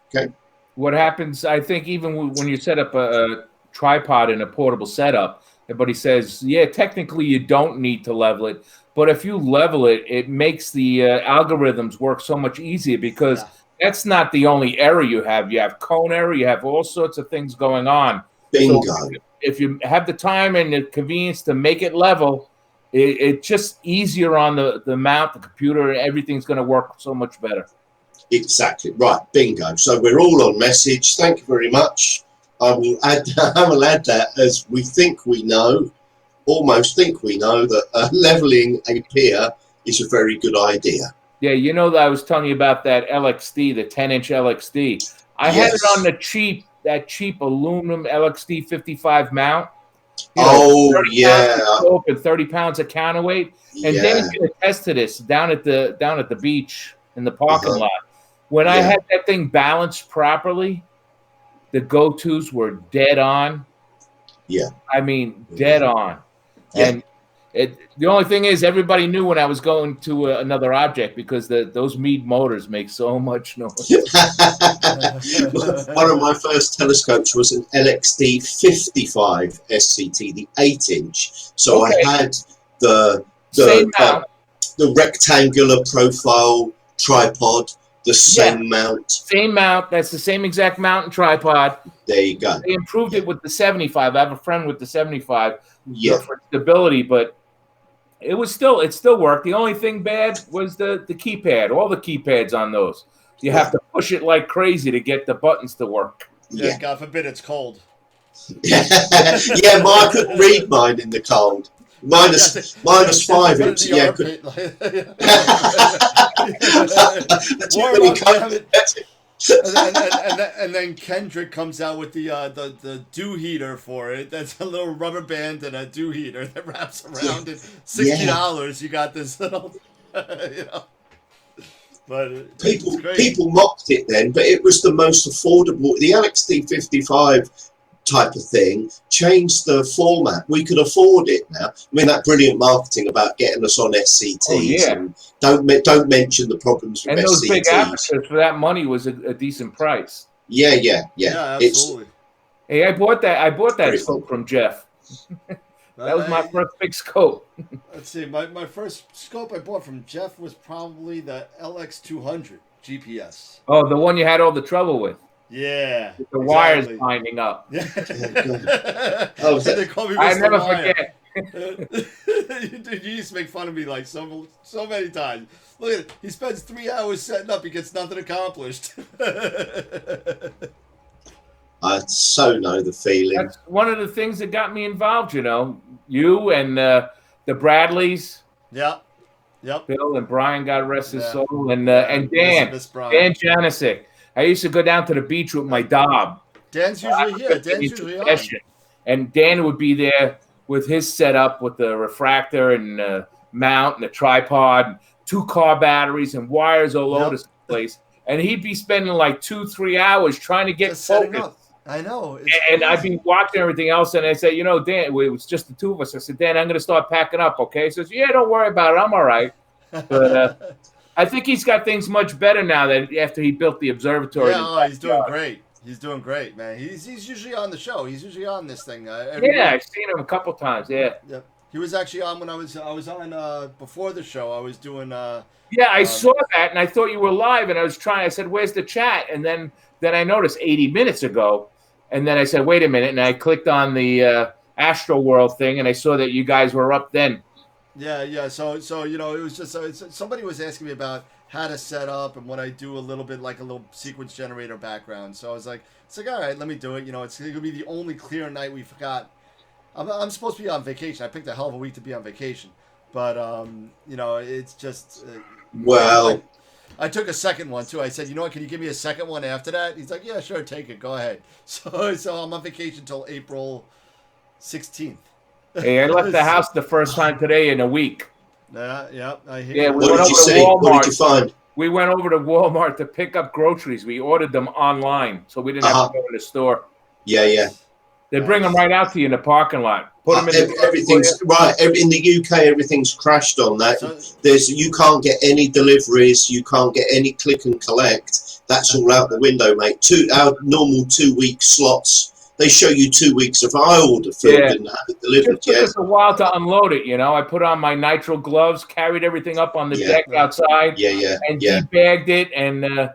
Speaker 2: Okay.
Speaker 4: What happens, I think, even when you set up a tripod in a portable setup, everybody says, yeah, technically you don't need to level it, but if you level it, it makes the algorithms work so much easier, because that's not the only error you have. You have cone error, you have all sorts of things going on.
Speaker 2: Bingo.
Speaker 4: So if you have the time and the convenience to make it level, it's just easier on the mount, the computer, everything's going to work so much better.
Speaker 2: Exactly. Right. Bingo. So we're all on message. Thank you very much. I will add that as we think we know, almost think we know, that leveling a pier is a very good idea.
Speaker 4: Yeah, that I was telling you about that LXD, the 10-inch LXD. I had it on that cheap aluminum LXD 55 mount. 30 pounds of soap and 30 pounds of counterweight. And then you can attest to this down at the beach in the parking lot. When I had that thing balanced properly, the go-tos were dead on. Yeah. I mean, dead on. Yeah. And the only thing is, everybody knew when I was going to another object, because those Meade motors make so much noise.
Speaker 2: One of my first telescopes was an LXD 55 SCT, the 8-inch. So I had the rectangular profile tripod, the same mount.
Speaker 4: Same mount. That's the same exact mount and tripod.
Speaker 2: There you go.
Speaker 4: They improved it with the 75. I have a friend with the 75
Speaker 2: Yeah.
Speaker 4: for stability, but it still worked. The only thing bad was the keypad. All the keypads on those. You have to push it like crazy to get the buttons to work.
Speaker 3: Yeah, God forbid it's cold.
Speaker 2: Yeah, I couldn't read mine in the cold. Minus 5 inches. Yeah,
Speaker 3: Warm up, damn it. And then Kendrick comes out with the dew heater for it. That's a little rubber band and a dew heater that wraps around it. $60. You got this little, you know. But
Speaker 2: people mocked it then, but it was the most affordable. The LXD55 type of thing changed the format. We could afford it now. I mean, that brilliant marketing about getting us on SCTs, and don't mention the problems with SCTs.
Speaker 4: And those big apertures for that money was a decent price.
Speaker 2: Yeah,
Speaker 3: absolutely.
Speaker 4: Hey, I bought that scope from Jeff. That was my first big scope.
Speaker 3: Let's see. My first scope I bought from Jeff was probably the LX200 GPS.
Speaker 4: Oh, the one you had all the trouble with.
Speaker 3: Yeah.
Speaker 4: The wires binding up.
Speaker 3: Yeah.
Speaker 2: They
Speaker 3: call me
Speaker 4: I
Speaker 3: Mr.
Speaker 4: never
Speaker 3: Wire.
Speaker 4: forget.
Speaker 3: Dude, you used to make fun of me like so many times. Look at it. He spends 3 hours setting up. He gets nothing accomplished.
Speaker 2: I so know the feeling.
Speaker 4: That's one of the things that got me involved, you know. You and the Bradleys.
Speaker 3: Yeah. Yep.
Speaker 4: Bill and Brian, God rest his soul. And Dan Janicek. I used to go down to the beach with my dog.
Speaker 3: Dan's usually here. Dan's usually on.
Speaker 4: And Dan would be there with his setup with the refractor and mount and the tripod, and 2 car batteries and wires all over the place. And he'd be spending like 2-3 hours trying to get focused.
Speaker 3: I know.
Speaker 4: And I'd be watching everything else, and I say, you know, Dan, it was just the 2 of us. I said, Dan, I'm going to start packing up, okay? He says, yeah, don't worry about it. I'm all right. But I think he's got things much better now that after he built the observatory.
Speaker 3: Yeah, he's doing great. He's doing great, man. He's usually on the show. He's usually on this thing.
Speaker 4: I've seen him a couple times. Yeah.
Speaker 3: Yep. He was actually on when I was on before the show. I was doing.
Speaker 4: I saw that, and I thought you were live, and I said, "Where's the chat?" And then I noticed 80 minutes ago, and then I said, "Wait a minute," and I clicked on the Astroworld thing, and I saw that you guys were up then.
Speaker 3: Yeah. So you know, it was just somebody was asking me about how to set up and what I do a little bit like a little sequence generator background. So I was like, all right, let me do it. You know, it's gonna be the only clear night we forgot. I'm supposed to be on vacation. I picked a hell of a week to be on vacation, but you know, it's just
Speaker 2: well.
Speaker 3: I took a second one too. I said, you know what? Can you give me a second one after that? He's like, yeah, sure, take it. Go ahead. So I'm on vacation till April 16th.
Speaker 4: Hey, I left the house the first time today in a week.
Speaker 3: Yeah, I hear.
Speaker 4: Yeah,
Speaker 3: you.
Speaker 4: we went over to
Speaker 2: Walmart. What did you find?
Speaker 4: We went over to Walmart to pick up groceries. We ordered them online, so we didn't have to go in the store.
Speaker 2: Yeah.
Speaker 4: They bring them right out to you in the parking lot. Put them in
Speaker 2: everything's right in the UK. Everything's crashed on that. You can't get any deliveries. You can't get any click and collect. That's all out the window, mate. Our normal 2-week slots. They show you 2 weeks of I order food and have it delivered.
Speaker 4: It took us a while to unload it, you know. I put on my nitrile gloves, carried everything up on the deck outside, and debagged it. And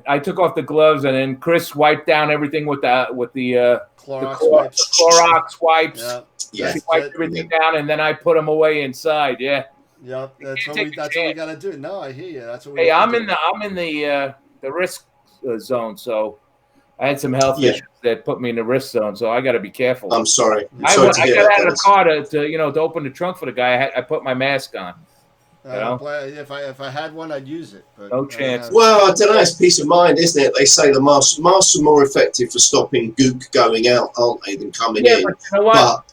Speaker 4: I took off the gloves, and then Chris wiped down everything with the Clorox wipes.
Speaker 3: Yeah.
Speaker 4: She wiped everything down, and then I put them away inside. Yeah.
Speaker 3: Yep. That's what we gotta do. No, I hear you. That's what we.
Speaker 4: Hey, I'm in the risk zone, so I had some health issues that put me in the risk zone, so I got to be careful.
Speaker 2: I'm sorry.
Speaker 4: I got out of the car to open the trunk for the guy. I put my mask on.
Speaker 3: If I had one, I'd use it. But
Speaker 4: no chance.
Speaker 2: Well, I don't know. It's peace of mind, isn't it? They say the masks are more effective for stopping gook going out, aren't they, than coming in?
Speaker 4: But you know what?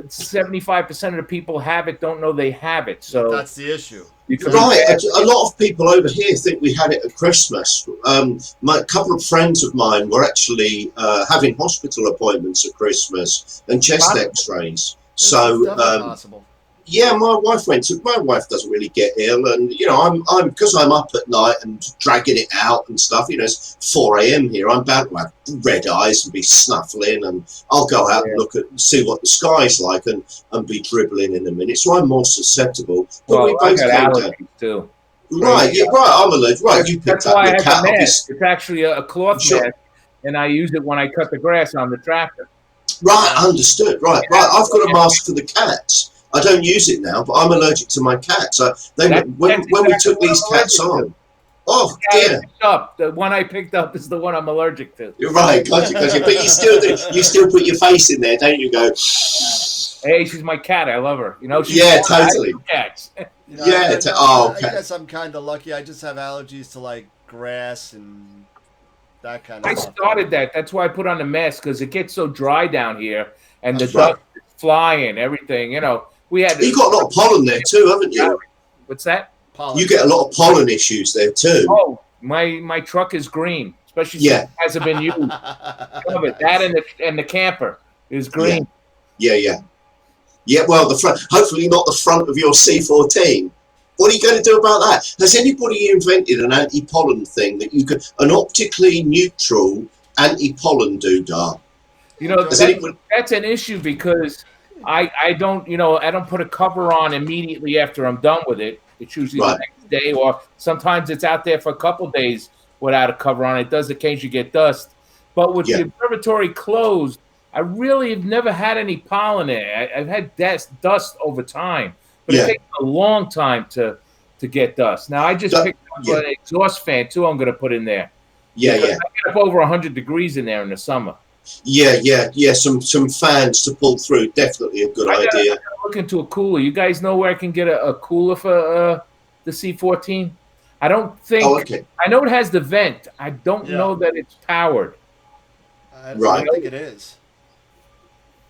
Speaker 4: 75% of the people have it, don't know they have it. So
Speaker 3: that's the issue.
Speaker 2: Right. A lot of people over here think we had it at Christmas. A couple of friends of mine were actually having hospital appointments at Christmas and chest X-rays. So
Speaker 3: possible.
Speaker 2: Yeah, my wife went to. My wife doesn't really get ill, and you know, I'm because I'm up at night and dragging it out and stuff. You know, it's 4 a.m. here. I'm about to have red eyes and be snuffling, and I'll go out and see what the sky's like, and be dribbling in a minute. So I'm more susceptible. But
Speaker 4: well,
Speaker 2: we both
Speaker 4: I got allergies too.
Speaker 2: Right, yeah, right. I'm allergic. Right, you picked
Speaker 4: That's
Speaker 2: up
Speaker 4: why I
Speaker 2: your
Speaker 4: had
Speaker 2: cat.
Speaker 4: the mask.
Speaker 2: Obviously.
Speaker 4: It's actually a cloth
Speaker 2: Sure.
Speaker 4: mask, and I use it when I cut the grass on the tractor.
Speaker 2: Right, understood. Right. I've got a mask for the cats. I don't use it now, but I'm allergic to my cats. When
Speaker 4: That's
Speaker 2: we
Speaker 4: exactly
Speaker 2: took
Speaker 4: what
Speaker 2: these
Speaker 4: I'm
Speaker 2: cats
Speaker 4: allergic
Speaker 2: on, oh
Speaker 4: to. The cat I
Speaker 2: dear.
Speaker 4: picked up, the one I picked up is the one I'm allergic to.
Speaker 2: You're right, gotcha. But you still do. You still put your face in there, don't you? Go.
Speaker 4: Hey, she's my cat. I love her. You know, she's
Speaker 2: Yeah,
Speaker 4: one out of
Speaker 2: totally.
Speaker 4: two cats.
Speaker 3: You know,
Speaker 2: Yeah.
Speaker 3: I
Speaker 2: Okay.
Speaker 3: guess I'm kind of lucky. I just have allergies to like grass and that kind of
Speaker 4: I
Speaker 3: stuff.
Speaker 4: started that. That's why I put on the mask because it gets so dry down here, and
Speaker 2: That's
Speaker 4: the dust is flying, everything. You know, we had.
Speaker 2: You got a lot of pollen there too, haven't you?
Speaker 4: What's that?
Speaker 3: Pollen.
Speaker 2: You get a lot of pollen issues there too.
Speaker 4: Oh, my truck is green, especially since it hasn't been used. Love it. That and the camper is green.
Speaker 2: Yeah. Well, the front. Hopefully, not the front of your C14. What are you going to do about that? Has anybody invented an anti-pollen thing that you could, an optically neutral anti-pollen doodah?
Speaker 4: You know,
Speaker 2: Has anybody?
Speaker 4: that's an issue because I don't put a cover on immediately after I'm done with it. It's usually the next day, or sometimes it's out there for a couple days without a cover on. It does occasionally get dust, but with the observatory closed, I really have never had any pollen in it. I've had dust over time, but it takes a long time to get dust. Now I just picked up an exhaust fan too. I'm going to put in there.
Speaker 2: Yeah.
Speaker 4: I get up over 100 degrees in there in the summer.
Speaker 2: Yeah. Some fans to pull through. Definitely a good idea.
Speaker 4: I gotta look into a cooler. You guys know where I can get a cooler for the C14? I don't think.
Speaker 2: Oh, okay.
Speaker 4: I know it has the vent. I don't know that it's powered.
Speaker 3: I don't think it is.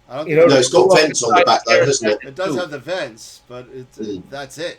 Speaker 3: I don't think
Speaker 2: no, it's got vents on the back though, hasn't it?
Speaker 3: It does have the vents, but that's it.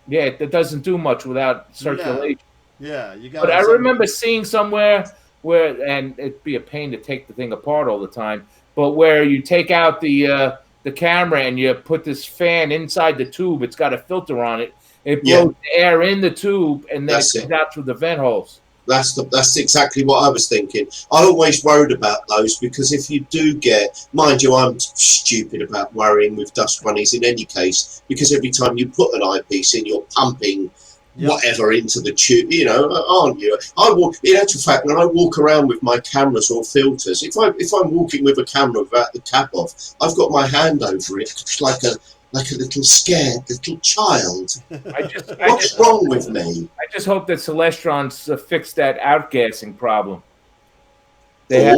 Speaker 4: Yeah, it doesn't do much without circulation.
Speaker 3: Yeah, you got.
Speaker 4: But I remember seeing somewhere where, and it'd be a pain to take the thing apart all the time, but where you take out the camera and you put this fan inside the tube. It's got a filter on it. It blows air in the tube and then it comes out through the vent holes.
Speaker 2: That's exactly what I was thinking. I always worried about those because if you do get, mind you, I'm stupid about worrying with dust bunnies in any case, because every time you put an eyepiece in, you're pumping whatever into the tube, you know, aren't you? I walk, in actual fact, when I walk around with my cameras or filters, if I'm walking with a camera without the cap off, I've got my hand over it like a little scared little child. What's wrong with me?
Speaker 4: I just hope that Celestron's fixed that outgassing problem. They have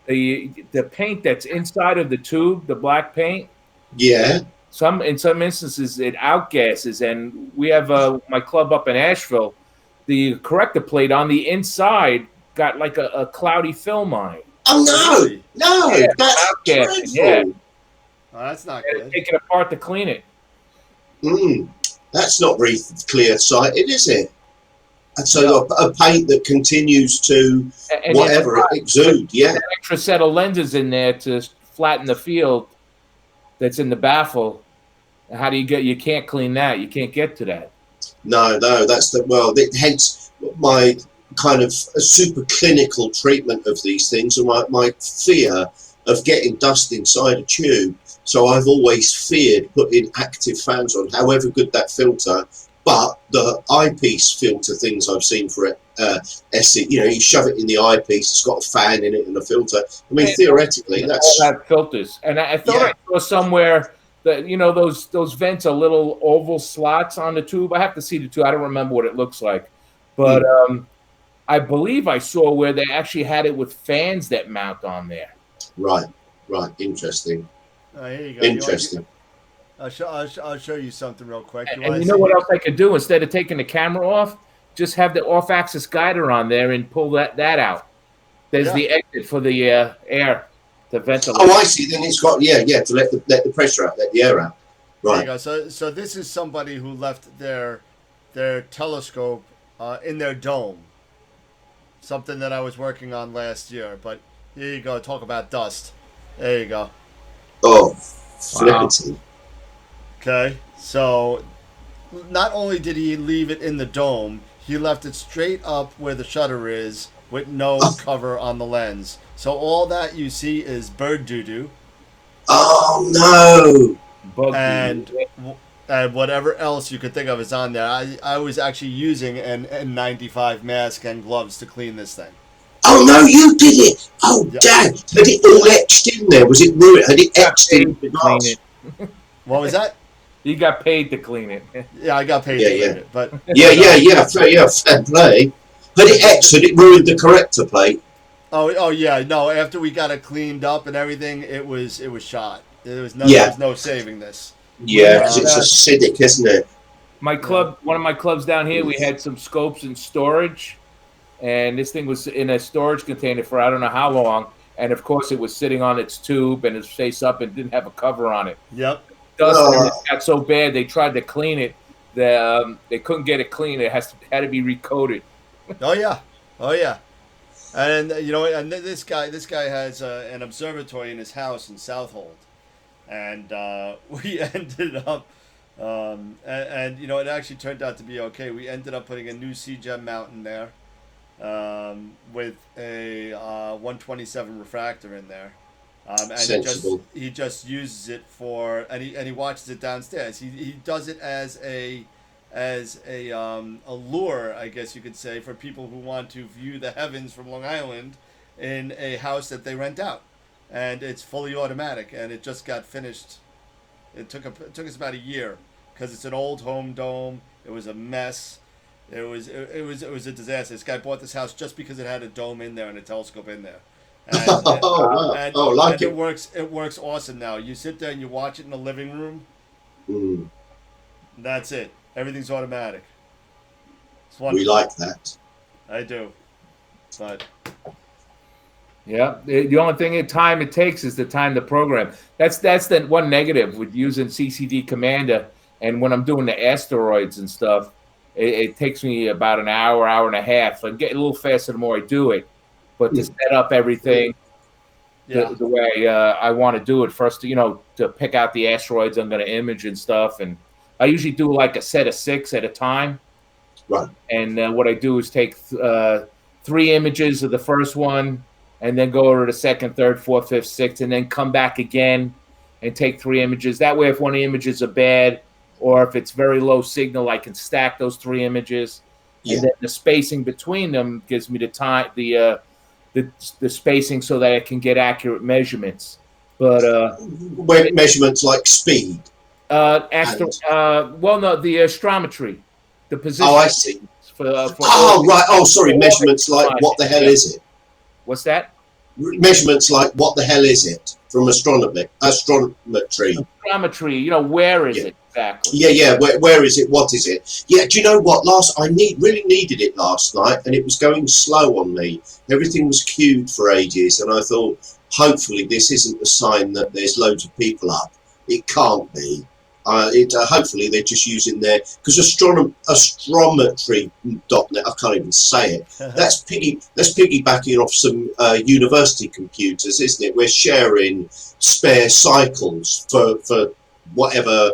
Speaker 4: the paint that's inside of the tube, the black paint.
Speaker 2: Yeah.
Speaker 4: In some instances it outgasses, and we have my club up in Asheville. The corrector plate on the inside got like a cloudy film on it.
Speaker 2: Oh no, that's
Speaker 4: outgassing. Yeah.
Speaker 3: Oh, that's not good.
Speaker 4: Take it apart to clean it.
Speaker 2: That's not very clear sighted, is it? And so a paint that continues to whatever it exude,
Speaker 4: an extra set of lenses in there to flatten the field that's in the baffle. How do you can't clean that? You can't get to that.
Speaker 2: No, that's hence my kind of a super clinical treatment of these things, and my fear of getting dust inside a tube. So I've always feared putting active fans on, however good that filter. But the eyepiece filter things I've seen for it, SE, you know, you shove it in the eyepiece, it's got a fan in it and a filter. I mean, theoretically, that's
Speaker 4: all that filters. And I thought I saw somewhere that, you know, those vents are little oval slots on the tube. I have to see the tube. I don't remember what it looks like, but I believe I saw where they actually had it with fans that mount on there.
Speaker 2: Right. Interesting.
Speaker 3: Here you go.
Speaker 2: Interesting.
Speaker 3: I'll show you something real quick.
Speaker 4: And you know what else I could do? Instead of taking the camera off, just have the off-axis guider on there and pull that out. There's the exit for the air, the ventilation.
Speaker 2: Oh, I see. Then it's got to let the pressure out, let the air out. Right.
Speaker 3: There you go. So this is somebody who left their telescope in their dome. Something that I was working on last year. But here you go. Talk about dust. There you go.
Speaker 2: Oh, flippity. Wow.
Speaker 3: Okay, so not only did he leave it in the dome, he left it straight up where the shutter is with no cover on the lens. So all that you see is bird doo-doo.
Speaker 2: Oh, no.
Speaker 3: And And whatever else you could think of is on there. I was actually using an N95 mask and gloves to clean this thing.
Speaker 2: Oh no, you did it! Oh
Speaker 3: Yep.
Speaker 2: damn! Had it all etched in there? Was it ruined? Had it
Speaker 4: Got
Speaker 2: etched in
Speaker 4: paid
Speaker 2: the
Speaker 4: to clean
Speaker 2: glass?
Speaker 4: it.
Speaker 3: What was that?
Speaker 4: You got paid to clean it.
Speaker 3: Yeah, I got paid
Speaker 2: Yeah,
Speaker 3: to
Speaker 2: yeah.
Speaker 3: clean it, but
Speaker 2: Fair play. Had it etched? Had it ruined the corrector plate?
Speaker 3: oh yeah, no. After we got it cleaned up and everything, it was shot. There was
Speaker 2: Yeah.
Speaker 3: no saving this.
Speaker 2: Yeah, because it's acidic, isn't it?
Speaker 4: My club, one of my clubs down here, we had some scopes in storage, and this thing was in a storage container for I don't know how long. And of course, it was sitting on its tube and its face up and didn't have a cover on it.
Speaker 3: Yep.
Speaker 4: Dust and it got so bad they tried to clean it. They couldn't get it clean. It had to be recoated.
Speaker 3: Oh yeah. And you know, and this guy has an observatory in his house in Southold, and we ended up, and you know, it actually turned out to be okay. We ended up putting a new CGEM mount in there, with a 127 refractor in there, and
Speaker 2: Sensible.
Speaker 3: he just uses it for, and he watches it downstairs. He does it as a lure, I guess you could say, for people who want to view the heavens from Long Island in a house that they rent out, and it's fully automatic, and it just got finished. It took us about a year because it's an old home dome. It was a mess. It was a disaster. This guy bought this house just because it had a dome in there and a telescope in there. And, and it works. It works awesome now. You sit there and you watch it in the living room.
Speaker 2: Mm.
Speaker 3: That's it. Everything's automatic. It's
Speaker 2: We
Speaker 3: wonderful.
Speaker 2: like that.
Speaker 3: I do. But
Speaker 4: Yeah, the only thing time it takes is the time to program. That's the one negative with using CCD Commander. And when I'm doing the asteroids and stuff, it takes me about an hour and a half. I get a little faster the more I do it. But to set up everything
Speaker 3: yeah,
Speaker 4: the way I want to do it first, you know, to pick out the asteroids I'm going to image and stuff. And I usually do like a set of 6 at a time.
Speaker 2: Right.
Speaker 4: And what I do is take 3 images of the first one, and then go over to the second, third, fourth, fifth, sixth, and then come back again and take 3 images. That way, if one of the images are bad, or if it's very low signal, I can stack those 3 images.
Speaker 2: Yeah.
Speaker 4: And then the spacing between them gives me the time, the spacing, so that I can get accurate measurements. But
Speaker 2: measurements like speed.
Speaker 4: well, no, the astrometry, the position.
Speaker 2: Oh, I see.
Speaker 4: For
Speaker 2: Right. Oh, sorry. Measurements like what the hell is it?
Speaker 4: What's that?
Speaker 2: Measurements like what the hell is it from astrometry?
Speaker 4: Astrometry. You know, where is it exactly?
Speaker 2: Yeah. Where is it? What is it? Yeah. Do you know what? Really needed it last night, and it was going slow on me. Everything was queued for ages, and I thought, hopefully, this isn't a sign that there's loads of people up. It can't be. Hopefully they're just using their, because astrometry.net, I can't even say it. That's piggybacking off some university computers, isn't it? We're sharing spare cycles for whatever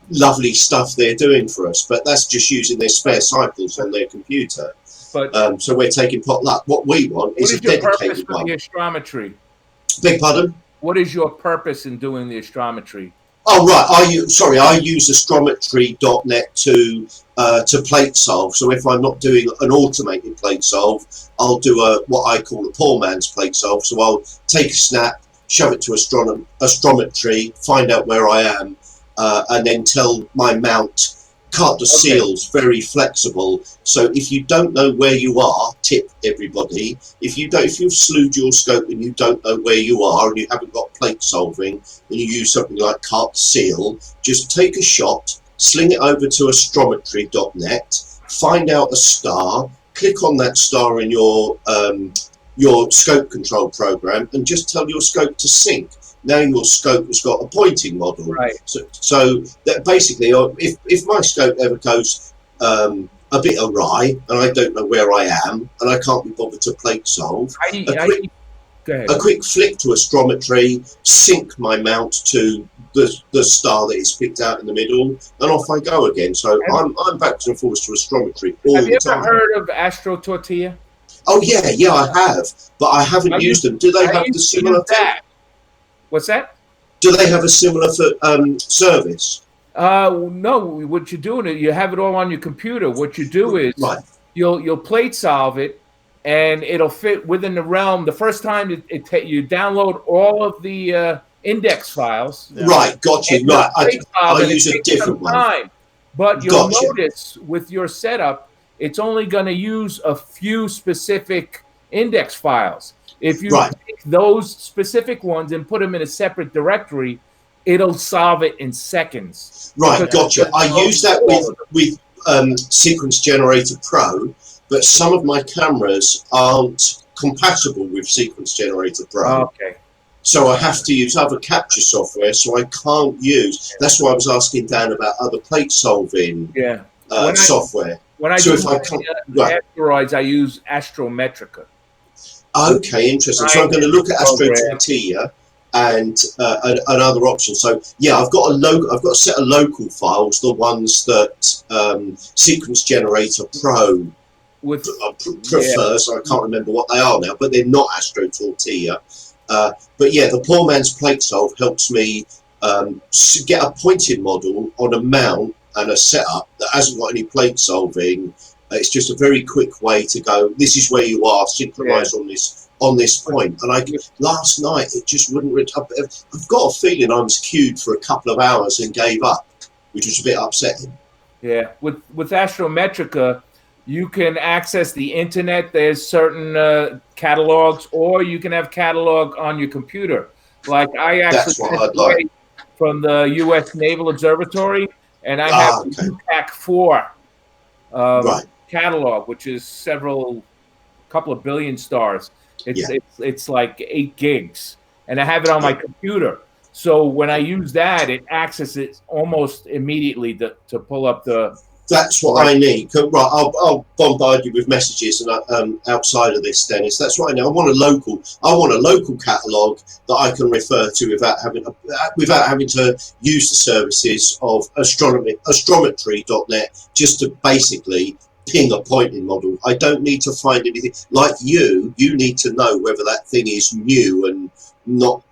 Speaker 2: lovely stuff they're doing for us, but that's just using their spare cycles on their computer.
Speaker 4: But
Speaker 2: so we're taking potluck. What we want is a
Speaker 4: your purpose
Speaker 2: dedicated
Speaker 4: for
Speaker 2: one.
Speaker 4: the astrometry?
Speaker 2: Beg pardon?
Speaker 4: What is your purpose in doing the astrometry?
Speaker 2: Oh right, I use astrometry.net to plate solve. So if I'm not doing an automated plate solve, I'll do what I call a poor man's plate solve. So I'll take a snap, shove it to astrometry, find out where I am, and then tell my mount, cut the seals, very flexible. So if you don't know where you are, tip everybody. If you've slewed your scope and you don't know where you are and you haven't got plate solving and you use something like cut seal, just take a shot, sling it over to astrometry.net, find out a star, click on that star in your scope control program, and just tell your scope to sync. Now your scope has got a pointing model.
Speaker 4: Right.
Speaker 2: So that basically, if my scope ever goes a bit awry and I don't know where I am and I can't be bothered to plate solve,
Speaker 4: go ahead.
Speaker 2: A quick flick to astrometry, sync my mount to the star that is picked out in the middle, and off I go again. So I'm backwards and forwards to astrometry all the time.
Speaker 4: Have you ever heard of Astro Tortilla?
Speaker 2: Oh yeah, I have, but I haven't used them. Do they have the similar thing?
Speaker 4: What's that?
Speaker 2: Do they have a similar service?
Speaker 4: No, what you're doing, you have it all on your computer. What you do is
Speaker 2: Right.
Speaker 4: you'll plate solve it, and it'll fit within the realm. The first time you download all of the index files,
Speaker 3: Yeah.
Speaker 2: Right, got you.
Speaker 4: and you'll
Speaker 2: Right,
Speaker 4: plate solve,
Speaker 2: I
Speaker 4: and it
Speaker 2: use a
Speaker 4: takes some
Speaker 2: different one.
Speaker 4: time. But you'll
Speaker 2: Gotcha.
Speaker 4: notice with your setup, it's only going to use a few specific index files. If you
Speaker 2: Right.
Speaker 4: take those specific ones and put them in a separate directory, it'll solve it in seconds.
Speaker 2: Right,
Speaker 3: Yeah.
Speaker 2: gotcha. I use that
Speaker 4: All of
Speaker 2: with Sequence Generator Pro, but some of my cameras aren't compatible with Sequence Generator Pro.
Speaker 4: Okay.
Speaker 2: So I have to use other capture software, so I can't use. That's why I was asking Dan about other plate solving
Speaker 4: Yeah.
Speaker 2: software.
Speaker 4: When I
Speaker 2: So
Speaker 4: do
Speaker 2: if I can't, right.
Speaker 4: asteroids, I use Astrometrica.
Speaker 2: Okay, interesting. So I'm going to look at AstroTortilla and another option. So yeah, I've got a set of local files, the ones that Sequence Generator Pro prefers. I can't remember what they are now, but they're not AstroTortilla. But yeah, the poor man's plate solve helps me get a pointing model on a mount and a setup that hasn't got any plate solving. It's just a very quick way to go. This is where you are, synchronise on this point. And last night it just wouldn't. I've got a feeling I was queued for a couple of hours and gave up, which was a bit upsetting.
Speaker 4: Yeah, with Astrometrica, you can access the internet. There's certain catalogs, or you can have catalog on your computer. Like I
Speaker 2: That's
Speaker 4: actually
Speaker 2: what I'd like.
Speaker 4: from the U.S. Naval Observatory, and I have the UPAC-4
Speaker 2: right.
Speaker 4: catalog, which is couple of billion stars. It's like 8 gigs, and I have it on my computer. So when I use that, it accesses it almost immediately to pull up the.
Speaker 2: That's what I need. Right, I'll bombard you with messages and outside of this, Dennis. That's what I need. I want a local catalogue that I can refer to without having to use the services of astrometry.net just to basically ping a pointing model. I don't need to find anything. Like you need to know whether that thing is new and not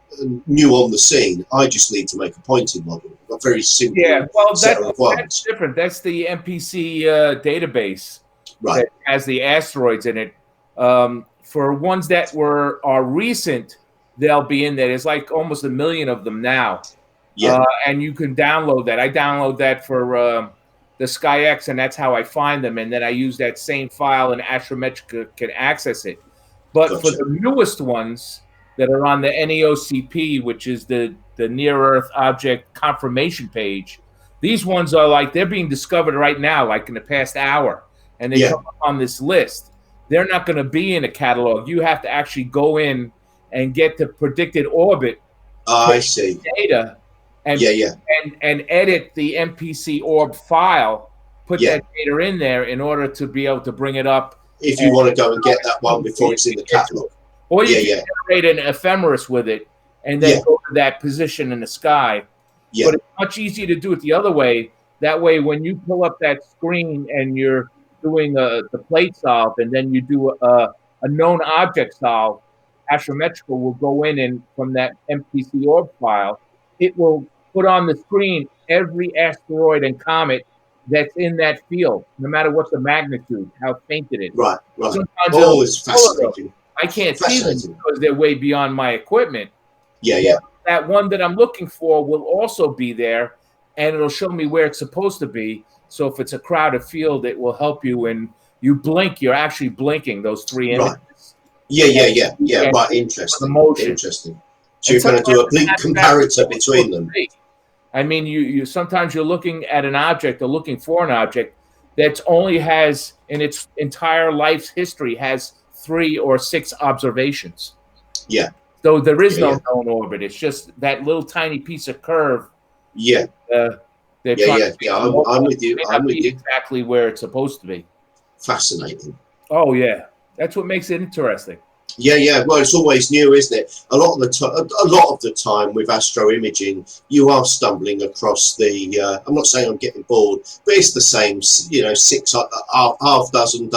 Speaker 2: new on the scene. I just need to make a pointing model. A very simple set of requirements.
Speaker 4: That's different. That's the MPC database
Speaker 2: that
Speaker 4: has the asteroids in it. For ones that are recent, they'll be in there. There's like almost 1 million of them now.
Speaker 2: Yeah.
Speaker 4: And you can download that. I download that for the SkyX, and that's how I find them. And then I use that same file, and Astrometrica can access it. But for the newest ones that are on the NEOCP, which is the Near-Earth Object Confirmation page, these ones are they're being discovered right now, like in the past hour, and they come up on this list. They're not going to be in a catalog. You have to actually go in and get the predicted orbit.
Speaker 2: I see.
Speaker 4: Data, and and edit the MPC orb file, put that data in there in order to be able to bring it up.
Speaker 2: If you want to go and get that one before it's in the catalog.
Speaker 4: Or you can generate an ephemeris with it and then go to that position in the sky.
Speaker 2: Yeah.
Speaker 4: But it's much easier to do it the other way. That way, when you pull up that screen and you're doing the plate solve, and then you do a known object solve, Astrometrica will go in and from that MPC orb file, it will put on the screen every asteroid and comet that's in that field, no matter what the magnitude, how faint it is.
Speaker 2: Right.
Speaker 4: Sometimes
Speaker 2: it's fascinating.
Speaker 4: I can't see them because they're way beyond my equipment.
Speaker 2: Yeah.
Speaker 4: That one that I'm looking for will also be there, and it'll show me where it's supposed to be. So if it's a crowded field, it will help you. When you blink, you're actually blinking those 3 images.
Speaker 2: Yeah. Right. Interesting. So you're going to do a blink comparator between them.
Speaker 4: I mean, you sometimes you're looking at an object or looking for an object that only has, in its entire life's history, has 3 or 6 observations.
Speaker 2: Yeah.
Speaker 4: So there is no known orbit. It's just that little tiny piece of curve.
Speaker 2: Yeah.
Speaker 4: I'm
Speaker 2: with you. I'm with you.
Speaker 4: Exactly where it's supposed to be.
Speaker 2: Fascinating.
Speaker 4: Oh yeah, that's what makes it interesting.
Speaker 2: Yeah. Well, it's always new, isn't it? A lot of the time with astro imaging, you are stumbling across the. I'm not saying I'm getting bored, but it's the same. 6 half dozen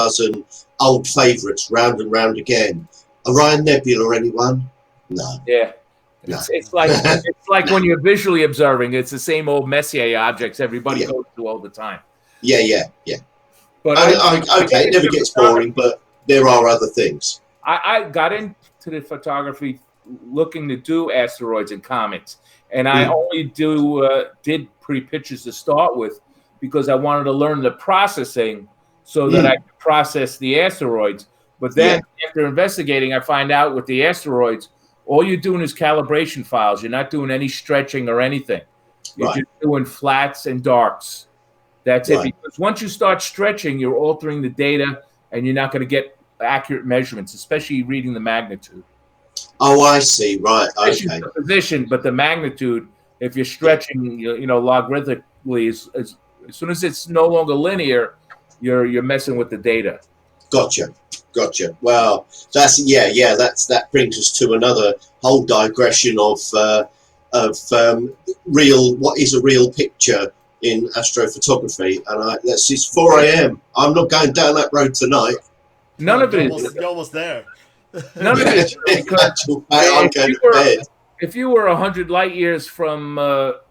Speaker 2: old favourites round and round again. Orion Nebula, anyone? No.
Speaker 4: Yeah, It's like when you're visually observing, it's the same old Messier objects everybody goes to all the time.
Speaker 2: Yeah.
Speaker 4: But
Speaker 2: Okay, it never gets boring, but there are other things.
Speaker 4: I got into the photography looking to do asteroids and comets, and I only did pretty pictures to start with because I wanted to learn the processing so that I could process the asteroids. But then after investigating, I find out with the asteroids, all you're doing is calibration files. You're not doing any stretching or anything. You're just doing flats and darks. That's it. Because once you start stretching, you're altering the data, and you're not going to get accurate measurements, especially reading the magnitude.
Speaker 2: Oh, I see. Right.
Speaker 4: Okay. The position, but the magnitude, if you're stretching, logarithmically, as soon as it's no longer linear, you're messing with the data. Gotcha.
Speaker 2: Well, that brings us to another whole digression of what is a real picture in astrophotography, and it's 4 a.m. I'm not going down that road tonight.
Speaker 4: None of it is.
Speaker 3: You're almost there.
Speaker 4: None of it is because if you were 100 light years from the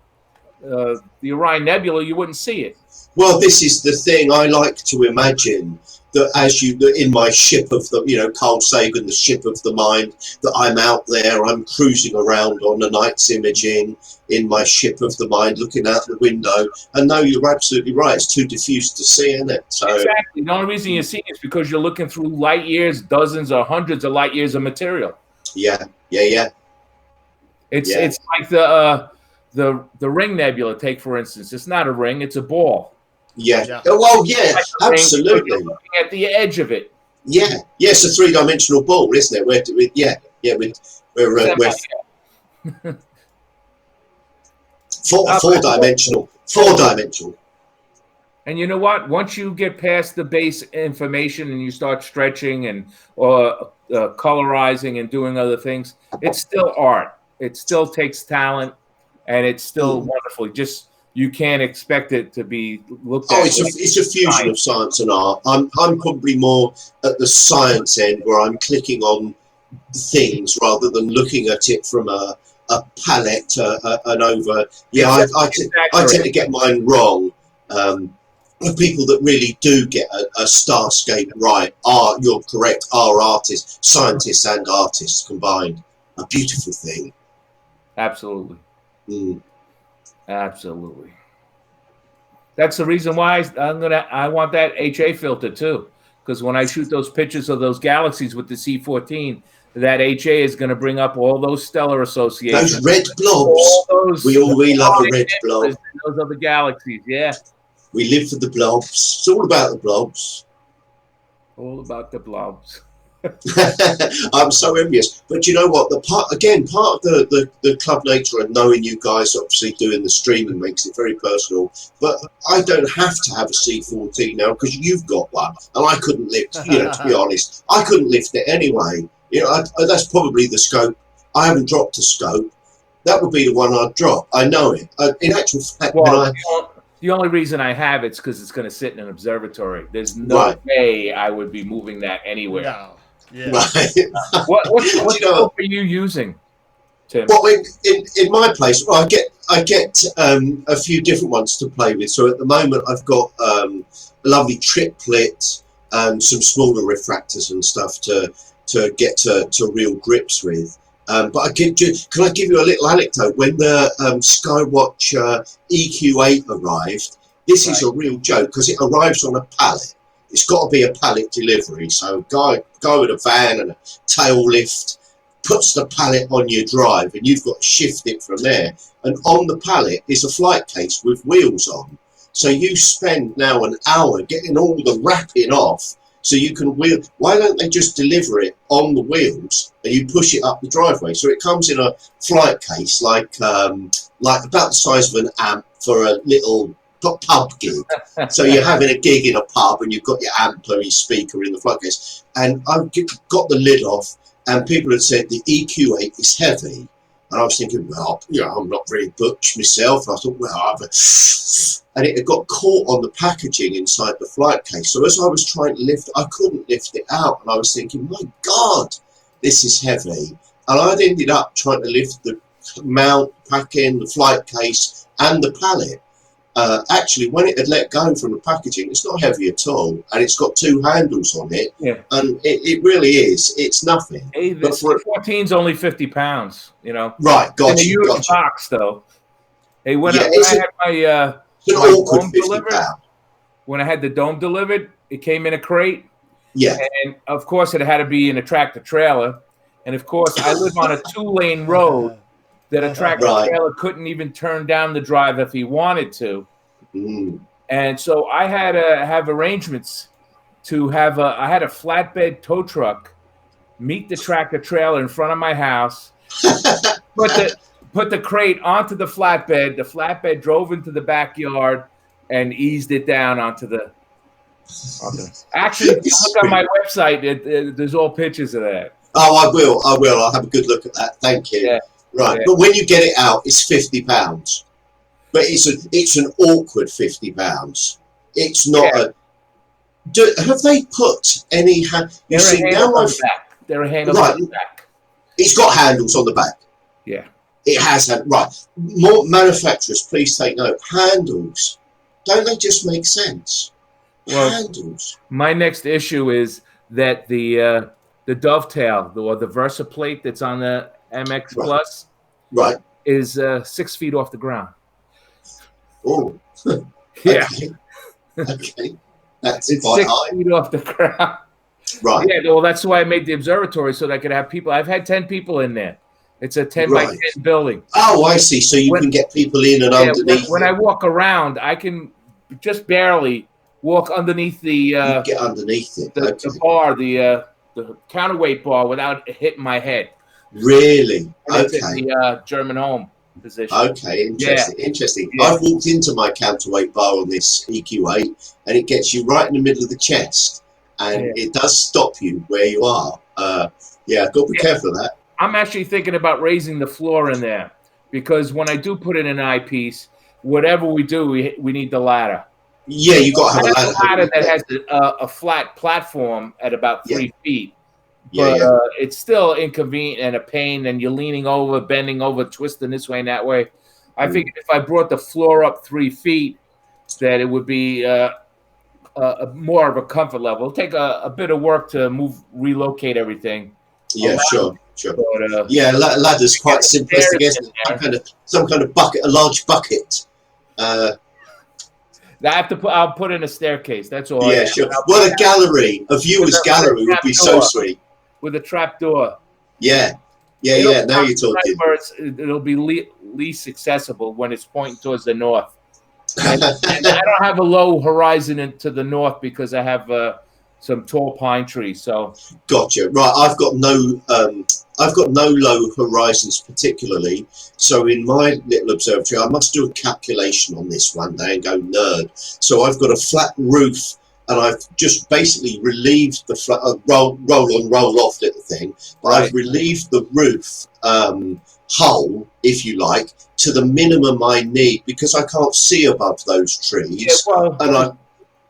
Speaker 4: Orion Nebula, you wouldn't see it.
Speaker 2: Well, this is the thing. I like to imagine that in my ship of the, Carl Sagan, the ship of the mind, that I'm out there, I'm cruising around on the night's imaging in my ship of the mind, looking out the window. And no, you're absolutely right. It's too diffuse to see, isn't it? So,
Speaker 4: exactly. The only reason you see it is because you're looking through light years, dozens or hundreds of light years of material.
Speaker 2: Yeah.
Speaker 4: It's like the Ring Nebula. Take for instance, it's not a ring; it's a ball.
Speaker 2: Yeah. Well, yeah, absolutely.
Speaker 4: You're looking at the edge of it.
Speaker 2: Yeah. It's a three-dimensional ball, isn't it? We're four-dimensional.
Speaker 4: And you know what? Once you get past the base information and you start stretching and colorizing and doing other things, it's still art. It still takes talent, and it's still wonderful. Just you can't expect it to be looked at.
Speaker 2: It's a fusion of science and art. I'm probably more at the science end, where I'm clicking on things rather than looking at it from a palette and over. Yeah, I tend to get mine wrong. The people that really do get a starscape right you're correct, are artists, scientists and artists combined. A beautiful thing.
Speaker 4: Absolutely. Absolutely. That's the reason why I want that HA filter too, because when I shoot those pictures of those galaxies with the C14, that HA is going to bring up all those stellar associations.
Speaker 2: Those red blobs. We love a red blob.
Speaker 4: Those other galaxies, yeah.
Speaker 2: We live for the blobs. It's all about the blobs.
Speaker 4: All about the blobs.
Speaker 2: I'm so envious. But you know what? Part of the club nature and knowing you guys obviously doing the streaming makes it very personal. But I don't have to have a C14 now because you've got one, and I couldn't lift. To be honest, I couldn't lift it anyway. That's probably the scope. I haven't dropped a scope. That would be the one I'd drop. I know it. In actual fact,
Speaker 4: the only reason I have it's because it's going to sit in an observatory. There's no way I would be moving that anywhere.
Speaker 3: No. Yeah.
Speaker 2: Right.
Speaker 4: What scope are you using, Tim?
Speaker 2: Well, in my place, I get a few different ones to play with. So at the moment, I've got a lovely triplet and some smaller refractors and stuff to get to real grips with. But can I give you a little anecdote? When the Skywatch EQ8 arrived, this is a real joke because it arrives on a pallet. It's got to be a pallet delivery. So guy with a van and a tail lift puts the pallet on your drive, and you've got to shift it from there. And on the pallet is a flight case with wheels on. So you spend now an hour getting all the wrapping off so you can wheel. Why don't they just deliver it on the wheels and you push it up the driveway? So it comes in a flight case like about the size of an amp for a little pub gig. So you're having a gig in a pub and you've got your amp or your speaker in the flight case. And I've got the lid off, and people had said the EQ8 is heavy. And I was thinking, well, I'm not very butch myself. And I thought, and it had got caught on the packaging inside the flight case. So as I was trying to lift it, I couldn't lift it out. And I was thinking, my God, this is heavy. And I'd ended up trying to lift the mount, packing, the flight case, and the pallet. Actually, when it had let go from the packaging, it's not heavy at all, and it's got 2 handles on it, and it really is. It's nothing.
Speaker 4: Hey, the C-14's only 50 pounds, you know.
Speaker 2: Right,
Speaker 4: in a huge box, though. Hey, when I had my dome delivered, when I had the dome delivered, it came in a crate.
Speaker 2: Yeah.
Speaker 4: And, of course, it had to be in a tractor-trailer. And, of course, I live on a 2-lane road that a tractor-trailer couldn't even turn down the drive if he wanted to. And so I had to have arrangements to have I had a flatbed tow truck meet the tractor-trailer in front of my house, put the crate onto the flatbed drove into the backyard and eased it down onto the Actually, if you look on my website, there's all pictures of that.
Speaker 2: Oh, I will. I'll have a good look at that. Thank you.
Speaker 4: Yeah.
Speaker 2: Right, but when you get it out, it's £50. But it's an awkward £50. It's not a. Have they put any? You see now on the
Speaker 4: back. There are handles on the back.
Speaker 2: It's got handles on the back.
Speaker 4: Yeah.
Speaker 2: It has right. More manufacturers, please take note. Handles, don't they just make sense?
Speaker 4: Well,
Speaker 2: handles.
Speaker 4: My next issue is that the dovetail or the Versa plate that's on the MX Plus, is 6 feet off the ground.
Speaker 2: Oh,
Speaker 4: yeah.
Speaker 2: Okay, that's
Speaker 4: it's
Speaker 2: quite
Speaker 4: 6
Speaker 2: high.
Speaker 4: feet off the ground.
Speaker 2: Right.
Speaker 4: Yeah. Well, that's why I made the observatory so that I could have people. I've had 10 people in there. It's a 10 by 10 building.
Speaker 2: Oh, I see. So you can get people in and underneath.
Speaker 4: When I walk around, I can just barely walk underneath the
Speaker 2: get underneath it.
Speaker 4: The bar, the counterweight bar, without hitting my head.
Speaker 2: Really?
Speaker 4: And it's in the German home position.
Speaker 2: Okay, interesting.
Speaker 4: Yeah.
Speaker 2: Interesting.
Speaker 4: Yeah.
Speaker 2: I've walked into my counterweight bar on this EQ8, and it gets you right in the middle of the chest, and it does stop you where you are. Got to be careful of that.
Speaker 4: I'm actually thinking about raising the floor in there, because when I do put in an eyepiece, whatever we do, we need the ladder.
Speaker 2: Yeah, you got to have
Speaker 4: a ladder that has a flat platform at about 3 feet. But it's still inconvenient and a pain, and you're leaning over, bending over, twisting this way and that way. I figured if I brought the floor up 3 feet, that it would be more of a comfort level. It'll take a bit of work to relocate everything.
Speaker 2: Yeah, sure.
Speaker 4: But,
Speaker 2: ladder's quite simplistic, isn't it? Some kind of bucket, a large bucket.
Speaker 4: I'll put in a staircase. That's all.
Speaker 2: Yeah, sure. Well, a gallery, a viewer's gallery would be so sweet.
Speaker 4: With a trap door.
Speaker 2: Yeah. Now you're talking.
Speaker 4: It'll be least accessible when it's pointing towards the north. And I don't have a low horizon to the north because I have some tall pine trees. So.
Speaker 2: Gotcha. Right. I've got no low horizons particularly. So in my little observatory, I must do a calculation on this one day and go nerd. So I've got a flat roof, and I've just basically relieved the flat roll on, roll off little thing. But I've relieved the roof hull, if you like, to the minimum I need because I can't see above those trees.
Speaker 4: Yeah, well,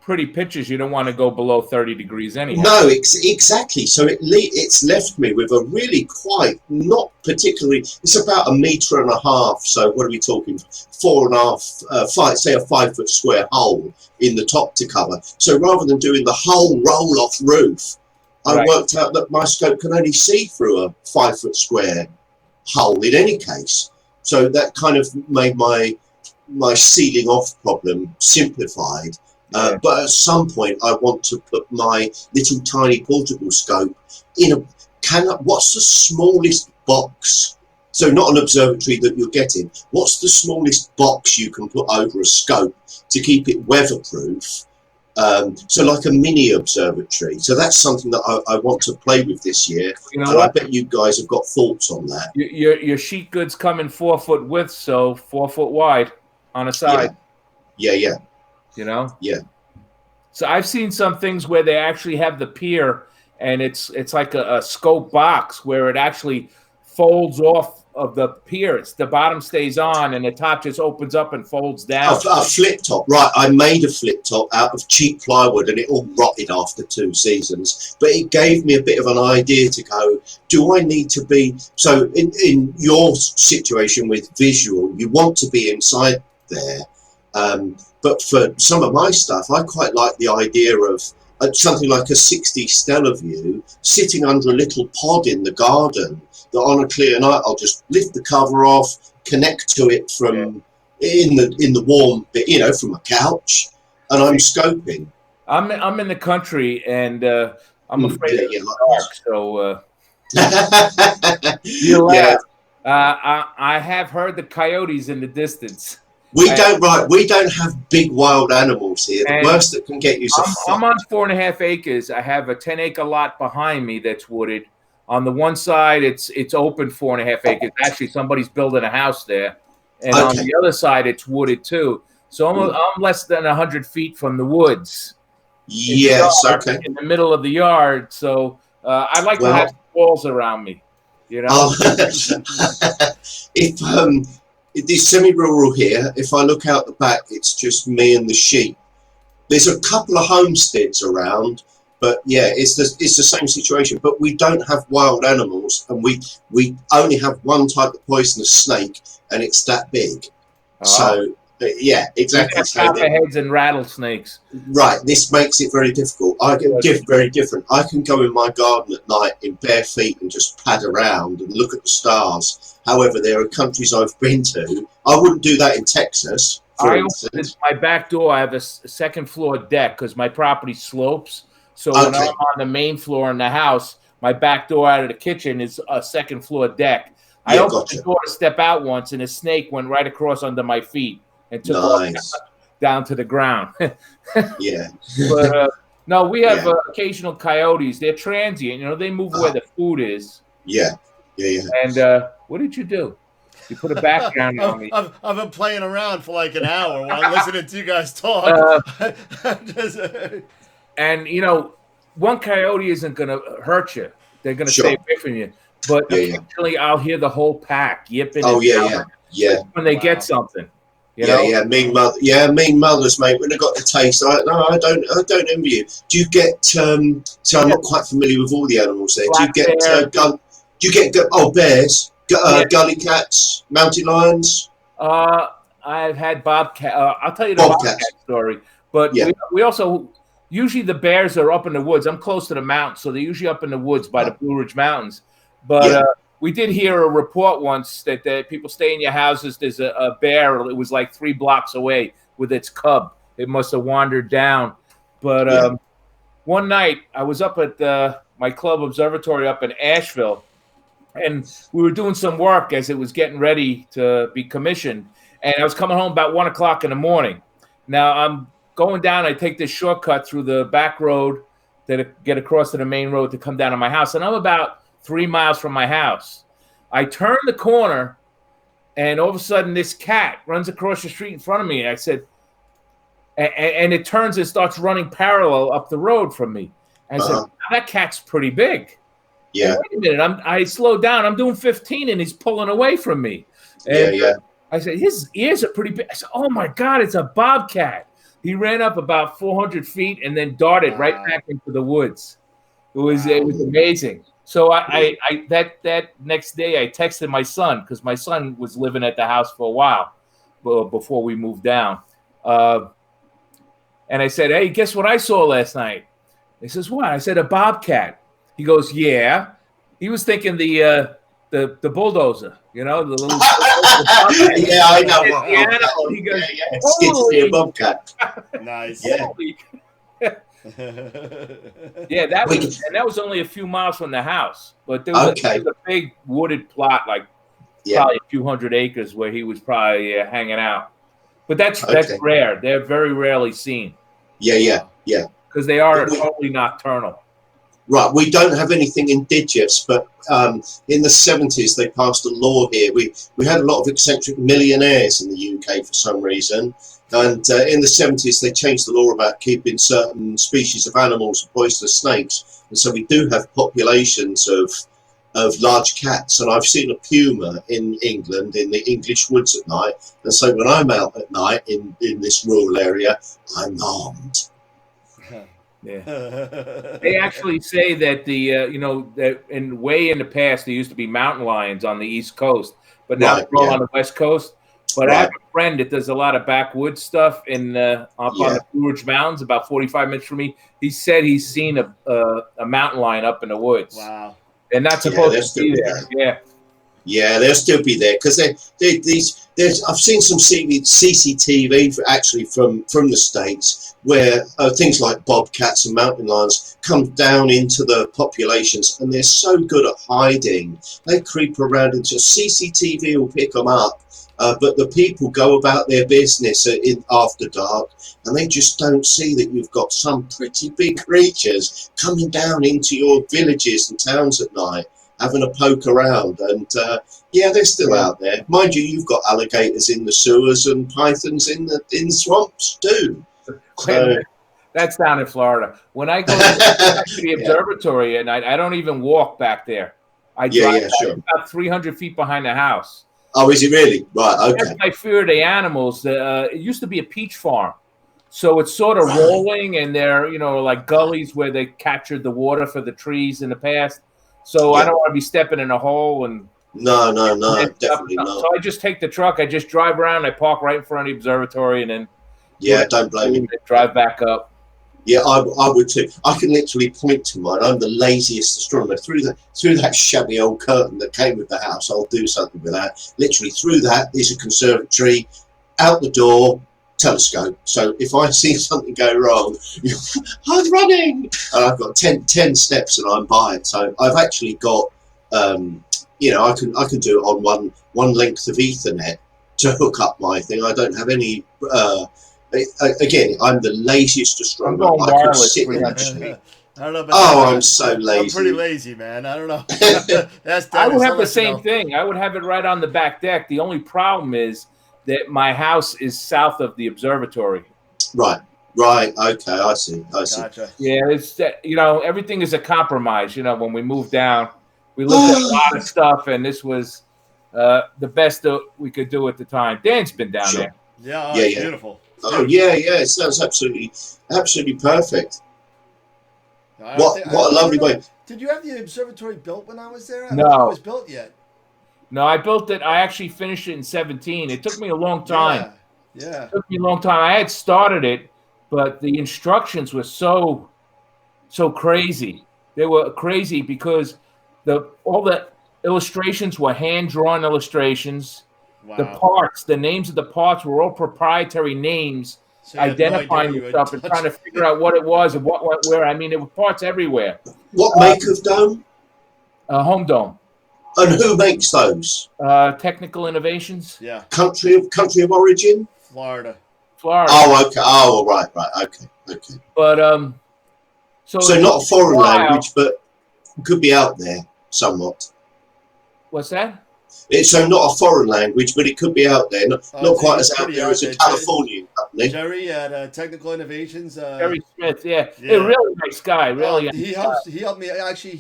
Speaker 4: pretty pictures, you don't want to go below 30 degrees anyhow.
Speaker 2: No, exactly. So it's left me with a really quite not particularly. It's about 1.5 meters. So what are we talking? 4.5, say a 5 foot square hole in the top to cover. So rather than doing the whole roll off roof, I worked out that my scope can only see through a 5 foot square hole in any case. So that kind of made my sealing off problem simplified. But at some point, I want to put my little tiny portable scope in what's the smallest box? So not an observatory that you're getting. What's the smallest box you can put over a scope to keep it weatherproof? So like a mini observatory. So that's something that I want to play with this year. And I bet you guys have got thoughts on that.
Speaker 4: Your sheet goods come in 4 foot width, so 4 foot wide on a side.
Speaker 2: Yeah.
Speaker 4: You know?
Speaker 2: Yeah.
Speaker 4: So I've seen some things where they actually have the pier, and it's like a scope box where it actually folds off of the pier. The bottom stays on, and the top just opens up and folds down.
Speaker 2: A flip top, right? I made a flip top out of cheap plywood, and it all rotted after 2 seasons. But it gave me a bit of an idea to go, do I need to be? So in your situation with visual, you want to be inside there. But for some of my stuff, I quite like the idea of something like a 60 stellar view, sitting under a little pod in the garden, that on a clear night I'll just lift the cover off, connect to it from in the warm bit, you know, from a couch, and I'm scoping.
Speaker 4: I'm in the country, and I'm afraid of the dark, so you laugh. I have heard the coyotes in the distance.
Speaker 2: We don't have big wild animals here. The worst that can get you is
Speaker 4: I'm on 4.5 acres. I have a 10-acre lot behind me that's wooded. On the one side, it's open 4.5 acres. Actually, somebody's building a house there, and on the other side, it's wooded too. So I'm less than 100 feet from the woods.
Speaker 2: Yes,
Speaker 4: in the middle of the yard. So I like to have walls around me. You know,
Speaker 2: it is semi-rural here. If I look out the back, it's just me and the sheep. There's a couple of homesteads around, but yeah, it's the same situation. But we don't have wild animals, and we only have one type of poisonous snake, and it's that big. So yeah, exactly.
Speaker 4: Copperheads and rattlesnakes.
Speaker 2: Right. This makes it very difficult. Very different. I can go in my garden at night in bare feet and just pad around and look at the stars. However, there are countries I've been to. I wouldn't do that in Texas. For instance.
Speaker 4: My back door, I have a second floor deck because my property slopes. So when I'm on the main floor in the house, my back door out of the kitchen is a second floor deck. I opened the door to step out once, and a snake went right across under my feet and took off down to the ground.
Speaker 2: Yeah.
Speaker 4: But no, we have occasional coyotes. They're transient. You know, they move where the food is.
Speaker 2: Yeah.
Speaker 4: And what did you do? You put a background on me.
Speaker 3: I've been playing around for like an hour while listening to you guys talk.
Speaker 4: And, you know, one coyote isn't going to hurt you. They're going to stay away from you. But occasionally I'll hear the whole pack yipping.
Speaker 2: Yeah.
Speaker 4: When they get something. You know?
Speaker 2: Mean mothers, mate. When I got the taste, I don't envy you. Do you get? So I'm not quite familiar with all the animals there. Do you get bears, gully cats, mountain lions?
Speaker 4: I've had bobcat. I'll tell you the bobcat story. But we also usually the bears are up in the woods. I'm close to the mountains, so they're usually up in the woods by the Blue Ridge Mountains. But we did hear a report once that people stay in your houses. There's a bear. It was like 3 blocks away with its cub. It must have wandered down. But one night I was up at my club observatory up in Asheville, and we were doing some work as it was getting ready to be commissioned. And I was coming home about 1 o'clock in the morning. Now I'm going down. I take this shortcut through the back road to get across to the main road to come down to my house. And I'm about 3 miles from my house. I turn the corner, and all of a sudden this cat runs across the street in front of me. And I said, and it turns and starts running parallel up the road from me. I said, that cat's pretty big.
Speaker 2: Yeah.
Speaker 4: Wait a minute. I slowed down. I'm doing 15, and he's pulling away from me. And I said, his ears are pretty big. I said, oh my God, it's a bobcat. He ran up about 400 feet and then darted right back into the woods. It was amazing. So I that next day I texted my son, because my son was living at the house for a while before we moved down. And I said, hey, guess what I saw last night? He says, what? I said, a bobcat. He goes, yeah. He was thinking the bulldozer, you know, the little.
Speaker 2: Yeah, I know.
Speaker 4: He goes,
Speaker 2: Skits to a bobcat.
Speaker 3: Nice.
Speaker 2: Yeah.
Speaker 4: Yeah, that was only a few miles from the house, but there was a big wooded plot, like probably a few hundred acres, where he was probably hanging out. But that's rare. They're very rarely seen. Yeah. Because they are totally nocturnal.
Speaker 2: Right, we don't have anything indigenous, but in the 70s they passed a law here. We had a lot of eccentric millionaires in the UK for some reason, and in the 70s they changed the law about keeping certain species of animals and poisonous snakes, and so we do have populations of of large cats, and I've seen a puma in England in the English woods at night. And so when I'm out at night in this rural area, I'm armed.
Speaker 4: Yeah. They actually say that the that way in the past there used to be mountain lions on the East Coast, but now
Speaker 2: Right,
Speaker 4: they're all
Speaker 2: yeah.
Speaker 4: on the West Coast. But I
Speaker 2: Right.
Speaker 4: have a friend that does a lot of backwoods stuff up on the Blue Ridge Mountains, about 45 minutes from me. He said he's seen a mountain lion up in the woods.
Speaker 3: Wow.
Speaker 4: They're not supposed to be there. Yeah.
Speaker 2: Yeah, they'll still be there because I've seen some CCTV actually from the States where things like bobcats and mountain lions come down into the populations, and they're so good at hiding. They creep around into CCTV will pick them up, but the people go about their business after dark, and they just don't see that you've got some pretty big creatures coming down into your villages and towns at night, having a poke around. And yeah, they're still out there. Mind you, you've got alligators in the sewers and pythons in the swamps too. So,
Speaker 4: that's down in Florida. When I go to the observatory at night, I don't even walk back there. I drive
Speaker 2: sure.
Speaker 4: about 300 feet behind the house.
Speaker 2: Oh, is it really? Right, okay.
Speaker 4: That's my fear of the animals. It used to be a peach farm. So it's sort of rolling, and they're, like gullies where they captured the water for the trees in the past. So I don't want to be stepping in a hole. And
Speaker 2: No, definitely not.
Speaker 4: So I just take the truck. I just drive around. I park right in front of the observatory, and then
Speaker 2: don't blame you.
Speaker 4: Drive back up.
Speaker 2: Yeah, I would too. I can literally point to mine. I'm the laziest astronomer. Through that shabby old curtain that came with the house, I'll do something with that. Literally through that is a conservatory. Out the door, telescope. So if I see something go wrong, I'm running, and I've got 10 steps and I'm by it. So I've actually got I can do it on one length of Ethernet to hook up my thing. I don't have any again, I'm the laziest astronomer.
Speaker 4: I'm going
Speaker 2: I could
Speaker 4: wireless
Speaker 2: sit
Speaker 4: pretty
Speaker 2: and
Speaker 4: much.
Speaker 2: actually
Speaker 3: I don't know about that.
Speaker 2: I'm so lazy.
Speaker 3: I'm pretty lazy, man. I don't know.
Speaker 4: I would have the same thing. I would have it right on the back deck. The only problem is that my house is south of the observatory.
Speaker 2: Right. Okay, I see.
Speaker 3: Gotcha.
Speaker 4: Yeah, it's everything is a compromise. When we moved down, we looked at a lot of stuff, and this was the best that we could do at the time. Dan's been down there.
Speaker 3: Yeah, it's beautiful.
Speaker 2: Oh yeah, it sounds absolutely perfect. What a lovely way.
Speaker 3: Did you have the observatory built when I was there? I
Speaker 4: No,
Speaker 3: don't think it was built yet.
Speaker 4: No, I built it. I actually finished it in 2017. It took me a long time.
Speaker 3: Yeah.
Speaker 4: It took me a long time. I had started it, but the instructions were so crazy. They were crazy because all the illustrations were hand-drawn illustrations.
Speaker 3: Wow.
Speaker 4: The parts, the names of the parts were all proprietary names,
Speaker 3: So you had no
Speaker 4: identifying
Speaker 3: idea
Speaker 4: the
Speaker 3: you
Speaker 4: stuff
Speaker 3: had
Speaker 4: and trying to figure out what it was and what went where. I mean, there were parts everywhere.
Speaker 2: What make of dome?
Speaker 4: Home Dome.
Speaker 2: And who makes those?
Speaker 4: Technical Innovations.
Speaker 3: Yeah.
Speaker 2: Country of origin?
Speaker 3: Florida.
Speaker 2: Oh, okay. Oh, right. Okay.
Speaker 4: But
Speaker 2: so not a foreign language, but could be out there somewhat.
Speaker 4: What's that?
Speaker 2: So not a foreign language, but it could be out there. Not quite as out there as a Californian company.
Speaker 3: Jerry at Technical Innovations.
Speaker 4: Jerry Smith, yeah. A really nice guy. Really,
Speaker 3: he helped me. Actually,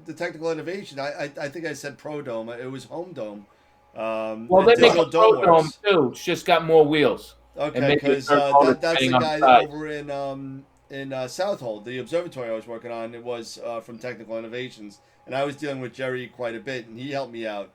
Speaker 3: the Technical Innovation. I think I said Pro Dome. It was Home Dome.
Speaker 4: Well, they make a Pro Dome too. It's just got more wheels.
Speaker 3: Okay, because that's the guy over in Southold, the observatory I was working on. It was from Technical Innovations, and I was dealing with Jerry quite a bit, and he helped me out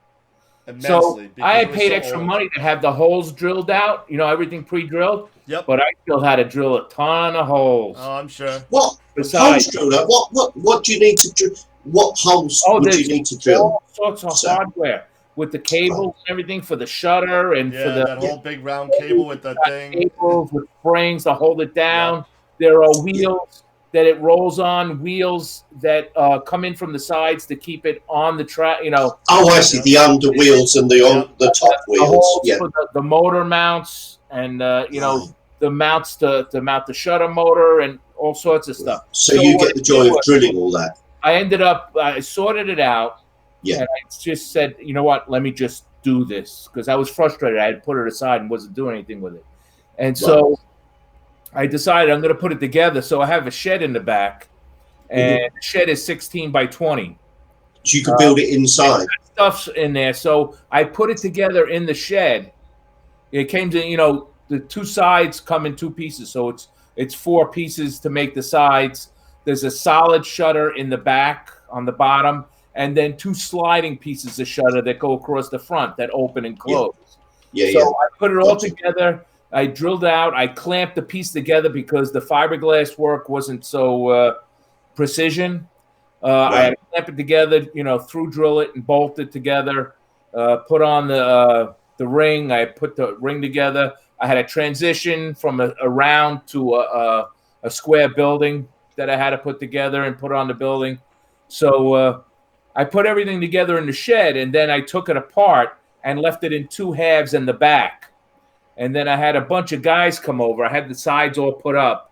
Speaker 3: immensely.
Speaker 4: So I had paid extra money to have the holes drilled out. Everything pre-drilled.
Speaker 3: Yep.
Speaker 4: But I still had to drill a ton of holes.
Speaker 3: Oh, I'm sure.
Speaker 2: What holes driller? What do you need to drill? What holes would you need to drill?
Speaker 4: All sorts of hardware with the cables and everything for the shutter and for
Speaker 3: that whole big round cable with the thing.
Speaker 4: Cables with springs to hold it down. Yeah. There are wheels that it rolls on, wheels that come in from the sides to keep it on the track.
Speaker 2: Oh, I see. The under wheels and the top wheels.
Speaker 4: Yeah. For the motor mounts and the mounts to mount the shutter motor and all sorts of stuff.
Speaker 2: So you get the joy of drilling all that.
Speaker 4: I sorted it out.
Speaker 2: Yeah.
Speaker 4: And I just said, you know what? Let me just do this because I was frustrated. I had put it aside and wasn't doing anything with it. And so I decided I'm going to put it together. So I have a shed in the back, and the shed is 16 by 20.
Speaker 2: So you could build it inside.
Speaker 4: Stuff's in there. So I put it together in the shed. It came to, the two sides come in two pieces. So it's four pieces to make the sides. There's a solid shutter in the back on the bottom, and then two sliding pieces of shutter that go across the front that open and close.
Speaker 2: Yeah.
Speaker 4: I put it all together. I drilled out. I clamped the piece together because the fiberglass work wasn't so precision. I had to clamp it together, through drill it and bolt it together. Put on the ring. I put the ring together. I had a transition from a round to a square building that I had to put together and put on the building. So I put everything together in the shed, and then I took it apart and left it in two halves in the back. And then I had a bunch of guys come over. I had the sides all put up,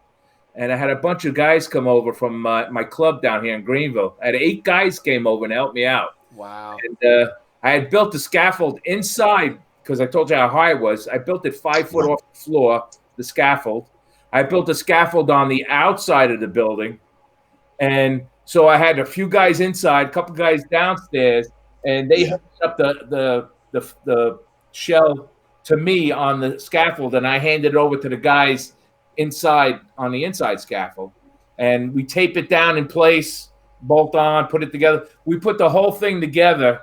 Speaker 4: and I had a bunch of guys come over from my club down here in Greenville. I had 8 guys came over and helped me out.
Speaker 3: Wow.
Speaker 4: And I had built the scaffold inside because I told you how high it was. I built it 5 foot off the floor, the scaffold. I built a scaffold on the outside of the building. And so I had a few guys inside, a couple guys downstairs, and they hooked up the shell to me on the scaffold, and I handed it over to the guys inside on the inside scaffold. And we tape it down in place, bolt on, put it together. We put the whole thing together,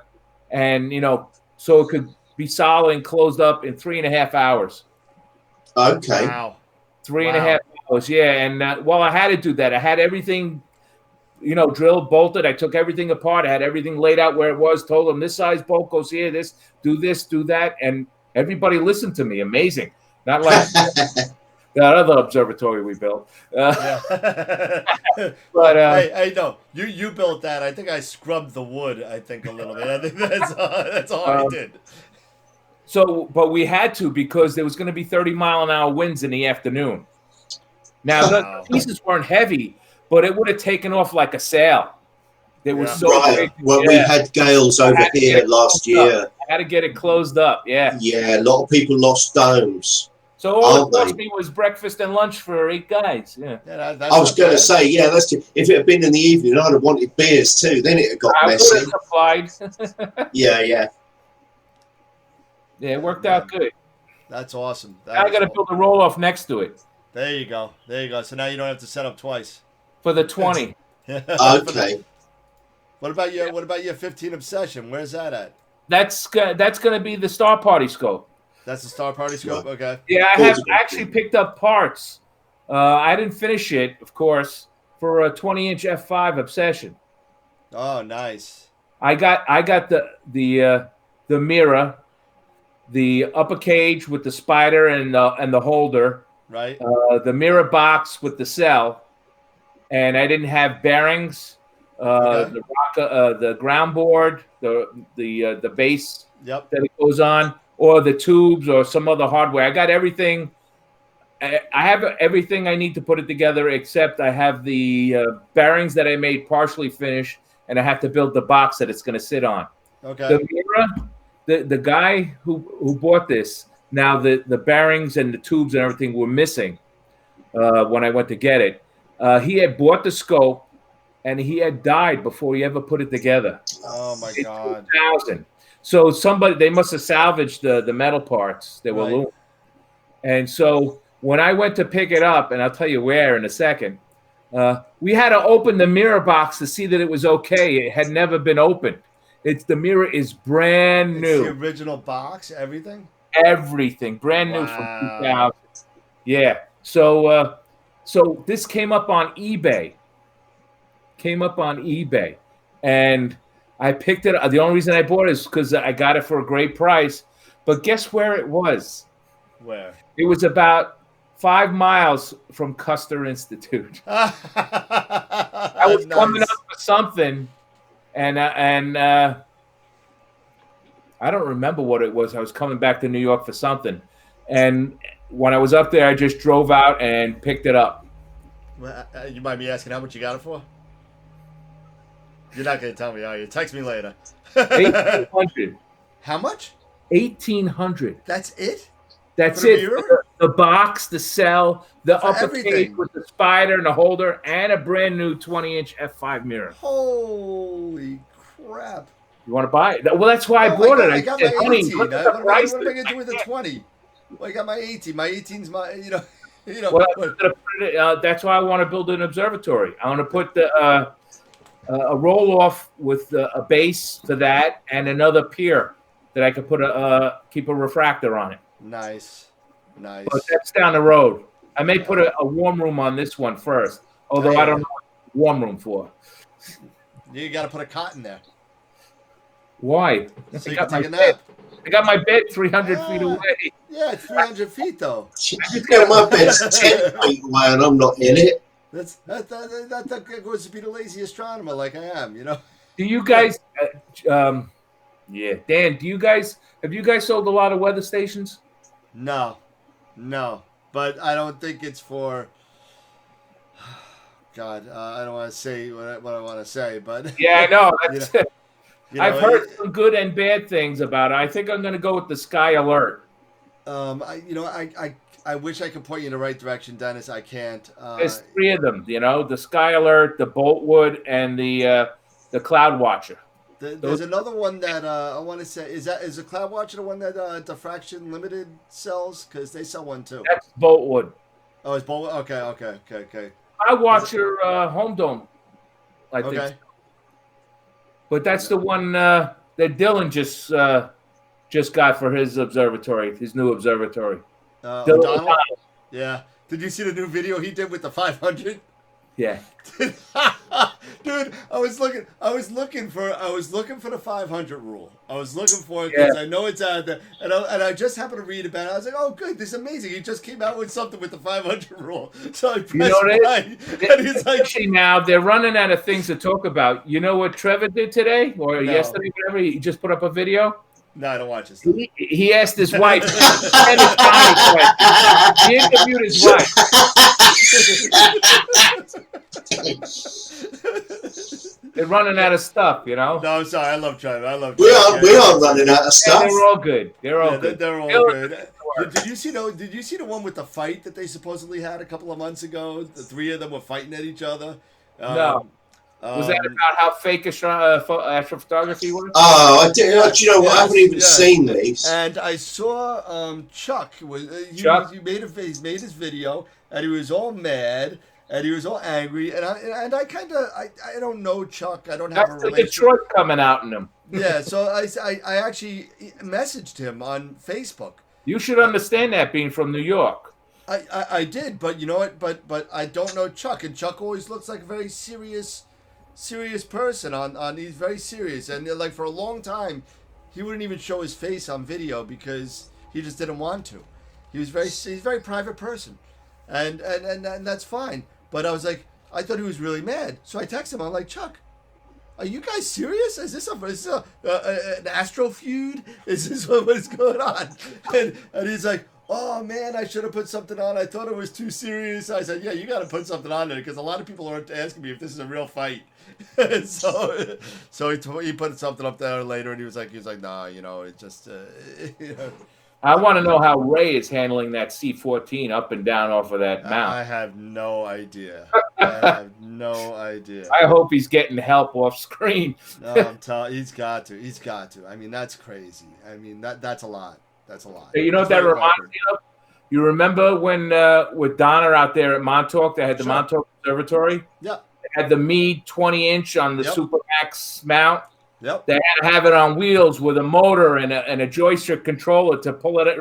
Speaker 4: and so it could be solid and closed up in 3.5 hours.
Speaker 2: Okay.
Speaker 3: Wow.
Speaker 4: 3.5 hours, yeah. And I had to do that. I had everything, drilled, bolted. I took everything apart. I had everything laid out where it was. Told them this size bolt goes here. This, do that, and everybody listened to me. Amazing. Not like that other observatory we built.
Speaker 3: But
Speaker 4: But
Speaker 3: hey, no, you built that. I think I scrubbed the wood. I think a little bit. I think that's all I did.
Speaker 4: So, but we had to because there was going to be 30-mile-an-hour winds in the afternoon. Now, the pieces weren't heavy, but it would have taken off like a sail. They were so
Speaker 2: right. Well, we had gales over here last year.
Speaker 4: I had to get it closed up. Yeah.
Speaker 2: Yeah, a lot of people lost domes.
Speaker 4: So all it cost me was breakfast and lunch for 8 guys. Yeah.
Speaker 2: I was going to say, that's if it had been in the evening, I'd have wanted beers too. Then it had got messy.
Speaker 4: I would have supplied.
Speaker 2: Yeah.
Speaker 4: Yeah, it worked out good.
Speaker 3: That's awesome.
Speaker 4: I got to build a roll-off next to it.
Speaker 3: There you go. So now you don't have to set up twice.
Speaker 4: For the 20.
Speaker 2: Okay.
Speaker 3: What about your 15 obsession? Where's that at?
Speaker 4: That's going to be the Star Party scope.
Speaker 3: That's the Star Party scope? Okay.
Speaker 4: Yeah, I actually picked up parts. I didn't finish it, of course, for a 20-inch f5 obsession.
Speaker 3: Oh, nice.
Speaker 4: I got the mirror, the upper cage with the spider and the holder,
Speaker 3: right?
Speaker 4: The mirror box with the cell, and I didn't have bearings, the ground board, the base that it goes on, or the tubes or some other hardware. I got everything. I have everything I need to put it together, except I have the bearings that I made partially finished, and I have to build the box that it's going to sit on.
Speaker 3: Okay.
Speaker 4: The mirror, the guy who bought this, now the bearings and the tubes and everything were missing when I went to get it. He had bought the scope, and he had died before he ever put it together.
Speaker 3: Oh, my God.
Speaker 4: 2000. So they must have salvaged the metal parts. They were aluminum. And so when I went to pick it up, and I'll tell you where in a second, we had to open the mirror box to see that it was okay. It had never been opened. The mirror is brand new.
Speaker 3: The original box, everything?
Speaker 4: Everything. Brand new from 2000. Yeah. So this came up on eBay. And I picked it up. The only reason I bought it is because I got it for a great price. But guess where it was?
Speaker 3: Where?
Speaker 4: It was about 5 miles from Custer Institute. I was coming up with something, and I don't remember what it was. I was coming back to New York for something. And when I was up there, I just drove out and picked it up.
Speaker 3: Well, you might be asking how much you got it for? You're not going to tell me, are you? Text me later.
Speaker 4: $1,800.
Speaker 3: How much?
Speaker 4: $1,800.
Speaker 3: That's it?
Speaker 4: That's it. The box, the cell, the upper cage with the spider and the holder, and a brand new 20-inch f5 mirror.
Speaker 3: Holy crap.
Speaker 4: You want to buy it? Well, that's why I
Speaker 3: No,
Speaker 4: bought it.
Speaker 3: I
Speaker 4: I
Speaker 3: got
Speaker 4: said,
Speaker 3: my
Speaker 4: honey,
Speaker 3: 18.
Speaker 4: look at
Speaker 3: What
Speaker 4: the
Speaker 3: am
Speaker 4: price.
Speaker 3: I going to do with the 20? Well, I got my 18. My 18's my,
Speaker 4: Well,
Speaker 3: what?
Speaker 4: that's why I want to build an observatory. I want to put a roll off with a base for that and another pier that I could put keep a refractor on it.
Speaker 3: Nice.
Speaker 4: But that's down the road. I may put a warm room on this one first, although I don't know what warm room for.
Speaker 3: You got to put a cot in there.
Speaker 4: Why?
Speaker 3: So you can take a nap.
Speaker 4: I got my bed 300 feet away.
Speaker 3: Yeah, it's 300 feet though.
Speaker 2: Yeah, my bed's 10 feet away and I'm not in it.
Speaker 3: That goes to be the lazy astronomer like I am,
Speaker 4: Do you guys? Yeah, Dan. Have you guys sold a lot of weather stations?
Speaker 3: No, but I don't think it's for. God, I don't want to say what I want to say, but
Speaker 4: Yeah, I know. That's, I've heard
Speaker 3: it,
Speaker 4: some good and bad things about it. I think I'm going to go with the Sky Alert.
Speaker 3: I wish I could point you in the right direction, Dennis. I can't.
Speaker 4: There's three of them. The Sky Alert, the Boltwood, and the Cloud Watcher.
Speaker 3: There's another one that I want to say is the Cloud Watcher the one that Diffraction Limited sells, because they sell one too.
Speaker 4: That's Boltwood.
Speaker 3: Oh, it's Boltwood. Okay.
Speaker 4: Cloud Watcher Home Dome. I think.
Speaker 3: Okay.
Speaker 4: So. But that's the one that Dylan just got for his observatory, his new observatory.
Speaker 3: O'Donnell? Yeah. Did you see the new video he did with the 500?
Speaker 4: Yeah.
Speaker 3: Dude, I was looking for the 500 rule. I was looking for it because I know it's out there, and I just happened to read about it. I was like, oh, good, this is amazing. He just came out with something with the 500 rule. So I pressed play, and he's like,
Speaker 4: actually, now they're running out of things to talk about. You know what Trevor did today or yesterday, whatever? He just put up a video.
Speaker 3: No, I don't watch this.
Speaker 4: He asked his wife. He interviewed his wife. They're running out of stuff,
Speaker 3: No, I'm sorry. I love Trevor.
Speaker 2: We are running out of stuff.
Speaker 4: They're all good. They're all good.
Speaker 3: They're all good. Did you see the one with the fight that they supposedly had a couple of months ago? The three of them were fighting at each other.
Speaker 4: No. Was that about how fake astrophotography was?
Speaker 2: Oh, I did. You know what? I haven't even seen these.
Speaker 3: And I saw Chuck he made his video, and he was all mad and he was all angry, and I don't know Chuck. I don't have a relationship.
Speaker 4: That's the Detroit coming out in him.
Speaker 3: Yeah, so I actually messaged him on Facebook.
Speaker 4: You should understand that, being from New York.
Speaker 3: I did, but you know what? But I don't know Chuck, and Chuck always looks like a very serious person on he's very serious, and like for a long time he wouldn't even show his face on video because he just didn't want to. He's a very private person, and that's fine. But I was like, I thought he was really mad, so I texted him. I'm like, Chuck, are you guys serious? Is this an Astro feud? Is this what is going on? And he's like, oh man, I should have put something on. I thought it was too serious. I said, yeah, you got to put something on there because a lot of people are asking me if this is a real fight. so he put something up there later, and he was like, nah, it just,
Speaker 4: I want to know how Ray is handling that C-14 up and down off of that mount.
Speaker 3: I have no idea.
Speaker 4: I hope he's getting help off screen.
Speaker 3: No, I'm telling, he's got to. I mean, that's crazy. I mean, that's a lot. That's a lot.
Speaker 4: You know what that reminds me of? You remember when with Donna out there at Montauk, they had the Montauk Observatory?
Speaker 3: Yeah.
Speaker 4: They had the Meade 20-inch on the Supermax mount.
Speaker 3: Yep.
Speaker 4: They had to have it on wheels with a motor and a joystick controller to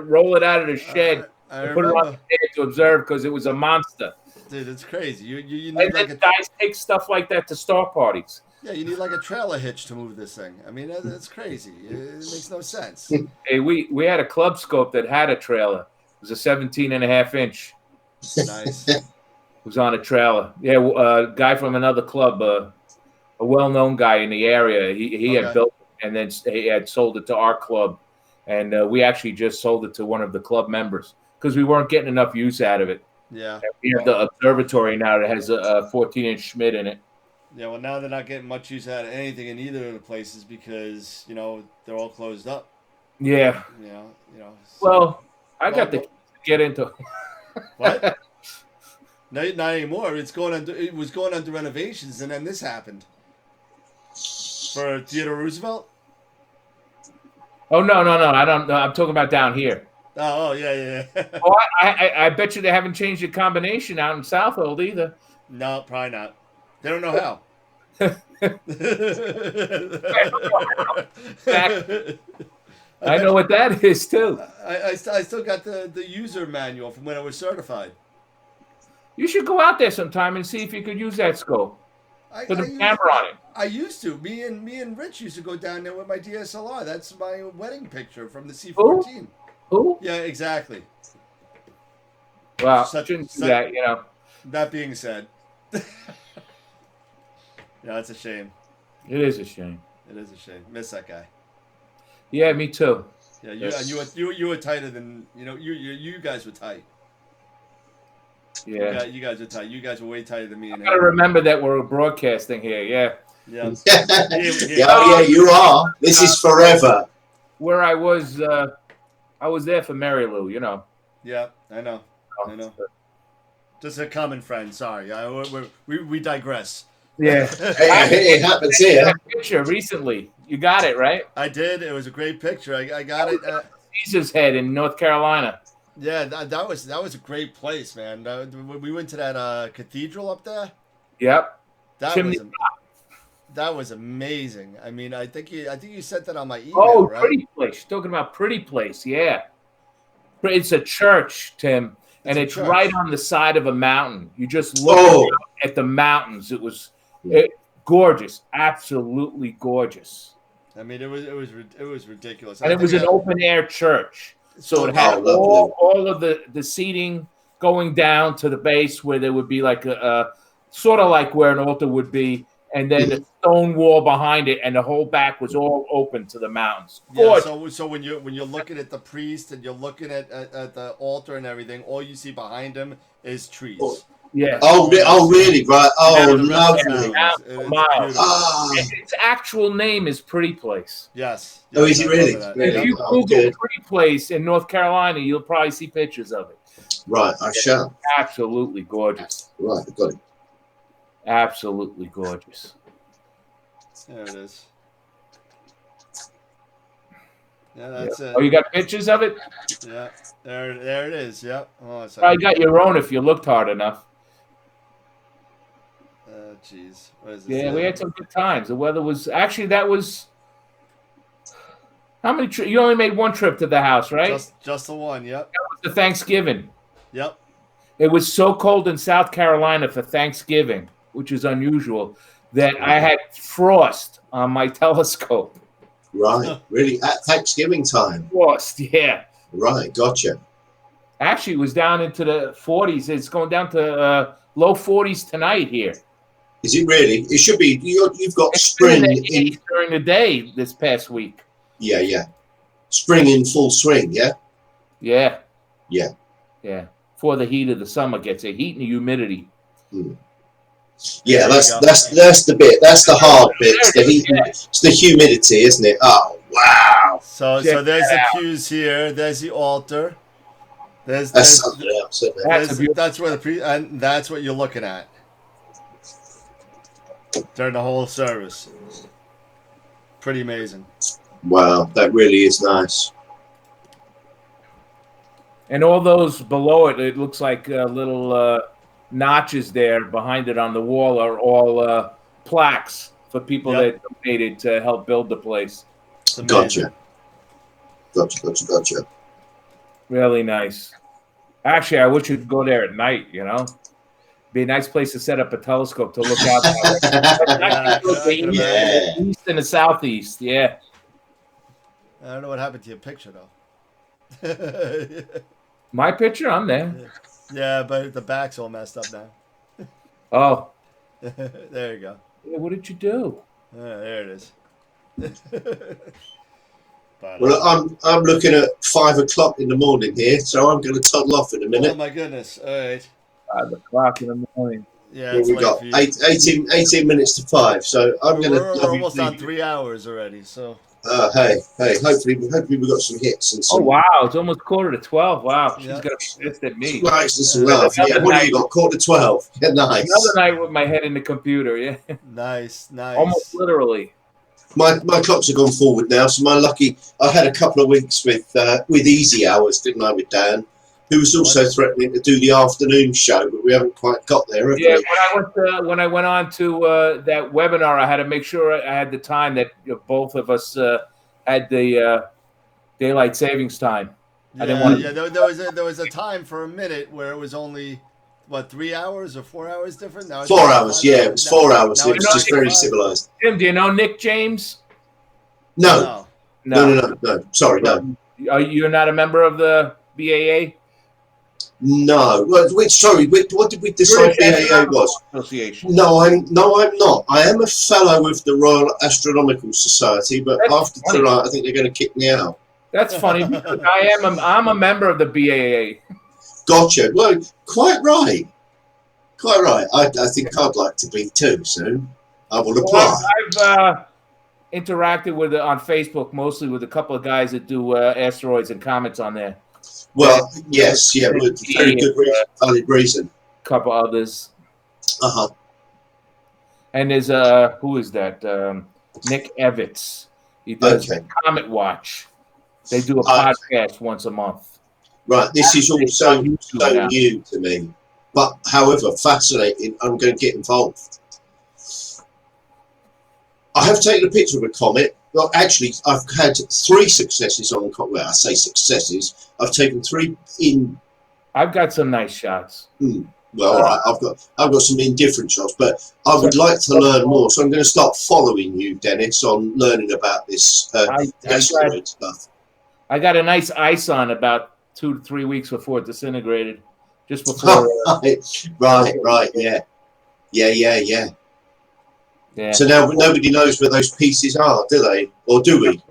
Speaker 4: roll it out of the shed and put it on the stage to observe because it was a monster.
Speaker 3: Dude, it's crazy. You need
Speaker 4: and
Speaker 3: like
Speaker 4: guys take stuff like that to star parties.
Speaker 3: Yeah, you need like a trailer hitch to move this thing. I mean, that's crazy. It makes no sense.
Speaker 4: Hey, we had a club scope that had a trailer. It was a 17.5-inch.
Speaker 3: Nice.
Speaker 4: It was on a trailer. Yeah, a guy from another club, a well-known guy in the area. He had built it, and then he had sold it to our club, and we actually just sold it to one of the club members because we weren't getting enough use out of it.
Speaker 3: Yeah.
Speaker 4: And we have the observatory now that has a 14-inch Schmidt in it.
Speaker 3: Yeah, well, now they're not getting much use out of anything in either of the places because they're all closed up.
Speaker 4: Yeah.
Speaker 3: So,
Speaker 4: well, I got to get into
Speaker 3: what? No, not anymore. It was going under renovations, and then this happened. For Theodore Roosevelt?
Speaker 4: Oh no. I don't know. I'm talking about down here.
Speaker 3: Oh yeah.
Speaker 4: Oh, I bet you they haven't changed the combination out in Southold either.
Speaker 3: No, probably not. They don't know how.
Speaker 4: I know what that is too.
Speaker 3: I still got the user manual from when I was certified.
Speaker 4: You should go out there sometime and see if you could use that scope. Put a camera on it.
Speaker 3: I used to. Me and Rich used to go down there with my DSLR. That's my wedding picture from the C14.
Speaker 4: Who?
Speaker 3: Yeah, exactly.
Speaker 4: Well, shouldn't do that, you know.
Speaker 3: That being said, yeah, it's a shame.
Speaker 4: It is a shame.
Speaker 3: It is a shame. Miss that guy.
Speaker 4: Yeah, me too.
Speaker 3: Yeah,
Speaker 2: Yes.
Speaker 3: you were tighter than you guys were tight.
Speaker 4: Yeah.
Speaker 3: You guys were tight. You guys were way tighter than me.
Speaker 4: I
Speaker 3: And
Speaker 4: gotta remember that we're broadcasting here. Yeah.
Speaker 3: yeah.
Speaker 2: Yeah, you are. This is forever.
Speaker 4: Where I was there for Mary Lou, you know.
Speaker 3: Yeah, I know. Just a common friend. Sorry, we digress.
Speaker 4: Yeah.
Speaker 2: It happens here.
Speaker 4: That picture recently. You got it, right?
Speaker 3: I did. It was a great picture. I got it.
Speaker 4: Caesar's Head in North Carolina.
Speaker 3: Yeah, that was a great place, man. We went to that cathedral up there.
Speaker 4: Yep.
Speaker 3: That was amazing. I mean, I think you sent that on my email.
Speaker 4: Oh,
Speaker 3: right?
Speaker 4: Pretty Place. You're talking about Pretty Place, yeah. It's a church, Tim, and it's
Speaker 3: church.
Speaker 4: right on the side of a mountain. You just look at the mountains. It was gorgeous, absolutely gorgeous.
Speaker 3: I mean, it was ridiculous.
Speaker 4: And it was an open air church, so it had
Speaker 2: lovely.
Speaker 4: all of the seating going down to the base where there would be like a sort of like where an altar would be, and then a stone wall behind it, and the whole back was all open to the mountains.
Speaker 3: Yeah, so when you're looking at the priest and you're looking at the altar and everything, all you see behind him is trees.
Speaker 4: Yeah.
Speaker 2: Oh, really? Right. Oh,
Speaker 3: lovely.
Speaker 2: lovely.
Speaker 4: Its actual name is Pretty Place.
Speaker 3: Yes.
Speaker 2: Oh, is it really?
Speaker 4: If you Google Pretty Place in North Carolina, you'll probably see pictures of it.
Speaker 2: Right, I shall.
Speaker 4: Absolutely gorgeous.
Speaker 2: Right, got it.
Speaker 4: Absolutely gorgeous.
Speaker 3: There it is. Yeah, that's it.
Speaker 4: Oh, you got pictures of it?
Speaker 3: Yeah, there it is. Yep. Oh,
Speaker 4: I got your own if you looked hard enough.
Speaker 3: Jeez. What is this?
Speaker 4: Yeah, we had some good times. The weather was actually that was. How many? You only made one trip to the house, right?
Speaker 3: Just the one. Yep.
Speaker 4: That was the Thanksgiving.
Speaker 3: Yep.
Speaker 4: It was so cold in South Carolina for Thanksgiving, which is unusual, that I had frost on my telescope.
Speaker 2: Right, really? At Thanksgiving time?
Speaker 4: Frost, yeah.
Speaker 2: Right, gotcha.
Speaker 4: Actually, it was down into the 40s. It's going down to low 40s tonight here.
Speaker 2: Is it really? It should be. You've got spring in
Speaker 4: during the day this past week.
Speaker 2: Yeah. Spring in full swing, yeah?
Speaker 4: Yeah.
Speaker 2: Yeah.
Speaker 4: Yeah. Before the heat of the summer gets there. Heat and humidity.
Speaker 2: Yeah, that's the bit. That's the hard bit. It's the heat. It's the humidity, isn't it? Oh, wow.
Speaker 3: So there's the pews here. There's the altar.
Speaker 2: That's something else, isn't it?
Speaker 3: That's where and that's what you're looking at during the whole service. Pretty amazing.
Speaker 2: Wow, that really is nice.
Speaker 4: And all those below it, it looks like little notches there behind it on the wall are all plaques for people that donated to help build the place.
Speaker 2: Gotcha.
Speaker 4: Really nice. Actually, I wish you could go there at night, you know? Be a nice place to set up a telescope to look out. The east and the southeast, yeah.
Speaker 3: I don't know what happened to your picture, though.
Speaker 4: My picture? I'm there.
Speaker 3: Yeah, but the back's all messed up now.
Speaker 4: Oh.
Speaker 3: There you go.
Speaker 4: Yeah, what did you do?
Speaker 3: There it is.
Speaker 2: Well, I'm looking at 5 o'clock in the morning here, so I'm going to toddle off in a minute.
Speaker 3: Oh my goodness! All right.
Speaker 4: 5 o'clock in the morning.
Speaker 3: Yeah,
Speaker 2: well, we got 18 minutes to 5, so I'm going to.
Speaker 3: We're almost on 3 hours already, so.
Speaker 2: Hey! Hopefully we got some hits and some.
Speaker 4: Oh wow! It's almost 11:45. Wow, she's gonna be pissed at me.
Speaker 2: Likes and some love. Yeah. What do you got? 11:45. Yeah, nice.
Speaker 4: Another night with my head in the computer. Yeah.
Speaker 3: Nice.
Speaker 4: Almost literally.
Speaker 2: My clocks have gone forward now, so I had a couple of weeks with Easy Hours, didn't I, with Dan, who was also threatening to do the afternoon show, but we haven't quite got there, have
Speaker 4: Yeah,
Speaker 2: we?
Speaker 4: when I went on to that webinar, I had to make sure I had the time that both of us had the daylight savings time. I didn't want to.
Speaker 3: Yeah. There was a time for a minute where it was only 3 hours or 4 hours different. Now it's
Speaker 2: 4 hours, yeah, it was 4 hours.
Speaker 3: now
Speaker 2: It was just very
Speaker 3: 5.
Speaker 2: civilized.
Speaker 4: Tim, do you know Nick James?
Speaker 2: No. Sorry, no.
Speaker 4: You're not a member of the BAA?
Speaker 2: No. What did we decide BAA was?
Speaker 4: Association.
Speaker 2: No, I'm not. I am a fellow of the Royal Astronomical Society, but after tonight, I think they're going to kick me out.
Speaker 4: That's funny because I'm a member of the BAA.
Speaker 2: Gotcha. Well, quite right. I think I'd like to be too soon. I will apply.
Speaker 4: I've interacted with on Facebook mostly with a couple of guys that do asteroids and comets on there.
Speaker 2: Well, yes, yeah, with very good reason, valid reason.
Speaker 4: A couple others.
Speaker 2: Uh-huh.
Speaker 4: And there's who is that? Nick Evans. He does Comet Watch. They do a podcast once a month.
Speaker 2: Right, this is all so new to me. But, however, fascinating. I'm going to get involved. I have taken a picture of a comet. Well, actually, I've had 3 successes on comet. Well, I say successes. I've taken 3 in.
Speaker 4: I've got some nice shots.
Speaker 2: Well, all right. I've got some indifferent shots, but I would like to learn more. So I'm going to start following you, Dennis, on learning about this asteroid stuff.
Speaker 4: I got a nice ice on about 2 to 3 weeks before it disintegrated. Just before.
Speaker 2: Right. Yeah. So now nobody knows where those pieces are, do they? Or do we?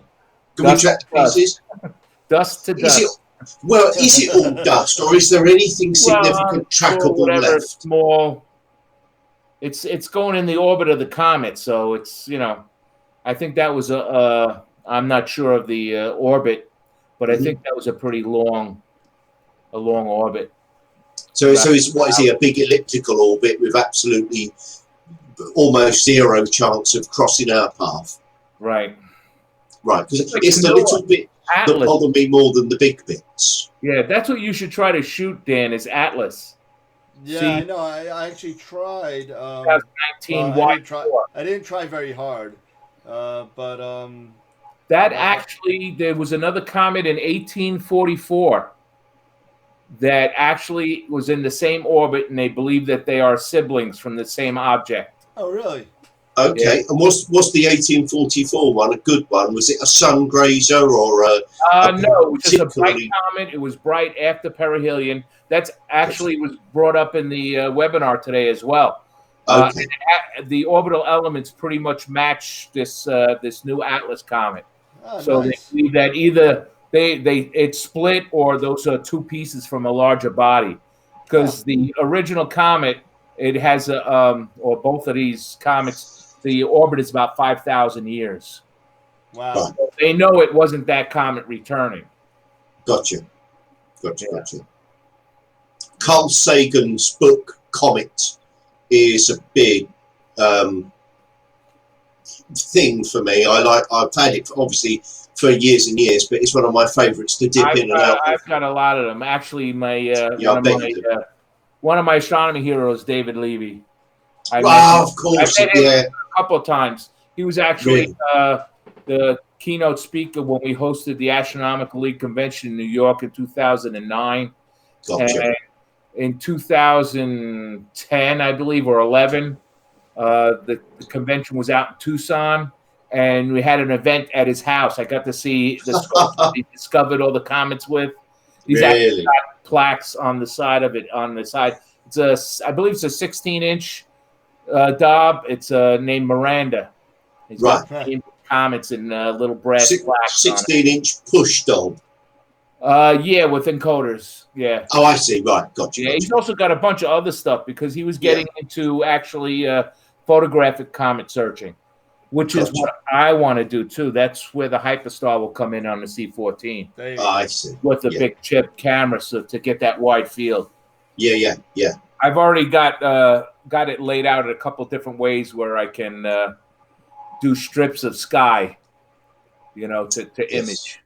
Speaker 2: Can we track the pieces?
Speaker 4: Dust to dust.
Speaker 2: Is it all dust, or is there anything significant trackable left?
Speaker 4: Small. It's going in the orbit of the comet, so it's I think that was I'm not sure of the orbit, but I think that was a pretty long orbit.
Speaker 2: So what is he? A big elliptical orbit with absolutely almost 0 chance of crossing our path.
Speaker 4: Right.
Speaker 2: Because it's the little bit that bother me more than the big bits.
Speaker 4: Yeah, that's what you should try to shoot, Dan, is Atlas.
Speaker 3: Yeah,
Speaker 4: See?
Speaker 3: I know. I actually tried.
Speaker 4: 2019
Speaker 3: I didn't try very hard, but
Speaker 4: that actually, there was another comet in 1844 that actually was in the same orbit, and they believe that they are siblings from the same object.
Speaker 3: Oh, really?
Speaker 2: Okay, yeah. And what's the 1844 one? A good one? Was it a sun grazer or a?
Speaker 4: No, it was just a bright comet. It was bright after perihelion. That's actually was brought up in the webinar today as well.
Speaker 2: Okay.
Speaker 4: The orbital elements pretty much match this new Atlas comet.
Speaker 3: Oh,
Speaker 4: so
Speaker 3: nice.
Speaker 4: they believe that either it split or those are 2 pieces from a larger body, because the original comet, it has or both of these comets, the orbit is about 5,000 years.
Speaker 3: Wow.
Speaker 2: Right.
Speaker 4: They know it wasn't that comet returning.
Speaker 2: Gotcha. Carl Sagan's book Comet is a big thing for me. I've had it obviously for years and years, but it's one of my favourites to dip in and out.
Speaker 4: I've got a lot of them. Actually, one of my astronomy heroes, David Levy.
Speaker 2: Of course,
Speaker 4: I met him a couple of times. He was actually the keynote speaker when we hosted the Astronomical League convention in New York in 2009.
Speaker 2: Gotcha.
Speaker 4: And in 2010, I believe, or 11, the convention was out in Tucson, and we had an event at his house. I got to see the sculpture he discovered all the comets with. He's actually got plaques on the side of it. On the side, I believe it's a 16-inch daub. It's named Miranda. He's got comets and little brass plaques.
Speaker 2: 16-inch push daub.
Speaker 4: Yeah, with encoders. Yeah.
Speaker 2: Oh, I see. Right, gotcha.
Speaker 4: Yeah, he's also got a bunch of other stuff because he was getting into actually photographic comet searching, which is what I want to do too. That's where the Hyperstar will come in on the C-14.
Speaker 2: I see.
Speaker 4: With the big chip camera, so to get that wide field.
Speaker 2: Yeah.
Speaker 4: I've already got it laid out in a couple different ways where I can do strips of sky, to
Speaker 2: Yes.
Speaker 4: image.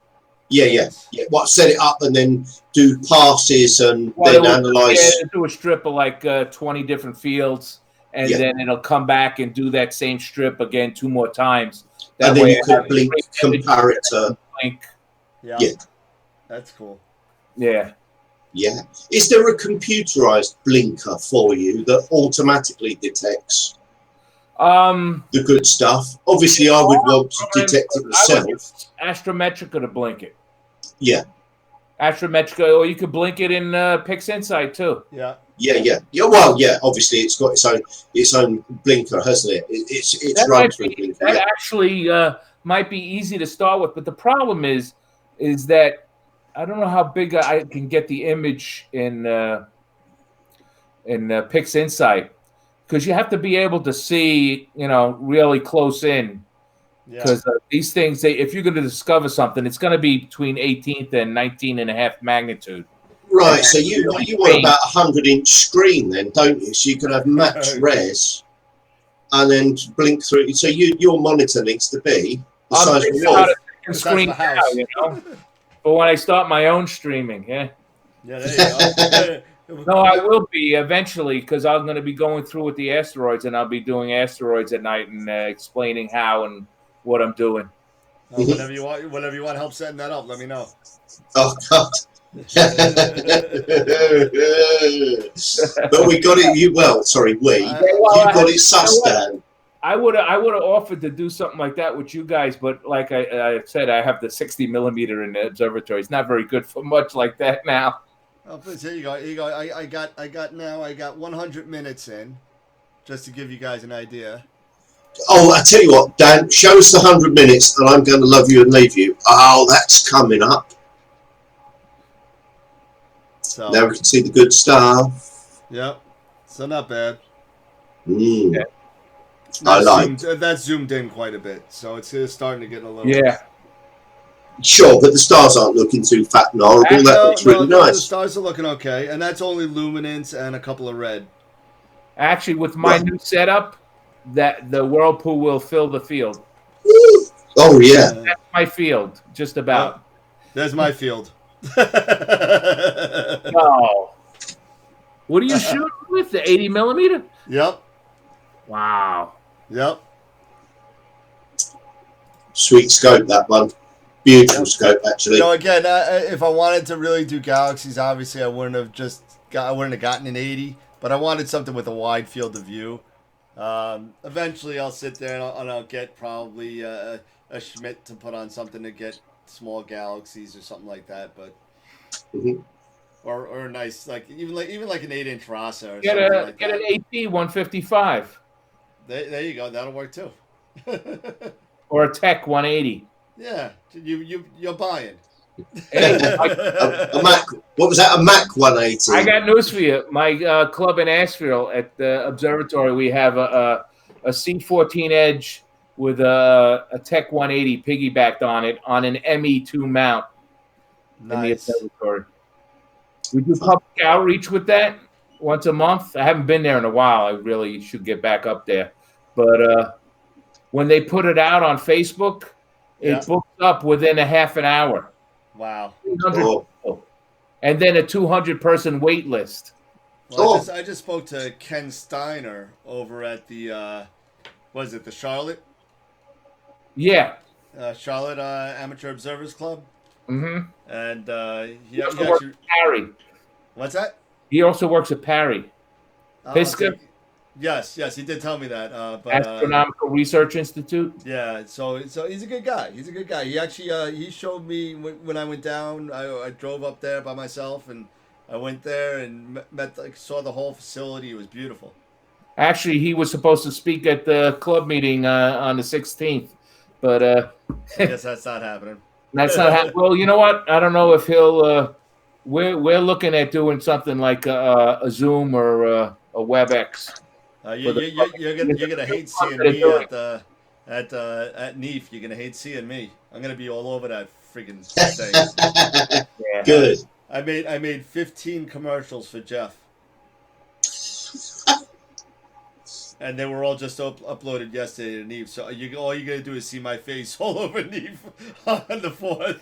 Speaker 2: Yeah. What, set it up and then do passes and
Speaker 4: Well,
Speaker 2: then analyze.
Speaker 4: do a strip of like 20 different fields, and
Speaker 2: Yeah.
Speaker 4: then it'll come back and do that same strip again 2 more times. That
Speaker 2: And then
Speaker 4: way
Speaker 2: you
Speaker 4: I
Speaker 2: could
Speaker 4: have
Speaker 2: blink
Speaker 4: great images
Speaker 2: comparator.
Speaker 4: and blink.
Speaker 3: Yeah.
Speaker 2: Yeah.
Speaker 3: That's cool.
Speaker 4: Yeah.
Speaker 2: Yeah. Is there a computerized blinker for you that automatically detects the good stuff? Obviously, I would want to detect it
Speaker 4: I
Speaker 2: myself.
Speaker 4: would use Astrometrica to blink it.
Speaker 2: Yeah.
Speaker 4: Astrometrica, or you could blink it in PixInsight too.
Speaker 3: Yeah.
Speaker 2: Yeah. Well, yeah. Obviously, it's got its own blinker, hasn't it? It's
Speaker 4: That
Speaker 2: run
Speaker 4: might
Speaker 2: through
Speaker 4: be,
Speaker 2: blinker.
Speaker 4: that
Speaker 2: Yeah.
Speaker 4: actually might be easy to start with, but the problem is that I don't know how big I can get the image in PixInsight, because you have to be able to see, really close in.
Speaker 3: Yeah.
Speaker 4: Because these things, if you're going to discover something, it's going to be between 18th and 19.5 magnitude.
Speaker 2: Right. So you want about 100-inch screen then, don't you? So you can have max res and then blink through. So your monitor needs to be the size of a wall.
Speaker 3: The size
Speaker 4: Screen
Speaker 3: of a house.
Speaker 4: now, But when I start my own streaming, yeah.
Speaker 3: Yeah, there you go.
Speaker 4: No, I will be eventually, because I'm going to be going through with the asteroids, and I'll be doing asteroids at night and explaining how and what I'm doing.
Speaker 3: Whenever you want help setting that up, let me know.
Speaker 2: Oh God. But we got it. You got it sussed down.
Speaker 4: I would have offered to do something like that with you guys, but like I said, I have the 60 millimeter in the observatory. It's not very good for much like that now.
Speaker 3: Oh, please, here you go. I got 100 minutes in, just to give you guys an idea.
Speaker 2: Oh, I tell you what, Dan, show us the 100 minutes, and I'm going to love you and leave you. Oh, that's coming up.
Speaker 3: So
Speaker 2: Now we can see the good stuff.
Speaker 3: Yep. So not bad.
Speaker 2: Yeah.
Speaker 3: That's zoomed in quite a bit, so it's starting to get a little.
Speaker 4: Yeah.
Speaker 2: Sure, but the stars aren't looking too fat and horrible. That looks really nice.
Speaker 3: The stars are looking okay, and that's only luminance and a couple of red.
Speaker 4: Actually, with my new setup, that the whirlpool will fill the field.
Speaker 2: Oh yeah,
Speaker 4: that's my field, just about.
Speaker 3: There's my field.
Speaker 4: No. What are you shooting with? The 80 millimeter?
Speaker 3: Yep.
Speaker 4: Wow.
Speaker 3: Yep.
Speaker 2: Sweet scope, that one. Beautiful scope, actually.
Speaker 3: Again, if I wanted to really do galaxies, obviously I wouldn't have gotten an 80, but I wanted something with a wide field of view. Eventually, I'll sit there and I'll get probably a Schmidt to put on something to get small galaxies or something like that, but or a nice even like an 8-inch Rasa or
Speaker 4: get
Speaker 3: something like
Speaker 4: get
Speaker 3: that.
Speaker 4: an AP 155.
Speaker 3: There you go. That'll work too.
Speaker 4: Or a Tech 180.
Speaker 3: Yeah, you're buying.
Speaker 2: A Mac. What was that? A Mac 180.
Speaker 4: I got news for you. My club in Asheville at the observatory, we have a C14 Edge with a Tech 180 piggybacked on it on an ME2 mount in the observatory. We do public outreach with that once a month. I haven't been there in a while. I really should get back up there. But when they put it out on Facebook, it books up within a half an hour.
Speaker 3: Wow.
Speaker 4: 300 people. And then a 200-person wait list.
Speaker 3: Well, I just spoke to Ken Steiner over at the, the Charlotte?
Speaker 2: Yeah.
Speaker 3: Charlotte Amateur Observers Club.
Speaker 4: Mm-hmm.
Speaker 3: And
Speaker 4: he also works at Parry.
Speaker 3: What's that?
Speaker 4: He also works at Parry. Pisca?
Speaker 3: Yes, he did tell me that.
Speaker 4: Astronomical Research Institute.
Speaker 3: Yeah, so he's a good guy. He's a good guy. He actually he showed me when I went down. I drove up there by myself, and I went there and saw the whole facility. It was beautiful.
Speaker 4: Actually, he was supposed to speak at the club meeting on the 16th, but
Speaker 3: I guess that's not happening.
Speaker 4: That's not happening. Well, you know what? I don't know if he'll. We're looking at doing something like a Zoom or a WebEx.
Speaker 3: You're gonna hate seeing me at NEAF. You're gonna hate seeing me. I'm gonna be all over that freaking thing.
Speaker 4: Yeah.
Speaker 2: Good.
Speaker 3: I made 15 commercials for Jeff. And they were all just uploaded yesterday to Neve. So all you gotta do is see my face all over Neve on the 4th.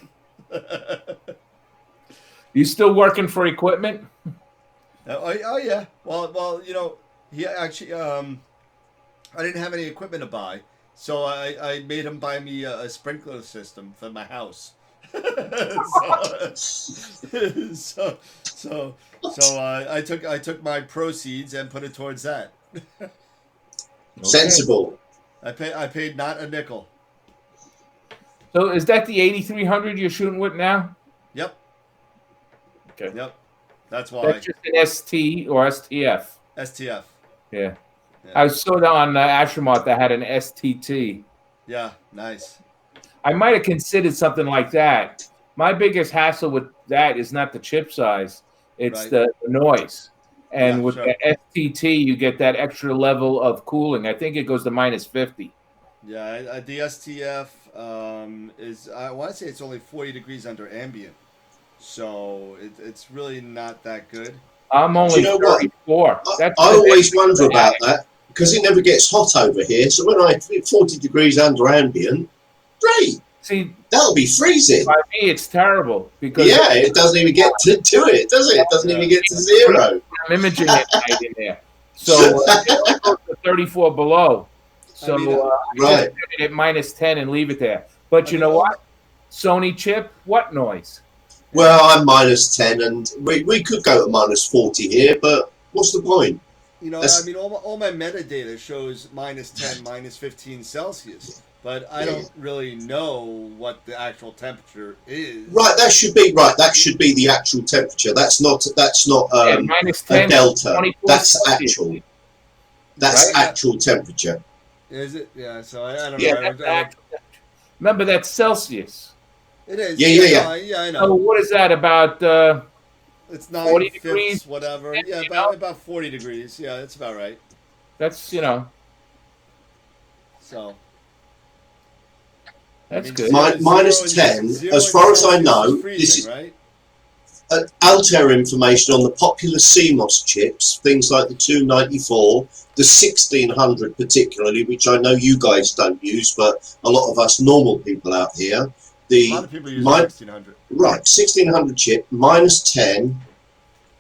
Speaker 4: You still working for equipment?
Speaker 3: Oh yeah. Well, he actually I didn't have any equipment to buy, so I made him buy me a sprinkler system for my house. so I took my proceeds and put it towards that.
Speaker 2: Sensible.
Speaker 3: I paid not a nickel.
Speaker 4: So is that the 8300 you're shooting with now?
Speaker 3: Yep.
Speaker 4: Okay.
Speaker 3: Yep. That's why.
Speaker 4: That's just an ST or STF.
Speaker 3: STF.
Speaker 4: Yeah.
Speaker 3: Yeah.
Speaker 4: I saw that on Astroworld that had an STT.
Speaker 3: Yeah. Nice.
Speaker 4: I might have considered something like that. My biggest hassle with that is not the chip size; it's
Speaker 3: Right.
Speaker 4: the noise. And
Speaker 3: Yeah,
Speaker 4: with
Speaker 3: sure.
Speaker 4: the STT, you get that extra level of cooling. I think it goes to -50.
Speaker 3: Yeah. The STF is, I want to say it's only 40 degrees under ambient, so it's really not that good.
Speaker 4: I'm only
Speaker 2: you know what?
Speaker 4: 34.
Speaker 2: I always wonder about that because it never gets hot over here. So when I 40 degrees under ambient, great.
Speaker 4: See,
Speaker 2: That'll be freezing.
Speaker 4: by me, it's terrible because
Speaker 2: Yeah, it doesn't even get to it, does it? It doesn't even get to 0.
Speaker 4: I'm imaging it right in there. So it goes to 34 below. So
Speaker 2: Right.
Speaker 4: just put it at -10 and leave it there. But you know what? Sony chip, what noise?
Speaker 2: Well, I'm -10, and we could go to -40 here, but what's the point?
Speaker 3: All my metadata shows -10, -15 Celsius, but I don't really know what the actual temperature is.
Speaker 2: Right, that should be the actual temperature. That's not
Speaker 4: -10,
Speaker 2: a delta.
Speaker 4: 24
Speaker 2: That's
Speaker 4: Celsius.
Speaker 2: actual. That's
Speaker 3: Right.
Speaker 2: actual temperature.
Speaker 3: Is it? Yeah. So I don't
Speaker 2: Yeah,
Speaker 3: know.
Speaker 4: That's actual temperature. Remember, that's Celsius.
Speaker 3: It is.
Speaker 2: Yeah.
Speaker 3: Yeah, I
Speaker 4: So
Speaker 3: know.
Speaker 4: what is that about?
Speaker 3: It's
Speaker 4: 40
Speaker 3: 9
Speaker 4: degrees,
Speaker 3: fifths, whatever. Yeah,
Speaker 4: you know?
Speaker 3: about 40 degrees. Yeah, that's about right.
Speaker 4: That's
Speaker 3: So.
Speaker 4: that's
Speaker 3: I mean,
Speaker 4: good.
Speaker 2: -10, as far as I know, this is
Speaker 3: right.
Speaker 2: Altair information on the popular CMOS chips, things like the 294, the 1600 particularly, which I know you guys don't use, but a lot of us normal people out here.
Speaker 3: A lot of people use 1600.
Speaker 2: Right, 1600 chip, -10,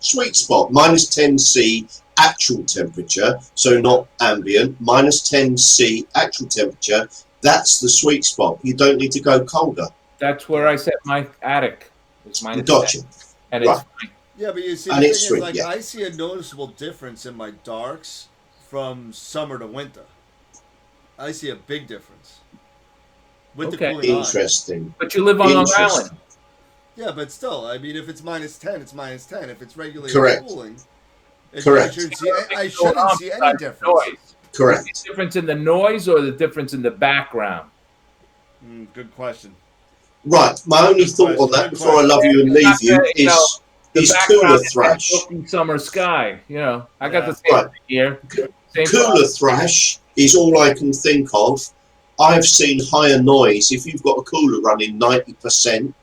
Speaker 2: sweet spot, -10C actual temperature, so not ambient, -10C actual temperature, that's the sweet spot. You don't need to go colder.
Speaker 4: That's where I set my attic. It's -10.
Speaker 2: Gotcha.
Speaker 4: And
Speaker 2: Right.
Speaker 4: it's fine.
Speaker 3: Yeah, but you see,
Speaker 2: And
Speaker 3: the thing
Speaker 2: it's
Speaker 3: is,
Speaker 2: sweet,
Speaker 3: like,
Speaker 2: yeah.
Speaker 3: I see a noticeable difference in my darks from summer to winter. I see a big difference. With the
Speaker 4: Okay.
Speaker 3: cooling on.
Speaker 2: Interesting.
Speaker 4: But you live on Long
Speaker 2: Interesting.
Speaker 4: Island.
Speaker 3: Yeah, but still, I mean, if it's -10, it's -10. If it's regulated
Speaker 2: Correct.
Speaker 3: cooling,
Speaker 2: Correct.
Speaker 3: I shouldn't see any difference.
Speaker 4: Noise.
Speaker 2: Correct.
Speaker 4: Is the difference in the noise or the difference in the background?
Speaker 3: Good question.
Speaker 2: Right, my only thought on that before I love you and leave you
Speaker 4: You know, The
Speaker 2: is
Speaker 4: background
Speaker 2: cooler
Speaker 4: is that
Speaker 2: thrash.
Speaker 4: milky summer sky. I got
Speaker 3: Yeah.
Speaker 4: the same
Speaker 2: Right.
Speaker 4: thing here. Same
Speaker 2: Cooler thrash is all I can think of. I've seen higher noise if you've got a cooler running 90%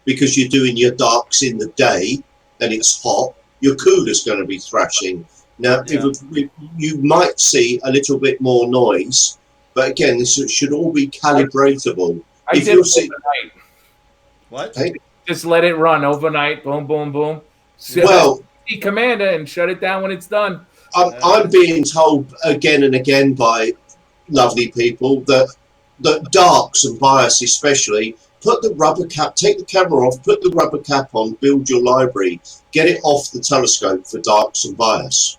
Speaker 2: because you're doing your darks in the day and it's hot, your cooler's going to be thrashing. Now, you might see a little bit more noise, but again, this should all be calibratable.
Speaker 4: I
Speaker 2: If
Speaker 4: did
Speaker 2: you'll
Speaker 4: it
Speaker 2: see-
Speaker 4: overnight.
Speaker 3: What?
Speaker 2: Hey,
Speaker 4: Just let it run overnight. Boom, boom, boom. Set
Speaker 2: well,
Speaker 4: the commander and shut it down when it's done.
Speaker 2: I'm being told again and again by lovely people that darks and bias especially, put the rubber cap, take the camera off, put the rubber cap on, build your library, get it off the telescope for darks and bias.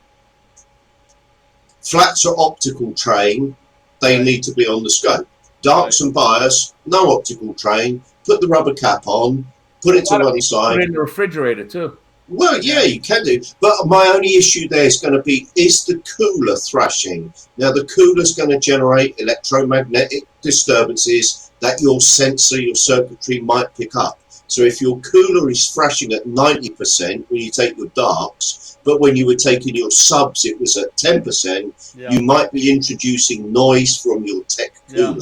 Speaker 2: Flats are optical train, they need to be on the scope. Darks and bias, no optical train, put the rubber cap on, put it to one
Speaker 4: Put it
Speaker 2: side.
Speaker 4: in the refrigerator too.
Speaker 2: Well, yeah, you can do. But my only issue there is going to be, is the cooler thrashing. Now, the cooler's going to generate electromagnetic disturbances that your sensor, your circuitry might pick up. So if your cooler is thrashing at 90% when you take your darks, but when you were taking your subs, it was at 10%, you might be introducing noise from your tech cooler.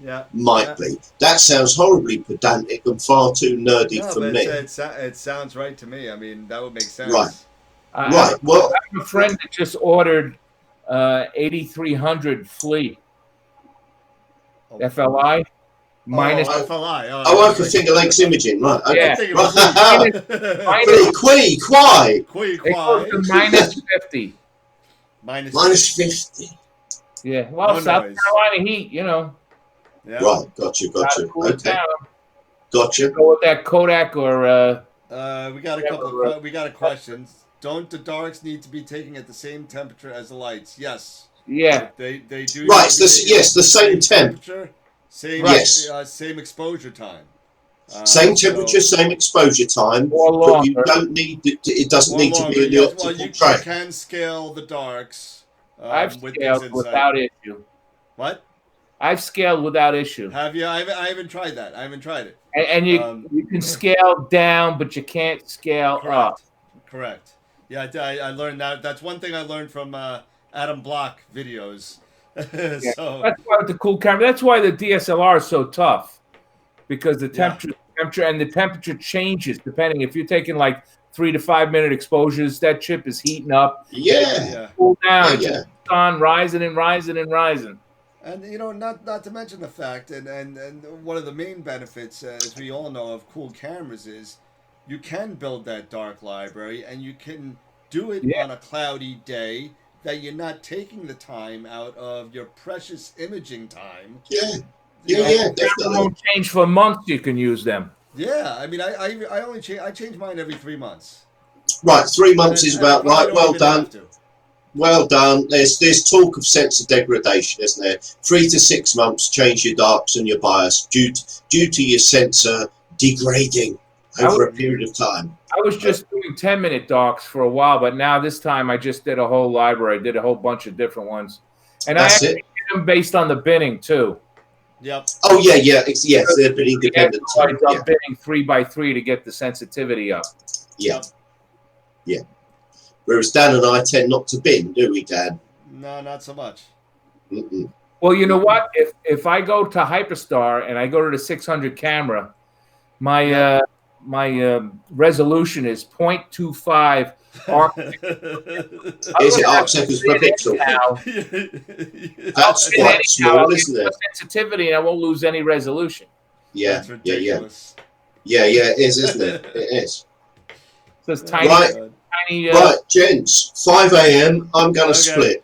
Speaker 3: Yeah.
Speaker 2: Might be. That sounds horribly pedantic and far too nerdy for
Speaker 3: but
Speaker 2: me.
Speaker 3: it sounds right to me. I mean, that would make sense.
Speaker 2: Right.
Speaker 4: I
Speaker 2: Right. Well,
Speaker 4: have a friend that just ordered 8300 Flea
Speaker 3: Oh,
Speaker 4: FLI minus.
Speaker 3: Oh, FLI.
Speaker 2: Oh, I can Finger Lakes Imaging, right? Okay.
Speaker 4: Yeah.
Speaker 3: I'm thinking
Speaker 2: Right.
Speaker 3: of
Speaker 2: Quee, Quai.
Speaker 3: Quay,
Speaker 4: It goes to minus 50.
Speaker 2: Minus 50.
Speaker 4: Yeah. Well,
Speaker 3: No
Speaker 4: South
Speaker 3: noise.
Speaker 4: Carolina heat, you know.
Speaker 3: Yeah.
Speaker 2: Right, got you.
Speaker 4: Gotta cool it
Speaker 2: Okay,
Speaker 4: down.
Speaker 2: got you.
Speaker 4: Go with that Kodak or
Speaker 3: We got a couple of we got a questions. Don't the darks need to be taking at the same temperature as the lights? Yes.
Speaker 4: yeah.
Speaker 3: They do.
Speaker 2: Right,
Speaker 3: need to be taken
Speaker 2: yes,
Speaker 3: at
Speaker 2: the same temp.
Speaker 3: temperature, same
Speaker 2: Yes.
Speaker 3: same exposure time.
Speaker 2: Same temperature, same exposure time,
Speaker 4: Or
Speaker 2: but you
Speaker 4: longer.
Speaker 2: don't need it doesn't need to be in the
Speaker 3: Yes,
Speaker 2: optical
Speaker 3: well, you
Speaker 2: tray.
Speaker 3: can scale the darks.
Speaker 4: I've
Speaker 3: with
Speaker 4: scaled
Speaker 3: this
Speaker 4: without issue.
Speaker 3: What?
Speaker 4: I've scaled without issue.
Speaker 3: Have you? I haven't tried that. I haven't tried it.
Speaker 4: And you can scale down, but you can't scale up.
Speaker 3: Correct. Yeah, I learned that. That's one thing I learned from Adam Block videos.
Speaker 4: Yeah.
Speaker 3: So
Speaker 4: That's why with the cool camera. That's why the DSLR is so tough, because the temperature and the temperature changes depending. If you're taking like 3 to 5 minute exposures, that chip is heating up.
Speaker 2: Yeah.
Speaker 4: Cool down.
Speaker 2: Yeah.
Speaker 4: It's on rising and rising and rising.
Speaker 3: And not to mention the fact, and one of the main benefits, as we all know, of cool cameras is you can build that dark library, and you can do it on a cloudy day that you're not taking the time out of your precious imaging time.
Speaker 2: Yeah,
Speaker 4: They
Speaker 2: definitely.
Speaker 4: won't change for months. You can use them.
Speaker 3: Yeah, I mean, I change mine every 3 months.
Speaker 2: Right, 3 months is about
Speaker 3: I
Speaker 2: right.
Speaker 3: don't
Speaker 2: Well
Speaker 3: even
Speaker 2: done.
Speaker 3: have to.
Speaker 2: Well done. There's talk of sensor degradation, isn't there? 3 to 6 months change your darks and your bias due to your sensor degrading over a period of time.
Speaker 4: I was just doing 10-minute darks for a while, but now this time I just did a whole library. I did a whole bunch of different ones, and
Speaker 2: That's
Speaker 4: I actually did them based on the binning too.
Speaker 3: Yep.
Speaker 2: Oh yeah. Yes, they're pretty independent.
Speaker 4: So I dumped binning 3x3 to get the sensitivity up.
Speaker 2: Yeah. Whereas Dan and I tend not to bin, do we, Dan?
Speaker 3: No, not so much.
Speaker 2: Mm-mm.
Speaker 4: Well, you know what? If I go to Hyperstar and I go to the 600 camera, my resolution is 0.25 arc.
Speaker 2: Is it arc seconds per pixel? That's quite small, isn't it?
Speaker 4: Sensitivity, and I won't lose any resolution.
Speaker 2: Yeah,
Speaker 3: That's ridiculous.
Speaker 2: yeah. It is, isn't it? It is.
Speaker 4: So it's tiny,
Speaker 2: Right.
Speaker 4: tiny.
Speaker 2: Right, gents. 5 a.m. I'm going to split.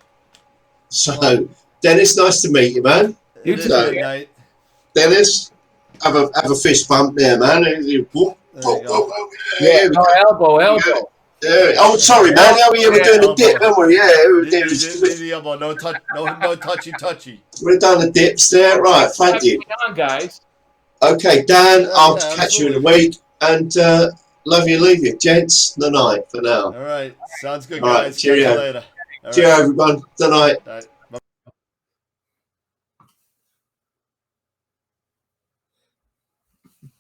Speaker 2: So, Dennis, nice to meet you, man.
Speaker 4: You
Speaker 3: It is
Speaker 4: too.
Speaker 3: good night.
Speaker 2: Dennis, have a fist bump there, man.
Speaker 4: Yeah, no, elbow.
Speaker 2: Oh, sorry, man. Yeah, we were doing a dip, weren't we? Yeah, we
Speaker 3: No touchy.
Speaker 2: we're doing the dips there. Right, thank you.
Speaker 4: On, guys.
Speaker 2: Okay, Dan, I'll
Speaker 3: Yeah,
Speaker 2: catch you in a
Speaker 3: absolutely.
Speaker 2: week. And love you, leave you. Gents, the night for now.
Speaker 3: All right. Sounds good,
Speaker 2: All right,
Speaker 3: guys. Catch you
Speaker 2: cheerio.
Speaker 3: later. All
Speaker 2: Cheerio,
Speaker 3: right.
Speaker 2: everyone. The night.
Speaker 3: All right.